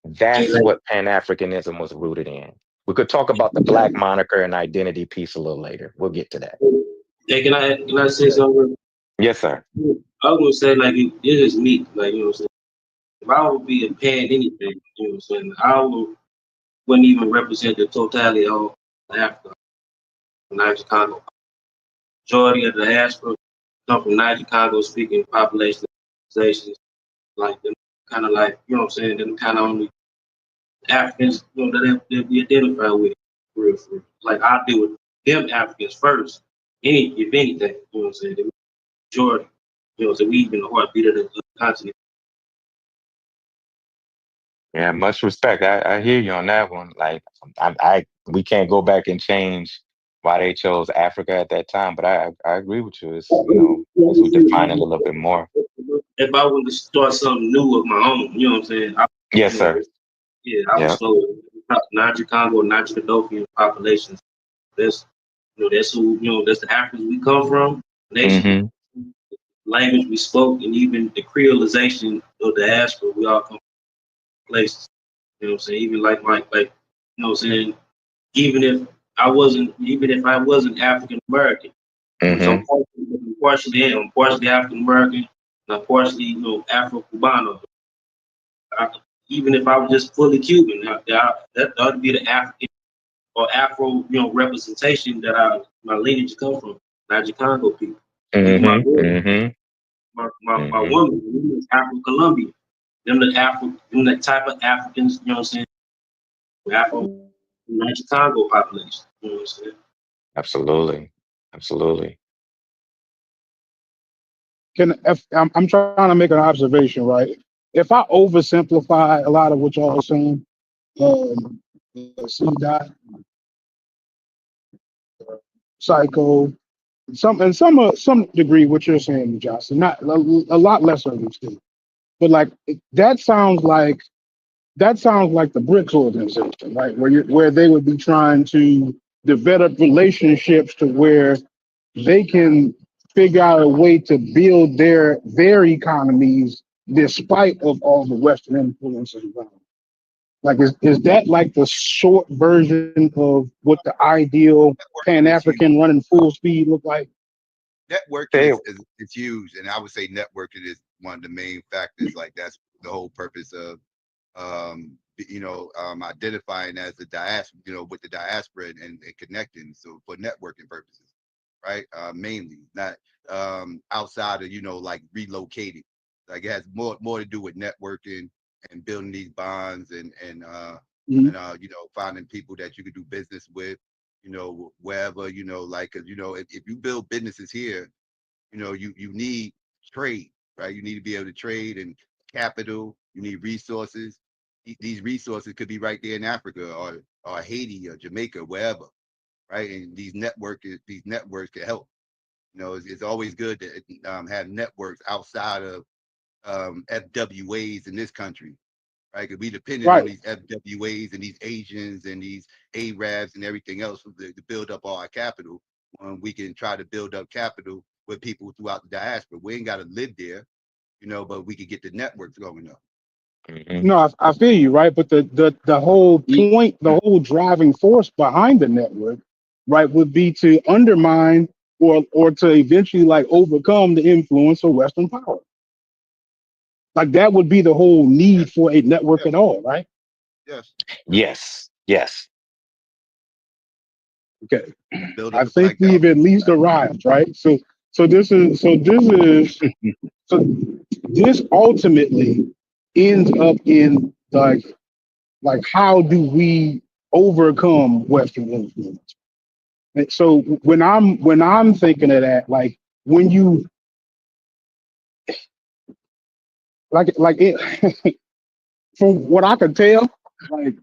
That's what Pan-Africanism was rooted in. We could talk about the black moniker and identity piece a little later. We'll get to that. Hey, can I say something? Yes, sir. I was gonna say like it is me, like you know what I'm saying. If I would be a pan anything, you know what I'm saying, wouldn't even represent the totality of Africa, Niger Congo. Majority of the diaspora come from Niger Congo speaking populations, like them kind of like, you know what I'm saying, them kind of only Africans, you know, that we identify with for real. Like I deal with them Africans first. If anything, you know what I'm saying, the majority, you know, so we even the heartbeat of the continent. Yeah, much respect. I hear you on that one. Like, we can't go back and change why they chose Africa at that time, but I agree with you. It's, as we define it a little bit more. If I wanted to start something new of my own, you know what I'm saying? Yes, sir. I would slow Niger Congo, Niger Cadofian populations. That's that's who that's the Africans we come from, nation, language we spoke, and even the creolization of the diaspora. We all come from places. You know what I'm saying? Even like you know what I'm saying? Even if I wasn't African American, which I'm partially African American, and I'm partially Afro Cubano. Even if I was just fully Cuban, that would be the African or Afro representation that my lineage come from, Niger Congo people. Even my woman is Afro Colombian. Them the type of Africans, you know what I'm saying? Afro Niger Congo population. You know what I'm saying? Absolutely. Absolutely. I'm trying to make an observation, right? If I oversimplify a lot of what y'all are saying, C dot, psycho, some degree what you're saying, Johnson, not a lot less of these things, but like that sounds like the BRICS organization, right? Where they would be trying to develop relationships to where they can figure out a way to build their economies despite of all the Western influences around. Like, is that like the short version of what the ideal Pan-African running full speed look like? Networking is huge, and I would say networking is one of the main factors. Like, that's the whole purpose of identifying as the diaspora, with the diaspora and connecting. So for networking purposes, right? Mainly, not outside of like relocating. Like, it has more to do with networking and building these bonds and finding people that you could do business with, wherever, like, because if you build businesses here, you need trade, right? You need to be able to trade and capital. You need resources. These resources could be right there in Africa or Haiti or Jamaica, wherever, right? And these networks can help. It's always good to have networks outside of FWAs in this country, right? Because we depended on these FWAs and these Asians and these Arabs and everything else to build up all our capital. When we can try to build up capital with people throughout the diaspora, we ain't got to live there, but we could get the networks going up. No, I feel you, right? But the whole point, the whole driving force behind the network, right, would be to undermine or to eventually like overcome the influence of Western power. Like, that would be the whole need for a network at all, right? Yes. Yes. Okay. I think we've at least arrived, right? So so this ultimately ends up in like how do we overcome Western influence? And so when I'm thinking of that, like when you like it, from what I could tell, like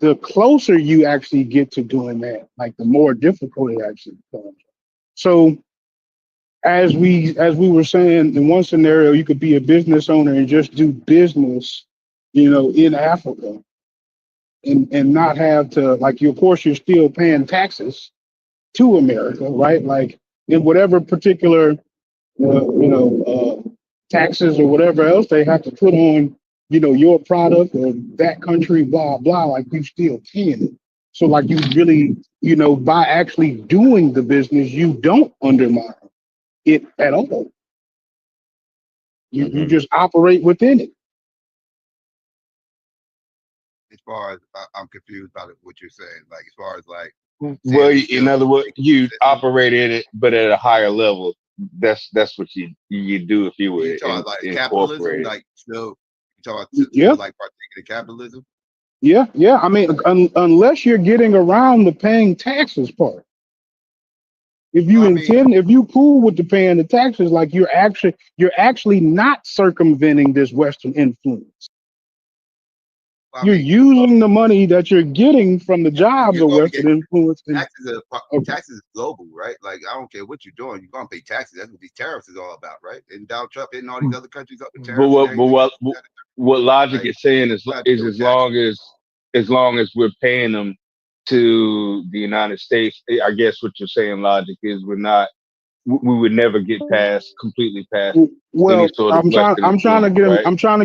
the closer you actually get to doing that, like the more difficult it actually becomes. So as we were saying, in one scenario, you could be a business owner and just do business, in Africa, and not have to, like, you, of course, you're still paying taxes to America, right? Like in whatever particular, taxes or whatever else they have to put on, your product or that country, blah blah. Like you still paying it. So like you really, by actually doing the business, you don't undermine it at all. You just operate within it. As far as I'm confused about what you're saying, like as far as like, Well, in other words, you operate in it, but at a higher level. That's what you do if you were you talking like capitalism, incorporated. like still you talking Yeah. still like partaking in capitalism. Yeah. I mean, unless you're getting around the paying taxes part. If you if you cool with the paying the taxes, like you're actually not circumventing this Western influence. You're using the money that you're getting from the jobs of Western influence. Taxes is global, right? Like I don't care what you're doing, you're gonna pay taxes. That's what these tariffs is all about, right? And Donald Trump hitting all these other countries up with tariffs. What logic is saying is as long as we're paying them to the United States, I guess what you're saying logic is we would never get completely past any sort of I'm trying to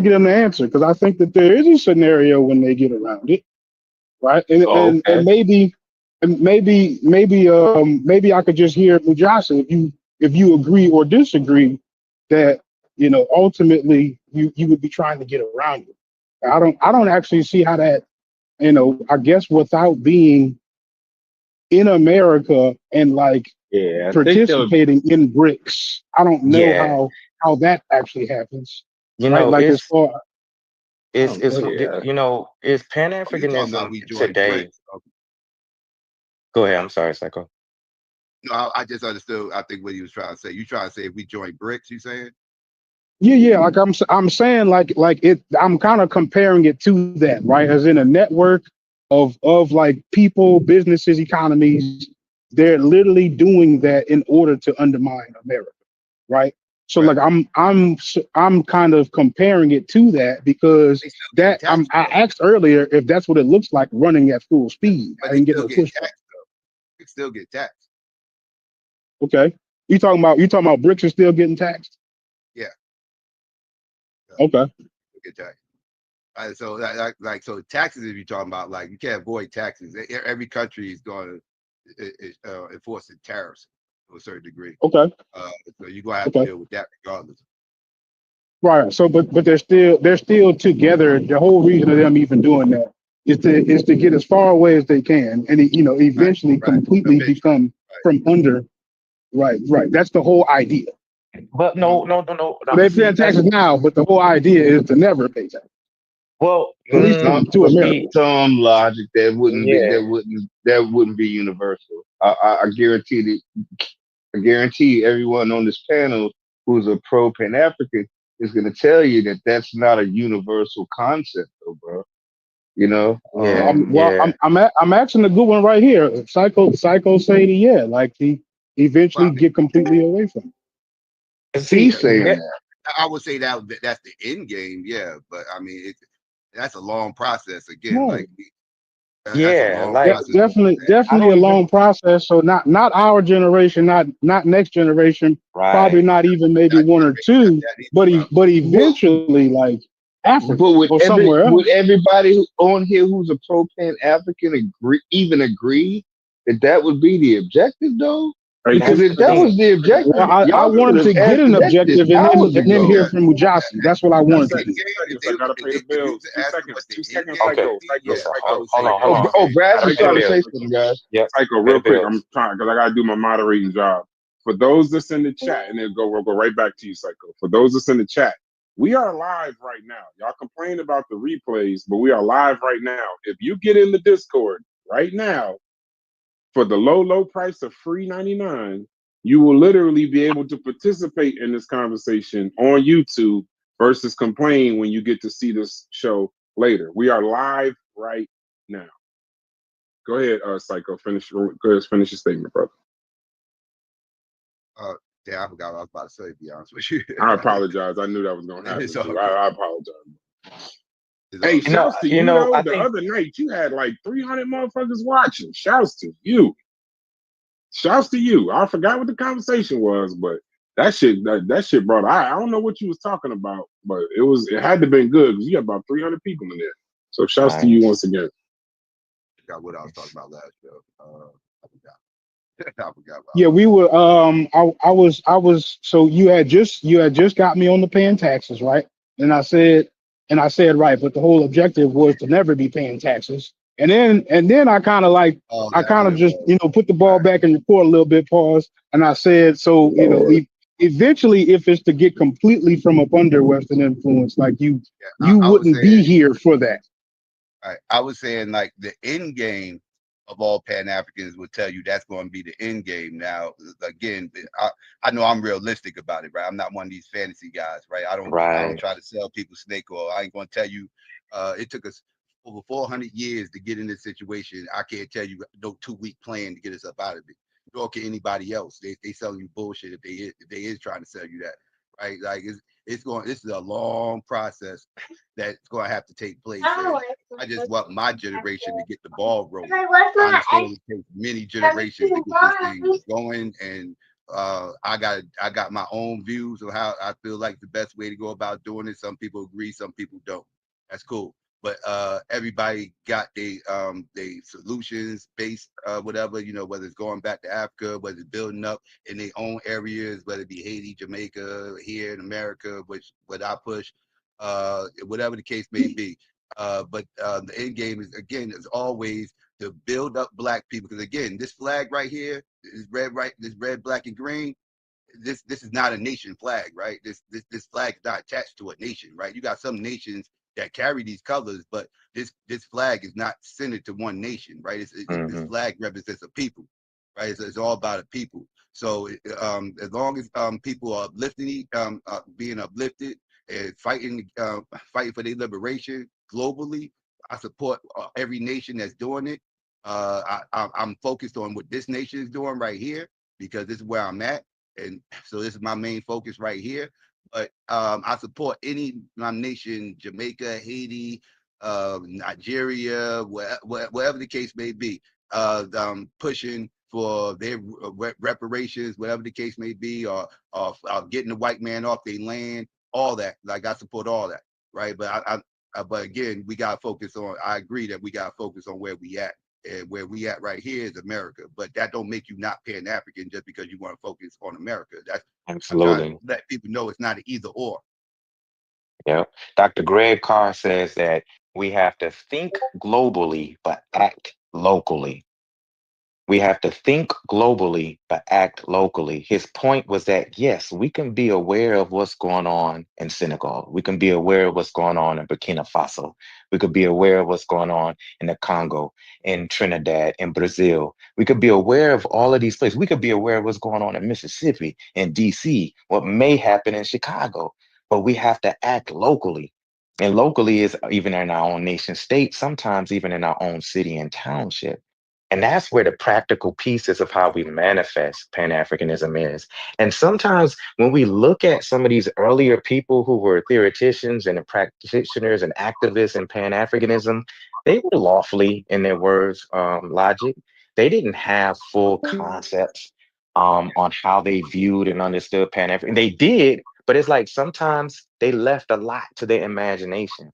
get him the answer, because I think that there is a scenario when they get around it, right? And maybe I could just hear Mujasa, if you agree or disagree that ultimately you would be trying to get around it. I don't actually see how that, I guess without being in America and like participating in BRICS, I don't know how that actually happens. Right? Like it's it's Pan-Africanism today. Go ahead. I'm sorry, Psycho. No, I just understood. I think what he was trying to say. You trying to say if we join BRICS, you saying? Yeah. Like I'm saying, like it. I'm kind of comparing it to that, right? As in a network of like people, businesses, economies. They're literally doing that in order to undermine America, right? So like I'm kind of comparing it to that, because I asked earlier if that's what it looks like running at full speed. I didn't get no pushback. They still get taxed. Okay, you talking about BRICS are still getting taxed? Yeah. Okay. Get taxed. So so taxes, if you're talking about, like, you can't avoid taxes. Every country is going to enforce tariffs to a certain degree. Okay. So you're gonna have to deal with that regardless. Right. So, but they're still together. The whole reason of them even doing that is to get as far away as they can, and eventually completely become from under. Right. That's the whole idea. But no. They pay taxes now, but the whole idea is to never pay taxes. Well, at least to America. Some logic that wouldn't be universal. I guarantee everyone on this panel who's a pro Pan-African is going to tell you that that's not a universal concept, though, bro. I'm asking a good one right here. Psycho say like he eventually get completely away from it. He's saying that. I would say that's the end game, but I mean that's a long process again. Definitely a long process. So not our generation, not next generation, probably not even maybe one or two, but eventually like Africa or somewhere else. Would everybody on here who's a pro Pan-African agree that would be the objective, though? Because if that was the objective, I wanted to get an objective and then hear from Mujasi. That's what I wanted to do. I gotta pay the bills. 2 seconds. Okay. Hold on. Oh, Brad's just trying to say something, guys. Yeah. Psycho, real quick. I'm trying because I gotta do my moderating job. For those that's in the chat, and we'll go right back to you, Psycho. For those that's in the chat, we are live right now. Y'all complain about the replays, but we are live right now. If you get in the Discord right now, for the low price of $3.99, you will literally be able to participate in this conversation on YouTube versus complain when you get to see this show later. We are live right now. Go ahead, Psycho. Go ahead, finish your statement, brother. Yeah, I forgot what I was about to say, to be honest with you. I apologize. I knew that was going to happen. I apologize. Hey, You know, shouts to you you, know, though. I The think other night, you had like 300 motherfuckers watching. Shouts to you. Shouts to you. I forgot what the conversation was, but that shit brought. I don't know what you was talking about, but it had to been good because you had about 300 people in there. So shouts to you once again. I forgot what I was talking about last show. I forgot. I forgot. Yeah, we were. I was. So you had just got me on the paying taxes, right? And I said right, but the whole objective was to never be paying taxes. And then I kind of like I kind of just put the ball back in the court a little bit, pause, and I said, so eventually, if it's to get completely from up under Western influence, like you wouldn't be here for that. Right. I was saying like the end game of all Pan-Africans would tell you that's going to be the end game. Now, again, I know I'm realistic about it, right? I'm not one of these fantasy guys, right? I don't try to sell people snake oil. I ain't going to tell you it took us over 400 years to get in this situation. I can't tell you no 2-week plan to get us up out of it. Nor can anybody else. They selling you bullshit if they is trying to sell you that, right? Like this is a long process that's going to have to take place. I just want my generation to get the ball rolling. I understand it takes many generations to get this thing going, and I got my own views of how I feel like the best way to go about doing it. Some people agree, some people don't. That's cool. But everybody got they solutions based whatever, whether it's going back to Africa, whether it's building up in their own areas, whether it be Haiti, Jamaica, here in America, which what I push, whatever the case may be. But the end game is always to build up black people, because again, this flag right here is red, right? This red, black, and green. This is not a nation flag, right? This flag is not attached to a nation, right? You got some nations that carry these colors, but this flag is not centered to one nation, right? This flag represents a people, right? It's all about a people. So as long as people are uplifting, being uplifted and fighting for their liberation globally, I support every nation that's doing it. I'm focused on what this nation is doing right here, because this is where I'm at. And so this is my main focus right here. But I support any nation, Jamaica, Haiti, Nigeria, wherever the case may be, pushing for their reparations, whatever the case may be, or getting the white man off their land, all that. Like I support all that, right? But but again, we got to focus on. I agree that we got to focus on where we at. And where we at right here is America, but that don't make you not Pan-African just because you want to focus on America. That's absolutely. I'm trying to let people know it's not an either or. Yeah. Dr. Greg Carr says that we have to think globally but act locally. We have to think globally but act locally. His point was that, yes, we can be aware of what's going on in Senegal. We can be aware of what's going on in Burkina Faso. We could be aware of what's going on in the Congo, in Trinidad, in Brazil. We could be aware of all of these places. We could be aware of what's going on in Mississippi, in DC, what may happen in Chicago. But we have to act locally. And locally is even in our own nation state, sometimes even in our own city and township. And that's where the practical pieces of how we manifest Pan-Africanism is. And sometimes when we look at some of these earlier people who were theoreticians and practitioners and activists in Pan-Africanism, they were lawfully, in their words, logic. They didn't have full concepts on how they viewed and understood Pan-African. They did, but it's like sometimes they left a lot to their imagination,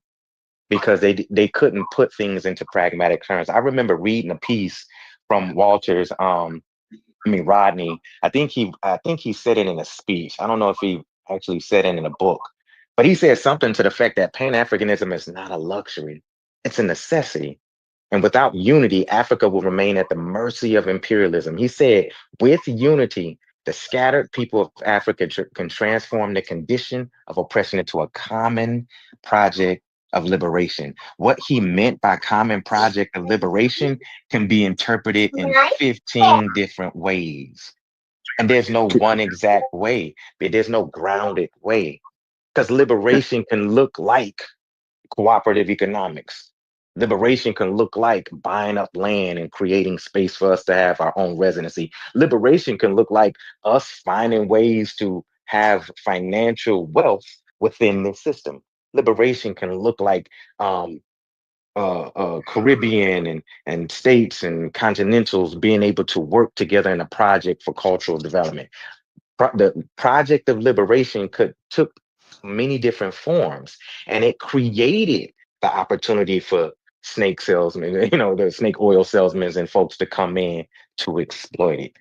because they couldn't put things into pragmatic terms. I remember reading a piece from Walter's, Rodney. I think he said it in a speech. I don't know if he actually said it in a book, but he said something to the fact that Pan-Africanism is not a luxury, it's a necessity. And without unity, Africa will remain at the mercy of imperialism. He said, with unity, The scattered people of Africa can transform the condition of oppression into a common project of liberation. What he meant by common project of liberation can be interpreted in 15 different ways. And there's no one exact way, but there's no grounded way. Because liberation can look like cooperative economics. Liberation can look like buying up land and creating space for us to have our own residency. Liberation can look like us finding ways to have financial wealth within this system. Liberation can look like Caribbean and states and continentals being able to work together in a project for cultural development. The project of liberation took many different forms, and it created the opportunity for snake salesmen, the snake oil salesmen and folks to come in to exploit it.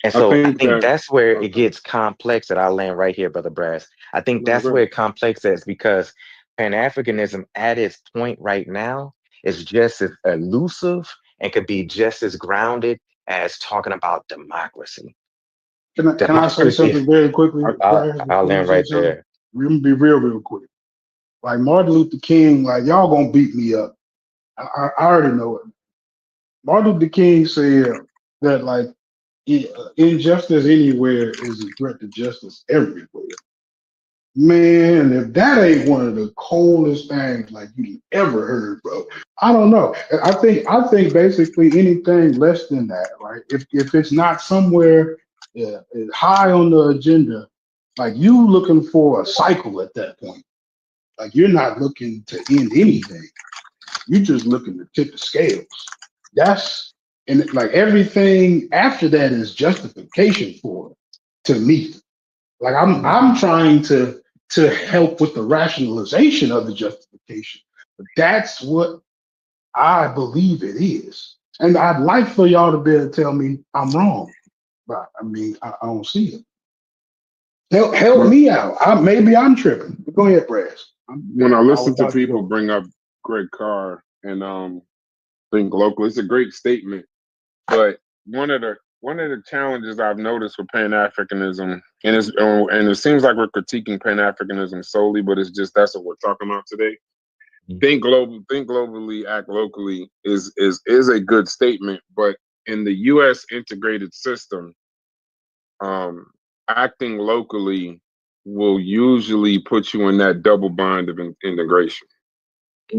And I so I think think that that's where it gets complex. That I'll land right here, Brother Brass. I think no, that's go where it complex is, because Pan-Africanism at its point right now is just as elusive and could be just as grounded as talking about democracy. Can I say Democracy, something very quickly, Brad, I'll before you land say right something? there. We're gonna be real quick. Like Martin Luther King, like y'all gonna beat me up. I already know it. Martin Luther King said that like injustice anywhere is a threat to justice everywhere. Man, if that ain't one of the coldest things like you ever heard, bro, I don't know. I think basically anything less than that, right? If it's not somewhere high on the agenda, like you looking for a cycle at that point. Like you're not looking to end anything. You're just looking to tip the scales. That's and like everything after that is justification for it to me. Like I'm trying to help with the rationalization of the justification. But that's what I believe it is. And I'd like for y'all to be able to tell me I'm wrong. But I mean, I don't see it. Help me out. Maybe I'm tripping. But go ahead, Brass. when I I was listen to about to people go. bring up Greg Carr and think local, it's a great statement. But one of the challenges I've noticed with Pan Africanism, and it seems like we're critiquing Pan Africanism solely, but it's just that's what we're talking about today. Think globally, act locally is a good statement, but in the U.S. integrated system, acting locally will usually put you in that double bind of integration.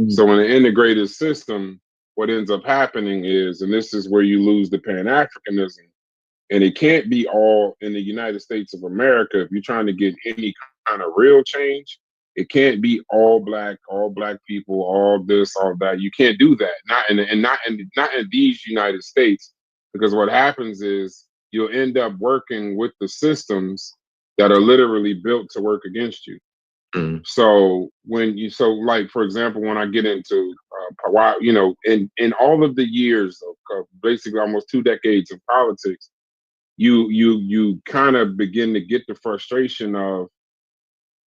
So in an integrated system, what ends up happening is, and this is where you lose the Pan Africanism, and it can't be all in the United States of America. If you're trying to get any kind of real change, it can't be all black people, all this, all that. You can't do that. Not in these United States, because what happens is you'll end up working with the systems that are literally built to work against you. So like for example, when I get into in all of the years of basically almost 2 decades of politics, you kind of begin to get the frustration of,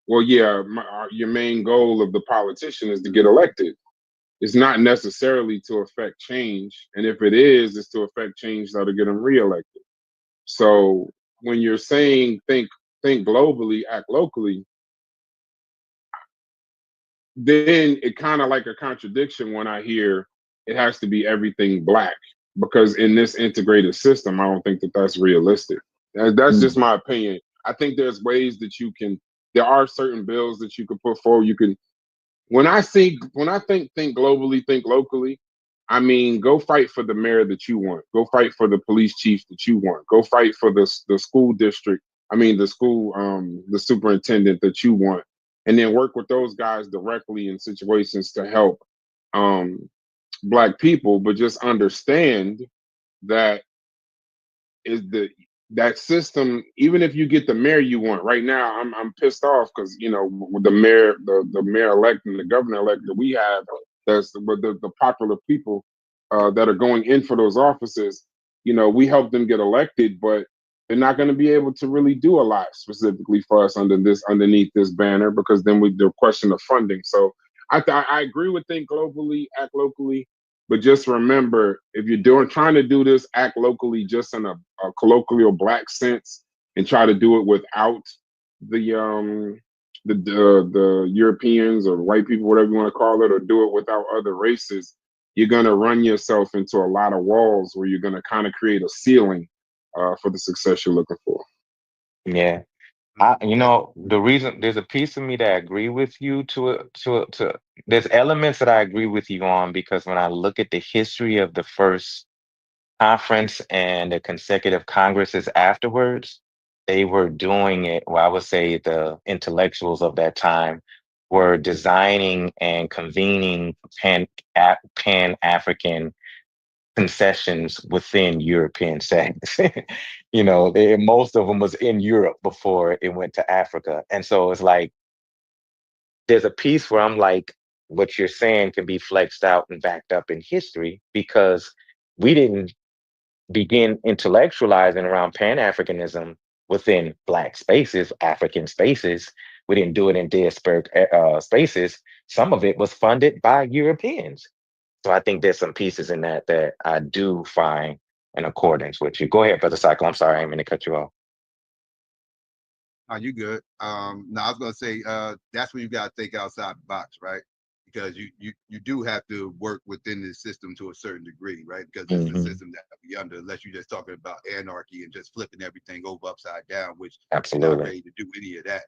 well, yeah, your main goal of the politician is to get elected. It's not necessarily to affect change, and if it is, it's to affect change that'll get them reelected. So when you're saying think globally, act locally, then it kind of like a contradiction when I hear it has to be everything black, because in this integrated system, I don't think that that's realistic. That's just my opinion. I think there's ways that there are certain bills that you can put forward. You can, when I think think globally, think locally, I mean, go fight for the mayor that you want. Go fight for the police chief that you want. Go fight for the school district. I mean, the superintendent that you want, and then work with those guys directly in situations to help black people. But just understand that is that system. Even if you get the mayor you want, right now I'm pissed off because with the mayor elect and the governor elect that we have, that's the popular people that are going in for those offices. We help them get elected, but they're not going to be able to really do a lot specifically for us underneath this banner, because then the question of funding. So I agree with think globally, act locally. But just remember, if you're trying to do this, act locally just in a colloquial black sense, and try to do it without the Europeans or white people, whatever you want to call it, or do it without other races, you're gonna run yourself into a lot of walls where you're gonna kind of create a ceiling for the success you're looking for. Yeah. The reason there's a piece of me that I agree with you to there's elements that I agree with you on, because when I look at the history of the first conference and the consecutive congresses afterwards, they were doing it, well, I would say the intellectuals of that time were designing and convening pan-African concessions within European settings. Most of them was in Europe before it went to Africa. And so it's like, there's a piece where I'm like, what you're saying can be flexed out and backed up in history, because we didn't begin intellectualizing around Pan-Africanism within Black spaces, African spaces. We didn't do it in diasporic spaces. Some of it was funded by Europeans. So I think there's some pieces in that I do find in accordance with you. Go ahead, Brother Cycle. I'm sorry, I didn't mean to cut you off. No, you good. No, I was gonna say that's when you gotta think outside the box, right? Because you do have to work within the system to a certain degree, right? Because this is the system that we under, unless you're just talking about anarchy and just flipping everything over upside down, which you're not ready to do any of that.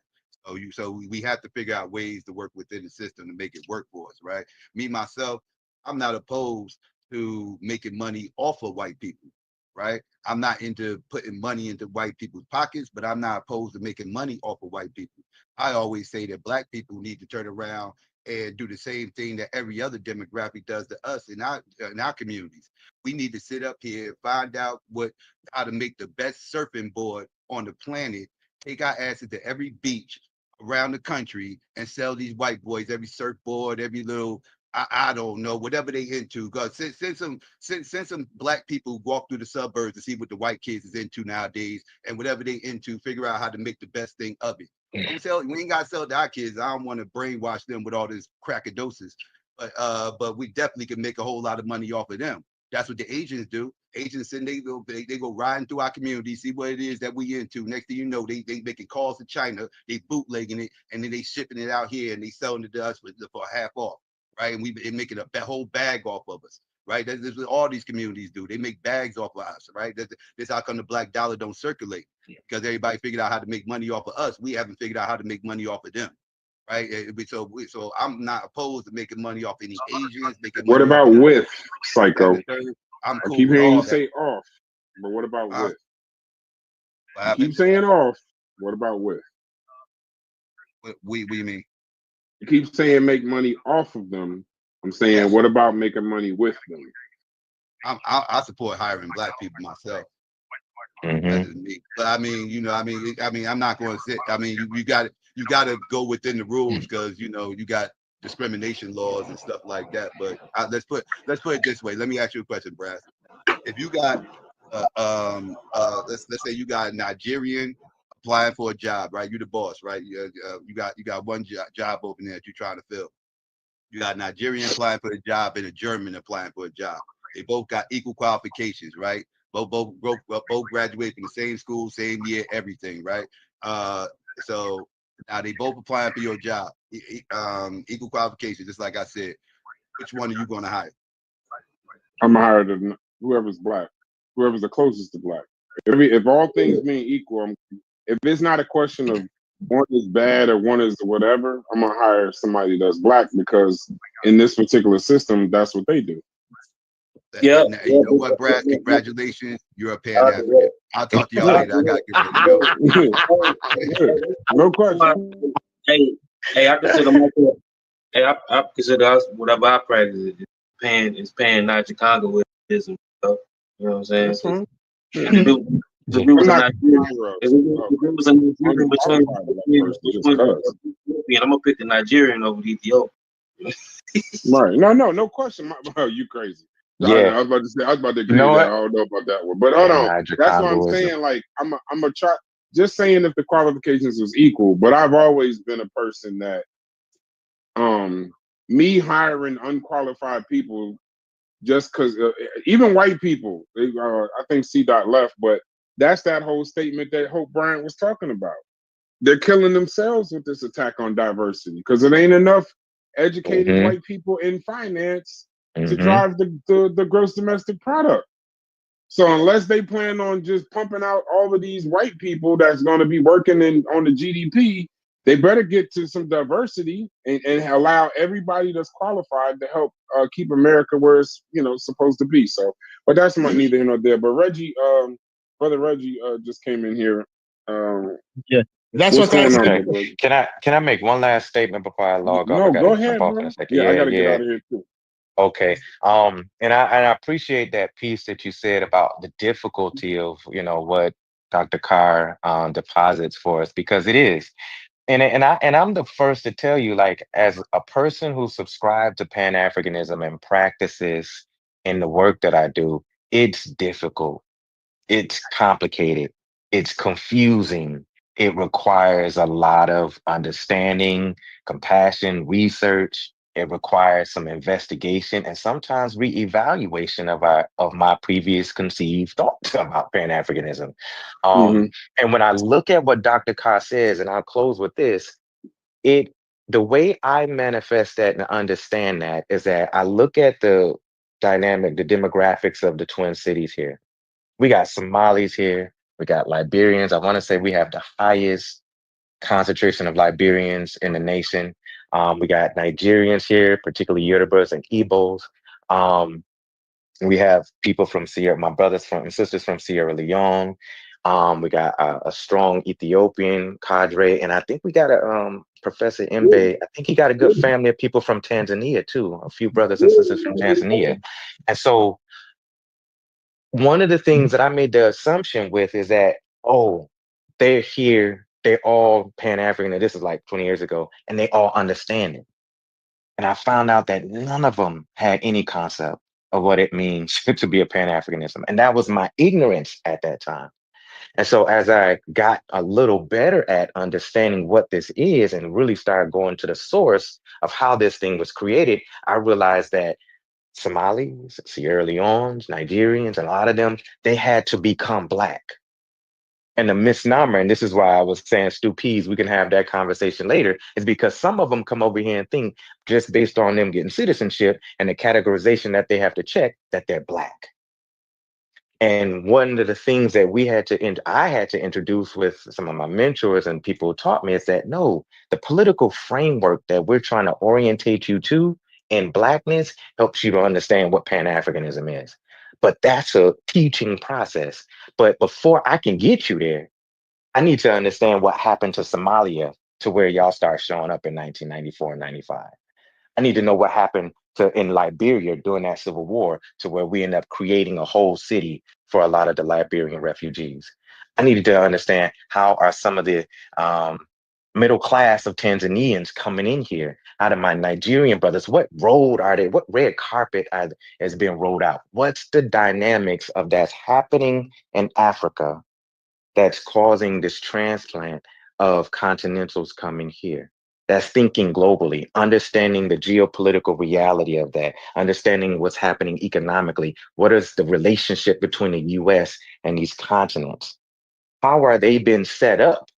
So we have to figure out ways to work within the system to make it work for us, right? Me myself, I'm not opposed to making money off of white people, right? I'm not into putting money into white people's pockets, but I'm not opposed to making money off of white people. I always say that Black people need to turn around and do the same thing that every other demographic does to us in our communities. We need to sit up here and find out how to make the best surfing board on the planet, take our asses to every beach around the country and sell these white boys every surfboard, every little I don't know, whatever they into. Because since some Black people walk through the suburbs to see what the white kids is into nowadays, and whatever they into, figure out how to make the best thing of it. We ain't gotta sell it to our kids. I don't want to brainwash them with all this crackadosis, but we definitely can make a whole lot of money off of them. That's what the Asians do. Asians send they go riding through our community, see what it is that we into. Next thing you know, they making calls to China, they bootlegging it, and then they shipping it out here and they selling it to us for half off. Right, and we making a whole bag off of us, right? That's what all these communities do. They make bags off of us, right? That's how come the black dollar don't circulate, because everybody figured out how to make money off of us. We haven't figured out how to make money off of them, right? So I'm not opposed to making money off any Asians. What about with Psycho? I'm cool. I keep hearing you say off, but what about with? You keep saying off. What about with? What do you mean? You keep saying make money off of them. I'm saying, what about making money with them? I support hiring Black people myself. That's just me. But I mean, I'm not going to sit. I mean, you got to go within the rules, because you got discrimination laws and stuff like that. But let's put it this way. Let me ask you a question, Brad. If you got let's say you got a Nigerian applying for a job, right? You're the boss, right? You got one job opening that you're trying to fill. You got a Nigerian applying for a job and a German applying for a job. They both got equal qualifications, right? Both graduate from the same school, same year, everything, right? So now they both applying for your job, equal qualifications, just like I said. Which one are you going to hire? I'm gonna hire whoever's Black, whoever's the closest to Black. If all things being equal, if it's not a question of one is bad or one is whatever, I'm gonna hire somebody that's Black, because in this particular system, that's what they do. Yeah. You know what, Brad? Congratulations. You're a Pan-African. I'll talk to y'all later. I gotta get ready to go. No question. Hey, I consider myself. Hey, I consider us whatever I practice is pan not Chicagoism. You know what I'm saying? That's fine. If it was a Nigerian between, I'm gonna pick the Nigerian over the Ethiopian. Right? No question. You crazy? Yeah, I was about to agree with that. I don't know about that one, but hold on. That's what I'm saying. Like, I'm gonna try. Just saying if the qualifications was equal, but I've always been a person that, me hiring unqualified people, just because even white people, I think C. Dot left, but That's that whole statement that Hope Bryant was talking about. They're killing themselves with this attack on diversity because it ain't enough educated Mm-hmm. white people in finance to Mm-hmm. drive the gross domestic product. So unless they plan on just pumping out all of these white people that's going to be working on the GDP, they better get to some diversity and allow everybody that's qualified to help keep America where it's supposed to be. So, but that's neither here nor there. But Reggie, brother Reggie, just came in here. Yeah, that's What's what I going on, Okay. said. brother Reggie? Can I make one last statement before I log off? I No, got to go jump ahead, off in a bro. second. Yeah, I Yeah, got to get yeah. out of here too. Okay. And I appreciate that piece that you said about the difficulty of, what Dr. Carr deposits for us because it is. And I'm the first to tell you, like, as a person who subscribed to Pan-Africanism and practices in the work that I do, it's difficult. It's complicated. It's confusing. It requires a lot of understanding, compassion, research. It requires some investigation and sometimes reevaluation of my previous conceived thoughts about Pan-Africanism. Hmm. And when I look at what Dr. Carr says, and I'll close with this, it the way I manifest that and understand that is that I look at the dynamic, the demographics of the Twin Cities here. We got Somalis here. We got Liberians. I want to say we have the highest concentration of Liberians in the nation. We got Nigerians here, particularly Yorubas and Igbos. Um, we have people from Sierra, my brothers from and sisters from Sierra Leone. We got a strong Ethiopian cadre, and I think we got a Professor Mbe. I think he got a good family of people from Tanzania too. A few brothers and sisters from Tanzania, and so one of the things that I made the assumption with is that, oh, they're here, they're all Pan-African, and this is like 20 years ago, and they all understand it. And I found out that none of them had any concept of what it means to be a Pan-Africanism. And that was my ignorance at that time. And so as I got a little better at understanding what this is and really started going to the source of how this thing was created, I realized that Somalis, Sierra Leone's, Nigerians, and a lot of them, they had to become Black. And the misnomer, and this is why I was saying Peas, we can have that conversation later, is because some of them come over here and think just based on them getting citizenship and the categorization that they have to check that they're Black. And one of the things that I had to introduce with some of my mentors and people who taught me is that no, the political framework that we're trying to orientate you to in Blackness helps you to understand what Pan-Africanism is. But that's a teaching process. But before I can get you there, I need to understand what happened to Somalia to where y'all start showing up in 1994 and 95. I need to know what happened in Liberia during that civil war to where we end up creating a whole city for a lot of the Liberian refugees. I needed to understand how are some of the middle class of Tanzanians coming in here out of my Nigerian brothers. What road are they? What red carpet is being rolled out? What's the dynamics of that's happening in Africa that's causing this transplant of continentals coming here? That's thinking globally, understanding the geopolitical reality of that, understanding what's happening economically. What is the relationship between the US and these continents? How are they been set up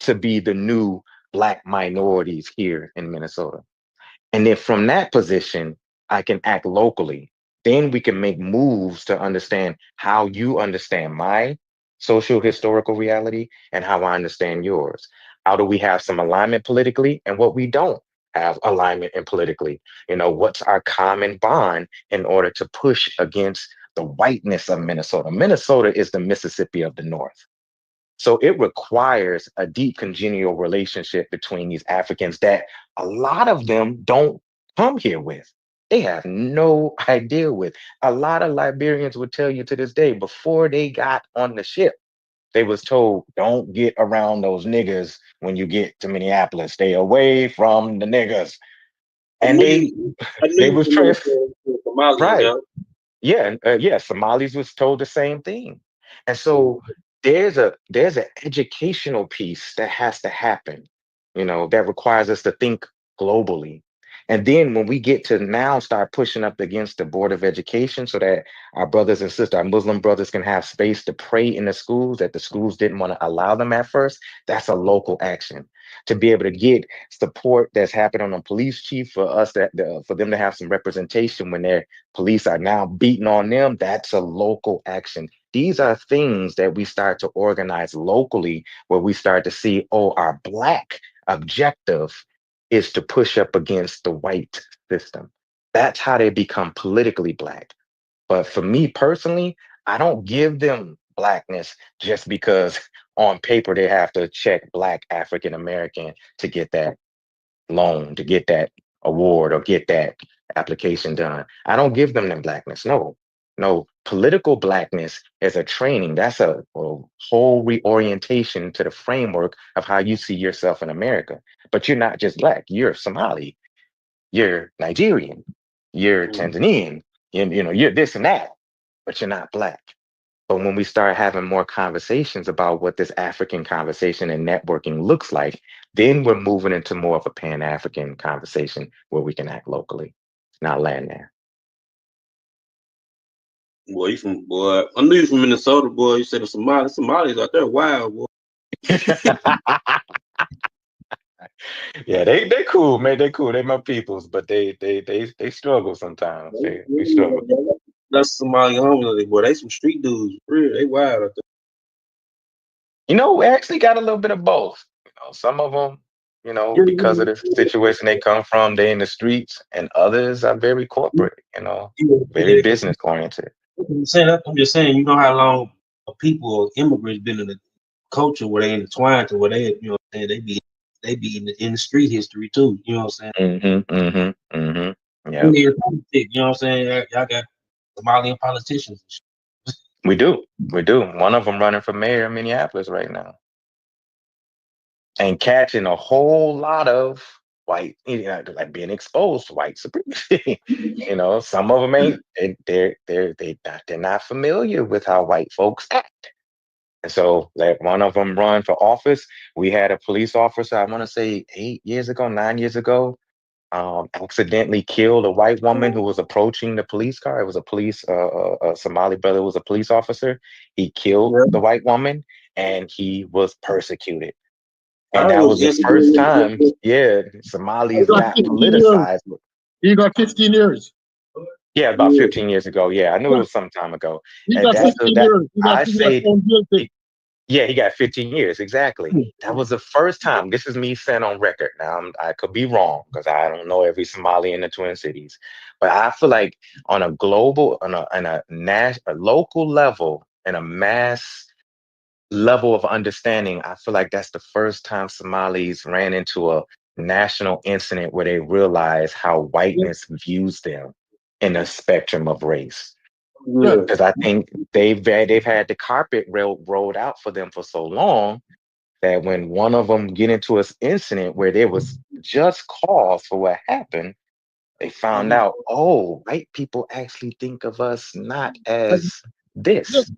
to be the new Black minorities here in Minnesota? And then from that position, I can act locally. Then we can make moves to understand how you understand my social historical reality and how I understand yours. How do we have some alignment politically and what we don't have alignment in politically? What's our common bond in order to push against the whiteness of Minnesota? Minnesota is the Mississippi of the North. So it requires a deep congenial relationship between these Africans that a lot of them don't come here with. They have no idea with. A lot of Liberians would tell you to this day, before they got on the ship, they was told, don't get around those niggas when you get to Minneapolis. Stay away from the niggas. I And knew they you. I knew they you was were trying, Somalian, right. yo. Yeah, yeah, Somalis was told the same thing. And so there's an educational piece that has to happen, that requires us to think globally. And then when we get to now start pushing up against the Board of Education so that our brothers and sisters, our Muslim brothers can have space to pray in the schools that the schools didn't want to allow them at first, that's a local action. To be able to get support that's happening on police chief for us for them to have some representation when their police are now beating on them, that's a local action. These are things that we start to organize locally where we start to see, oh, our Black objective is to push up against the white system. That's how they become politically Black. But for me personally, I don't give them Blackness just because on paper they have to check Black African American to get that loan, to get that award, or get that application done. I don't give them that Blackness. No, no. Political Blackness is a training. That's a whole reorientation to the framework of how you see yourself in America. But you're not just Black. You're Somali. You're Nigerian. You're Tanzanian. You're this and that, but you're not Black. But when we start having more conversations about what this African conversation and networking looks like, then we're moving into more of a Pan-African conversation where we can act locally, not land there. Boy, I knew you from Minnesota, boy. You said Somali's out there wild, boy. Yeah, they cool, man. They cool. They my peoples, but they struggle sometimes. They struggle. That's Somali homeless, boy. They some street dudes. Real, they wild out there. We actually got a little bit of both. Some of them, because of the situation they come from, they in the streets, and others are very corporate, very business oriented. I'm just saying, you know how long people or immigrants been in the culture where they intertwined to where they, they be in the street history too. You know what I'm saying? Yeah. You know what I'm saying? Y'all got Somalian politicians. We do. One of them running for mayor in Minneapolis right now, and catching a whole lot of white, like being exposed to white supremacy. Some of them ain't. They're not familiar with how white folks act. And so, like, one of them run for office. We had a police officer, I want to say 9 years ago, accidentally killed a white woman who was approaching the police car. It was a Somali brother who was a police officer. He killed the white woman, and he was persecuted. And that was the first time, Somalis got politicized. He got 15 years. Yeah, about 15 years ago. Yeah, I knew it was some time ago. He And got 15 years. He got 15 years, exactly. That was the first time. This is me saying on record. Now, I could be wrong because I don't know every Somali in the Twin Cities. But I feel like on a global, on a local level, and a mass level of understanding, I feel like that's the first time Somalis ran into a national incident where they realize how whiteness views them in a spectrum of race. Because I think they've had the carpet rolled out for them for so long that when one of them get into an incident where there was just cause for what happened, they found out, oh, white people actually think of us not as this.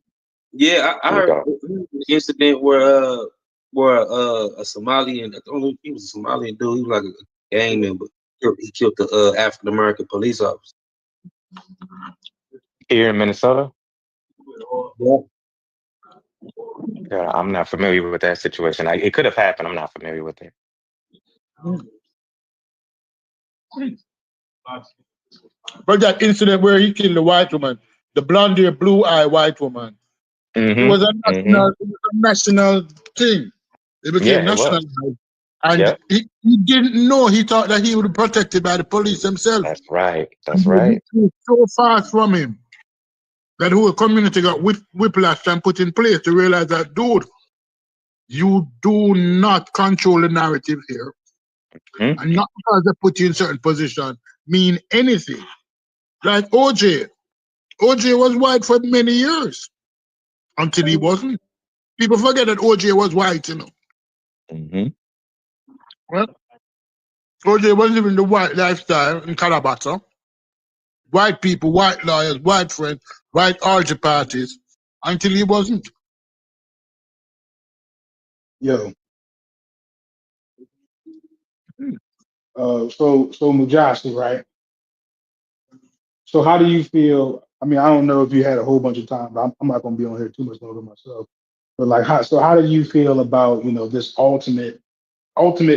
Yeah, I heard an incident where a Somalian, I don't know if he was a Somalian dude, he was like a gang member. He killed the African American police officer. Here in Minnesota? Yeah. Yeah, I'm not familiar with that situation. It could have happened. I'm not familiar with it. But that incident where he killed the white woman, the blonde-haired, blue-eyed white woman, it was a national thing. It became national. And he didn't know. He thought that he would be protected by the police himself. That's right. That's right. He was so far from him that the whole community got whiplash and put in place to realize that, dude, you do not control the narrative here. And not because they put you in certain position mean anything. Like OJ. OJ was white for many years until he wasn't. People forget that OJ was white, Well, OJ was living the white lifestyle in Calabata. White people, white lawyers, white friends, white orgy parties, until he wasn't. Yo. So Mujasi, right? So how do you feel? I mean, I don't know if you had a whole bunch of time, but I'm not going to be on here too much longer myself. But like, how do you feel about this ultimate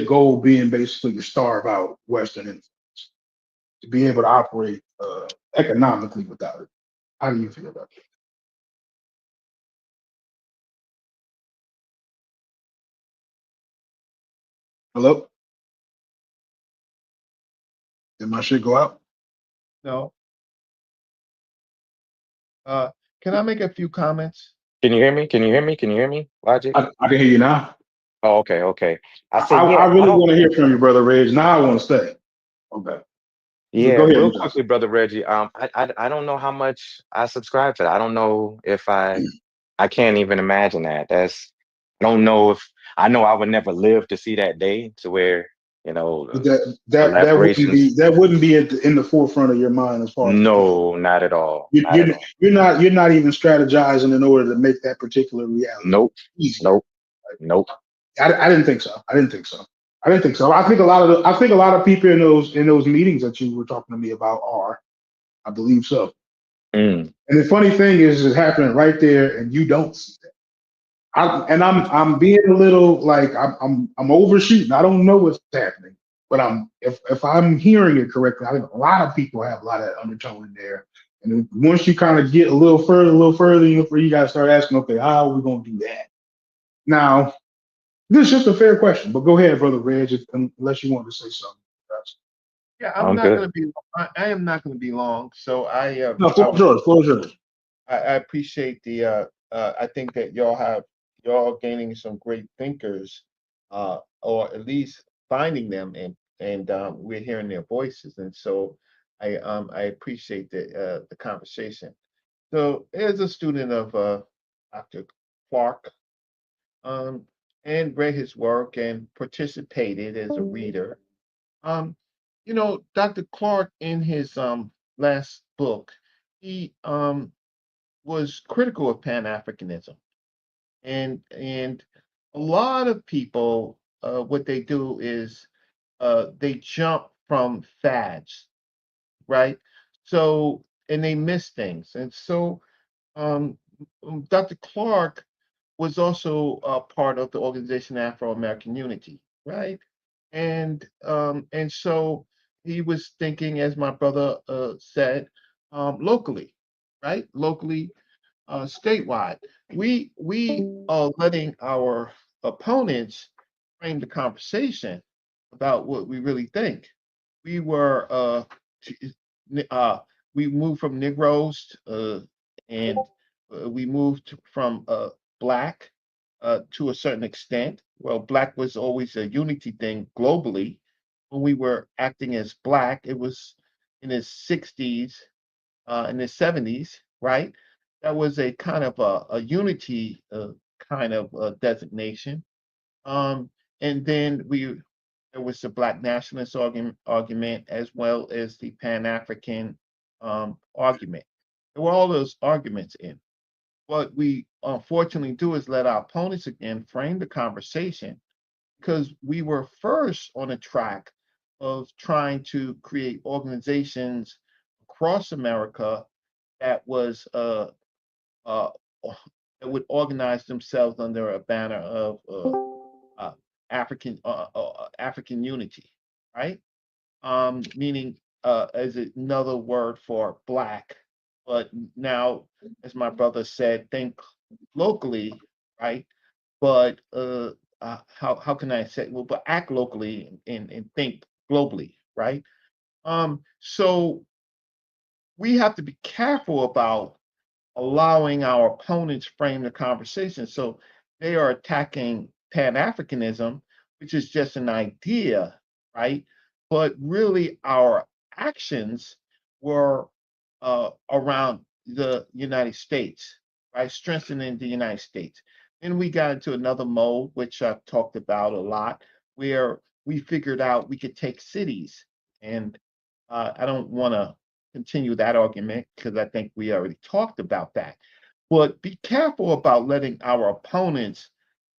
goal being basically to starve out Western influence, to be able to operate economically without it? How do you feel about that? Hello, did my shit go out? No. Can I make a few comments? Can you hear me? Can you hear me? Can you hear me? Logic. I can hear you now. Oh, okay, okay. I I, said, I yeah, I really don't. want to hear from you, brother Reg. Now I want to stay. Okay, Yeah, go ahead, real Mujasi. quickly, brother Reggie. I don't know how much I subscribe to that. I don't know if I can't even imagine that. I don't know if I know I would never live to see that day to where, collaborations. That wouldn't be in the forefront of your mind as far as the plan. No, not at all. You, Not at you're all. you're not even strategizing in order to make that particular reality Nope. easier. Nope. Nope. I didn't think so. I didn't think so. I didn't think so. I think a lot of people in those meetings that you were talking to me about are. I believe so. Mm. And the funny thing is, it's happening right there, and you don't see that. I'm being a little like I'm overshooting. I don't know what's happening, but if I'm hearing it correctly, I think a lot of people have a lot of undertone in there. And then once you kind of get a little further, you got to start asking, okay, how are we going to do that? Now, this is just a fair question, but go ahead, brother Reg, unless you want to say something. Yeah, I'm I'm not good. going to be. I am not going to be long. So No, I was. floor is yours. I appreciate the. I think that y'all gaining some great thinkers, or at least finding them, and we're hearing their voices, and so I appreciate the conversation. So as a student of Dr. Clark, um, and read his work and participated as a reader. Um, Dr. Clark in his last book, he was critical of Pan-Africanism, and a lot of people, what they do is they jump from fads, right? So and they miss things, and so um, Dr. Clark was also a part of the organization Afro American Unity, right? And so he was thinking, as my brother said, locally, right? Locally, statewide. We are letting our opponents frame the conversation about what we really think. We were uh, we moved from Negroes and we moved from black to a certain extent. Well, black was always a unity thing globally. When we were acting as black, it was in the 60s, in the 70s, right? That was a kind of a unity kind of designation. Um, and then there was the Black nationalist argument as well as the Pan African argument. There were all those arguments in. What we unfortunately do is let our opponents again frame the conversation because we were first on a track of trying to create organizations across America that was uh, that would organize themselves under a banner of uh, African unity, right? Meaning as another word for black. But now, as my brother said, think locally, right? But how can I say? Well, but act locally and think globally, right? So we have to be careful about allowing our opponents frame the conversation. So they are attacking Pan Africanism, which is just an idea, right? But really, our actions were around the United States, right? Strengthening the United States. Then we got into another mode, which I've talked about a lot, where we figured out we could take cities. And I don't want to continue that argument because I think we already talked about that. But be careful about letting our opponents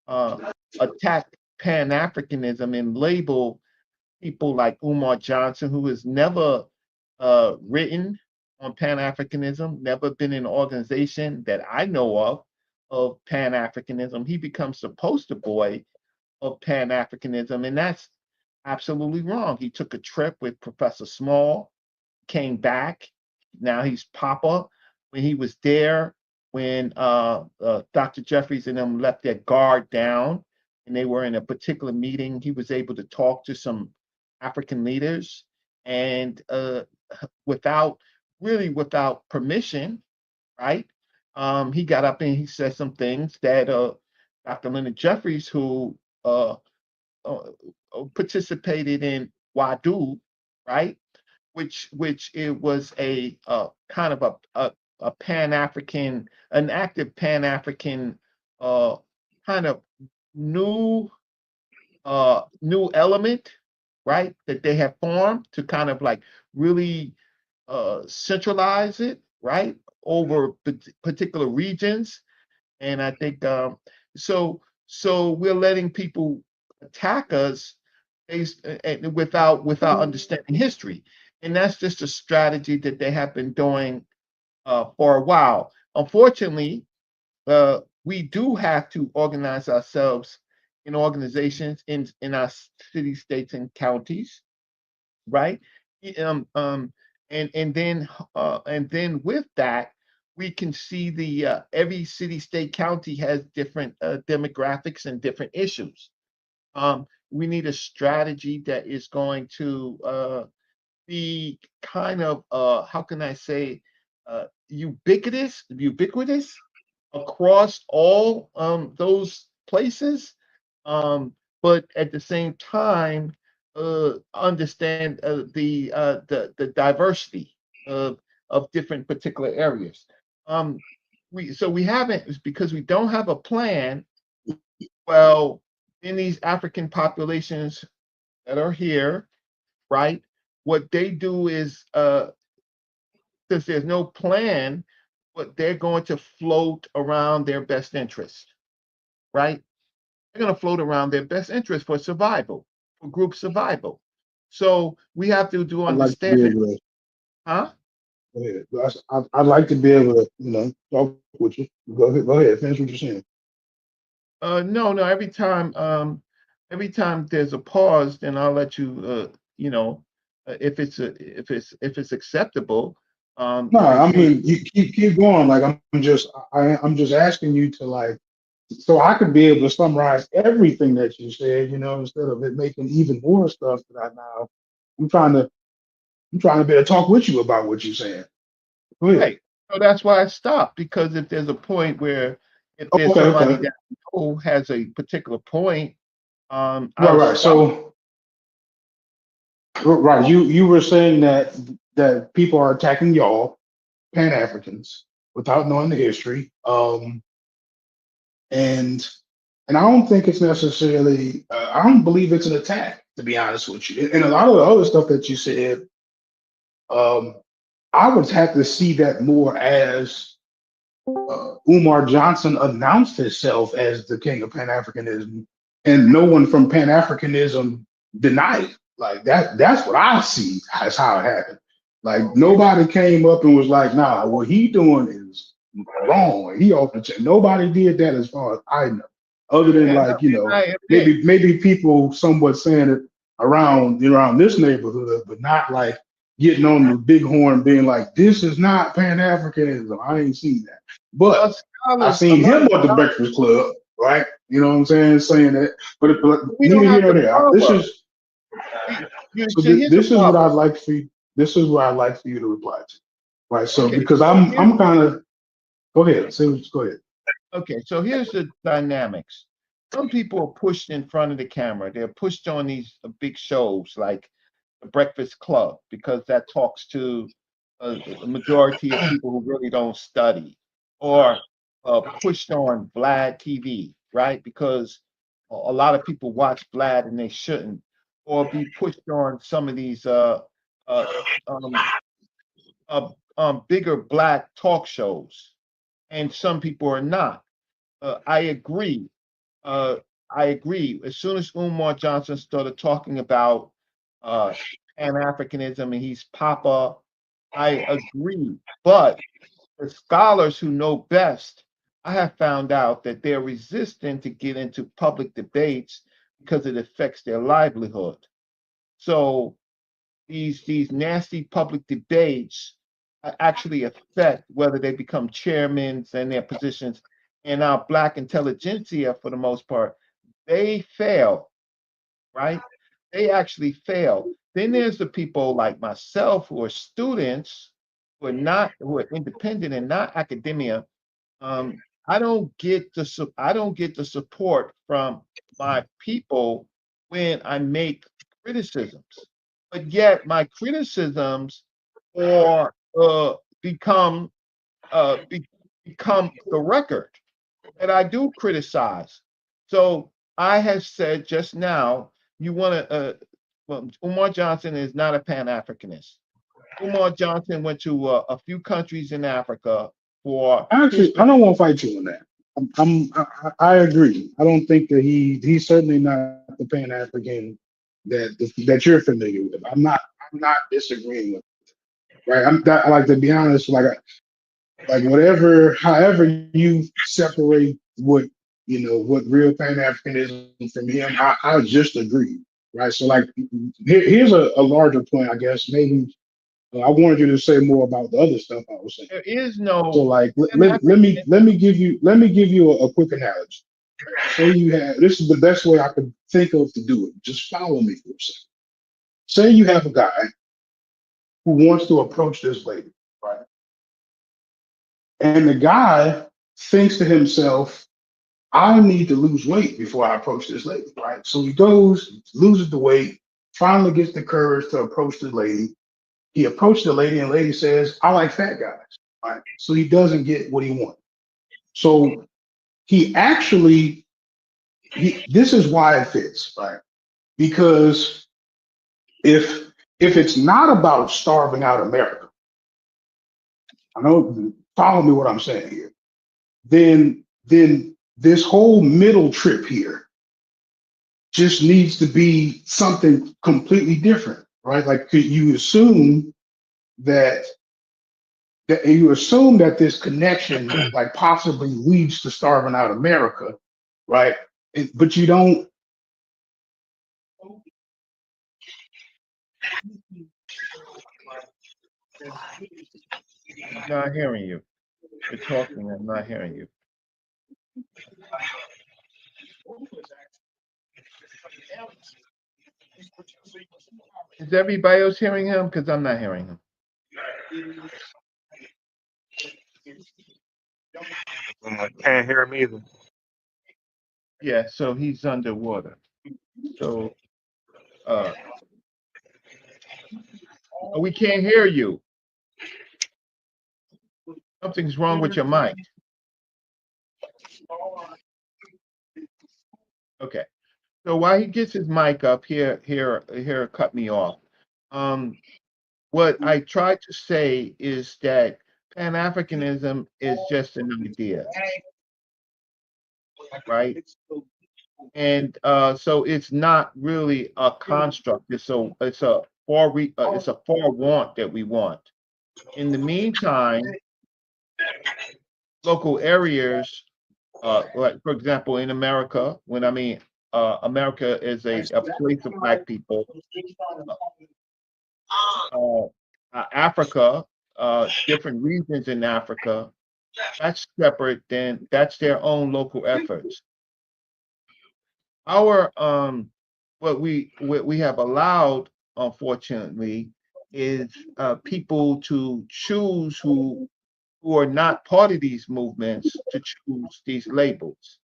uh, attack Pan Africanism and label people like Umar Johnson, who has never written on Pan-Africanism, never been in an organization that I know of Pan-Africanism. He becomes the poster boy of Pan-Africanism, and that's absolutely wrong. He took a trip with Professor Small, came back. Now he's Papa. When he was there, when Dr. Jeffries and them left their guard down, and they were in a particular meeting, he was able to talk to some African leaders, and without permission, right? He got up and he said some things that Dr. Leonard Jeffries, who uh, participated in WADU, right? Which it was a kind of a Pan-African, an active Pan-African kind of new new element, right? That they have formed to kind of like really centralize it, right? Over particular regions. And I think so we're letting people attack us based without understanding history, and that's just a strategy that they have been doing for a while. Unfortunately, we do have to organize ourselves in organizations in our cities, states, and counties, right? And then with that, we can see the every city, state, county has different demographics and different issues. We need a strategy that is going to be kind of how can I say ubiquitous across all those places, but at the same time understand the diversity of different particular areas. We haven't, it's because we don't have a plan. Well, in these African populations that are here, right? What they do is since there's no plan, but they're going to float around their best interest, right? They're going to float around their best interest for survival, for group survival. So we have to do I'd like to be understand, able to. huh? Go ahead. I'd like to be able to, talk with you. Go ahead. Go ahead. Finish what you're saying. No. Every time there's a pause, then I'll let you. If it's acceptable. No, I Hey, mean, you keep going. Like I'm just asking you to like, so I could be able to summarize everything that you said. Instead of it making even more stuff that I now. I'm trying to be able to talk with you about what you're saying. Go ahead. right. So that's why I stopped, because if there's a point where if there's Okay. somebody Okay. that has a particular point, Right. I'll Right. stop. So right, you were saying that people are attacking y'all, Pan Africans, without knowing the history. And I don't think it's necessarily. I don't believe it's an attack, to be honest with you. And a lot of the other stuff that you said, um, I would have to see that more as Umar Johnson announced himself as the king of Pan Africanism, and no one from Pan Africanism denied it. Like that. That's what I see as how it happened. Like nobody came up and was like, "Nah, what he doing is wrong. He off the chain." Nobody did that, as far as I know, other than And, like I admit, maybe people somewhat saying it around this neighborhood, but not like getting on the big horn, being like, "This is not Pan Africanism." I ain't seen that. But I a seen lot him of at the scholars, Breakfast Club, right? You know what I'm saying that. But we don't neither here have nor to there. prove This us. is so. See, here's the This is what problem. I'd like for you. This is what I'd like for you to reply to, right? So Okay, because so I'm kind of go ahead. Go ahead. so here's the dynamics. Some people are pushed in front of the camera. They're pushed on these big shows like the Breakfast Club, because that talks to a majority of people who really don't study, or pushed on Vlad TV, right? Because a lot of people watch Vlad and they shouldn't, or be pushed on some of these uh, um, bigger black talk shows, and some people are not. I agree. Uh, I agree. As soon as Umar Johnson started talking about Pan-Africanism and he's Papa. I agree. But the scholars who know best, I have found out that they're resistant to get into public debates because it affects their livelihood. So these nasty public debates actually affect whether they become chairmen and their positions. And our Black intelligentsia, for the most part, they fail, right? They actually fail. Then there's the people like myself who are students, who are independent and not academia. I don't get the support from my people when I make criticisms, but yet my criticisms or become become the record that I do criticize. So I have said just now, you want to. Well, Umar Johnson is not a Pan Africanist. Umar Johnson went to a few countries in Africa for his. Actually, I don't want to fight you on that. I agree. I don't think that he's certainly not the Pan African that you're familiar with. I'm not disagreeing with. Right. I like to be honest. Like whatever, however you separate what real Pan Africanism from him, I just agree. Right. So like here's a larger point. I guess maybe I wanted you to say more about the other stuff I was saying. There is no. So like Pan let me give you a quick analogy. Say you have this is the best way I could think of to do it. Just follow me for a second. Say you have a guy who wants to approach this lady, right? And the guy thinks to himself, I need to lose weight before I approach this lady, right? So he goes, loses the weight, finally gets the courage to approach the lady. He approached the lady, and the lady says, I like fat guys, right? So he doesn't get what he wants. So he actually, this is why it fits, right? Because if it's not about starving out America, I know, follow me what I'm saying here, then this whole middle trip here just needs to be something completely different, right? Like you assume that this connection like possibly leads to starving out America, right? But you don't. I'm not hearing you. You're talking. I'm not hearing you. Is everybody else hearing him? Because I'm not hearing him. Can't hear him either. Yeah, so he's underwater. So we can't hear you. Something's wrong with your mic. Okay. So while he gets his mic up, here, cut me off. What I tried to say is that Pan-Africanism is just an idea, right? And so it's not really a construct. It's a forewant that we want. In the meantime, local areas, like for example, in America, when I mean America is a place of Black people. Africa, different regions in Africa, that's separate. That's their own local efforts. Our what we have allowed, unfortunately, is people to choose who are not part of these movements to choose these labels.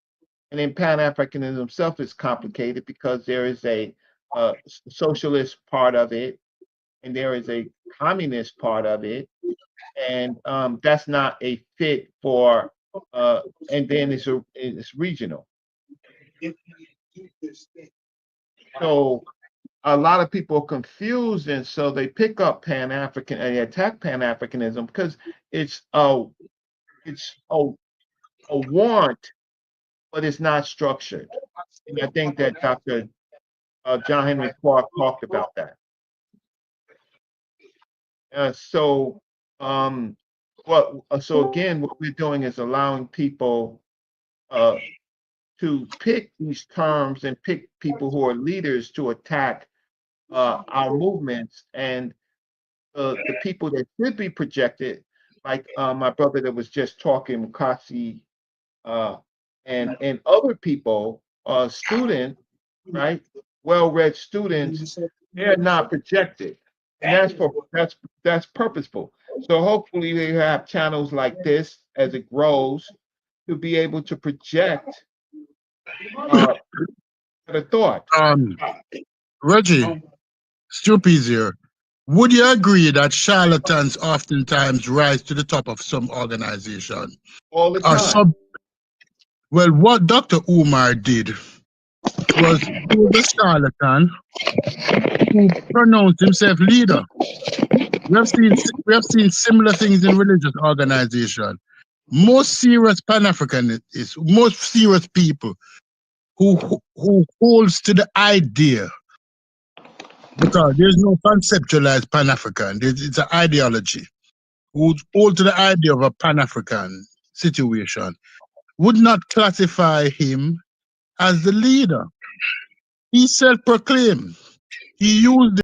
And in Pan-Africanism itself is complicated because there is a socialist part of it, and there is a communist part of it, and that's not a fit for. And then it's regional. So a lot of people are confused, and so they pick up Pan-African and they attack Pan-Africanism because it's a want, but it's not structured. And I think that Dr. John Henry Clark talked about that. So again, what we're doing is allowing people to pick these terms and pick people who are leaders to attack our movements, and the people that should be projected, like my brother that was just talking, Mukasi, and other people, students, right? Well-read students, they're not projected, and that's purposeful. So hopefully they have channels like this as it grows to be able to project the thought. Reggie, Stupid here. Would you agree that charlatans oftentimes rise to the top of some organization? All the time. Well, what Dr. Umar did was he was a charlatan who pronounced himself leader. We have seen similar things in religious organizations. Most serious Pan-Africanists, most serious people who holds to the idea, because there's no conceptualized Pan-African, it's an ideology, who hold to the idea of a Pan-African situation, would not classify him as the leader. He self-proclaimed. He used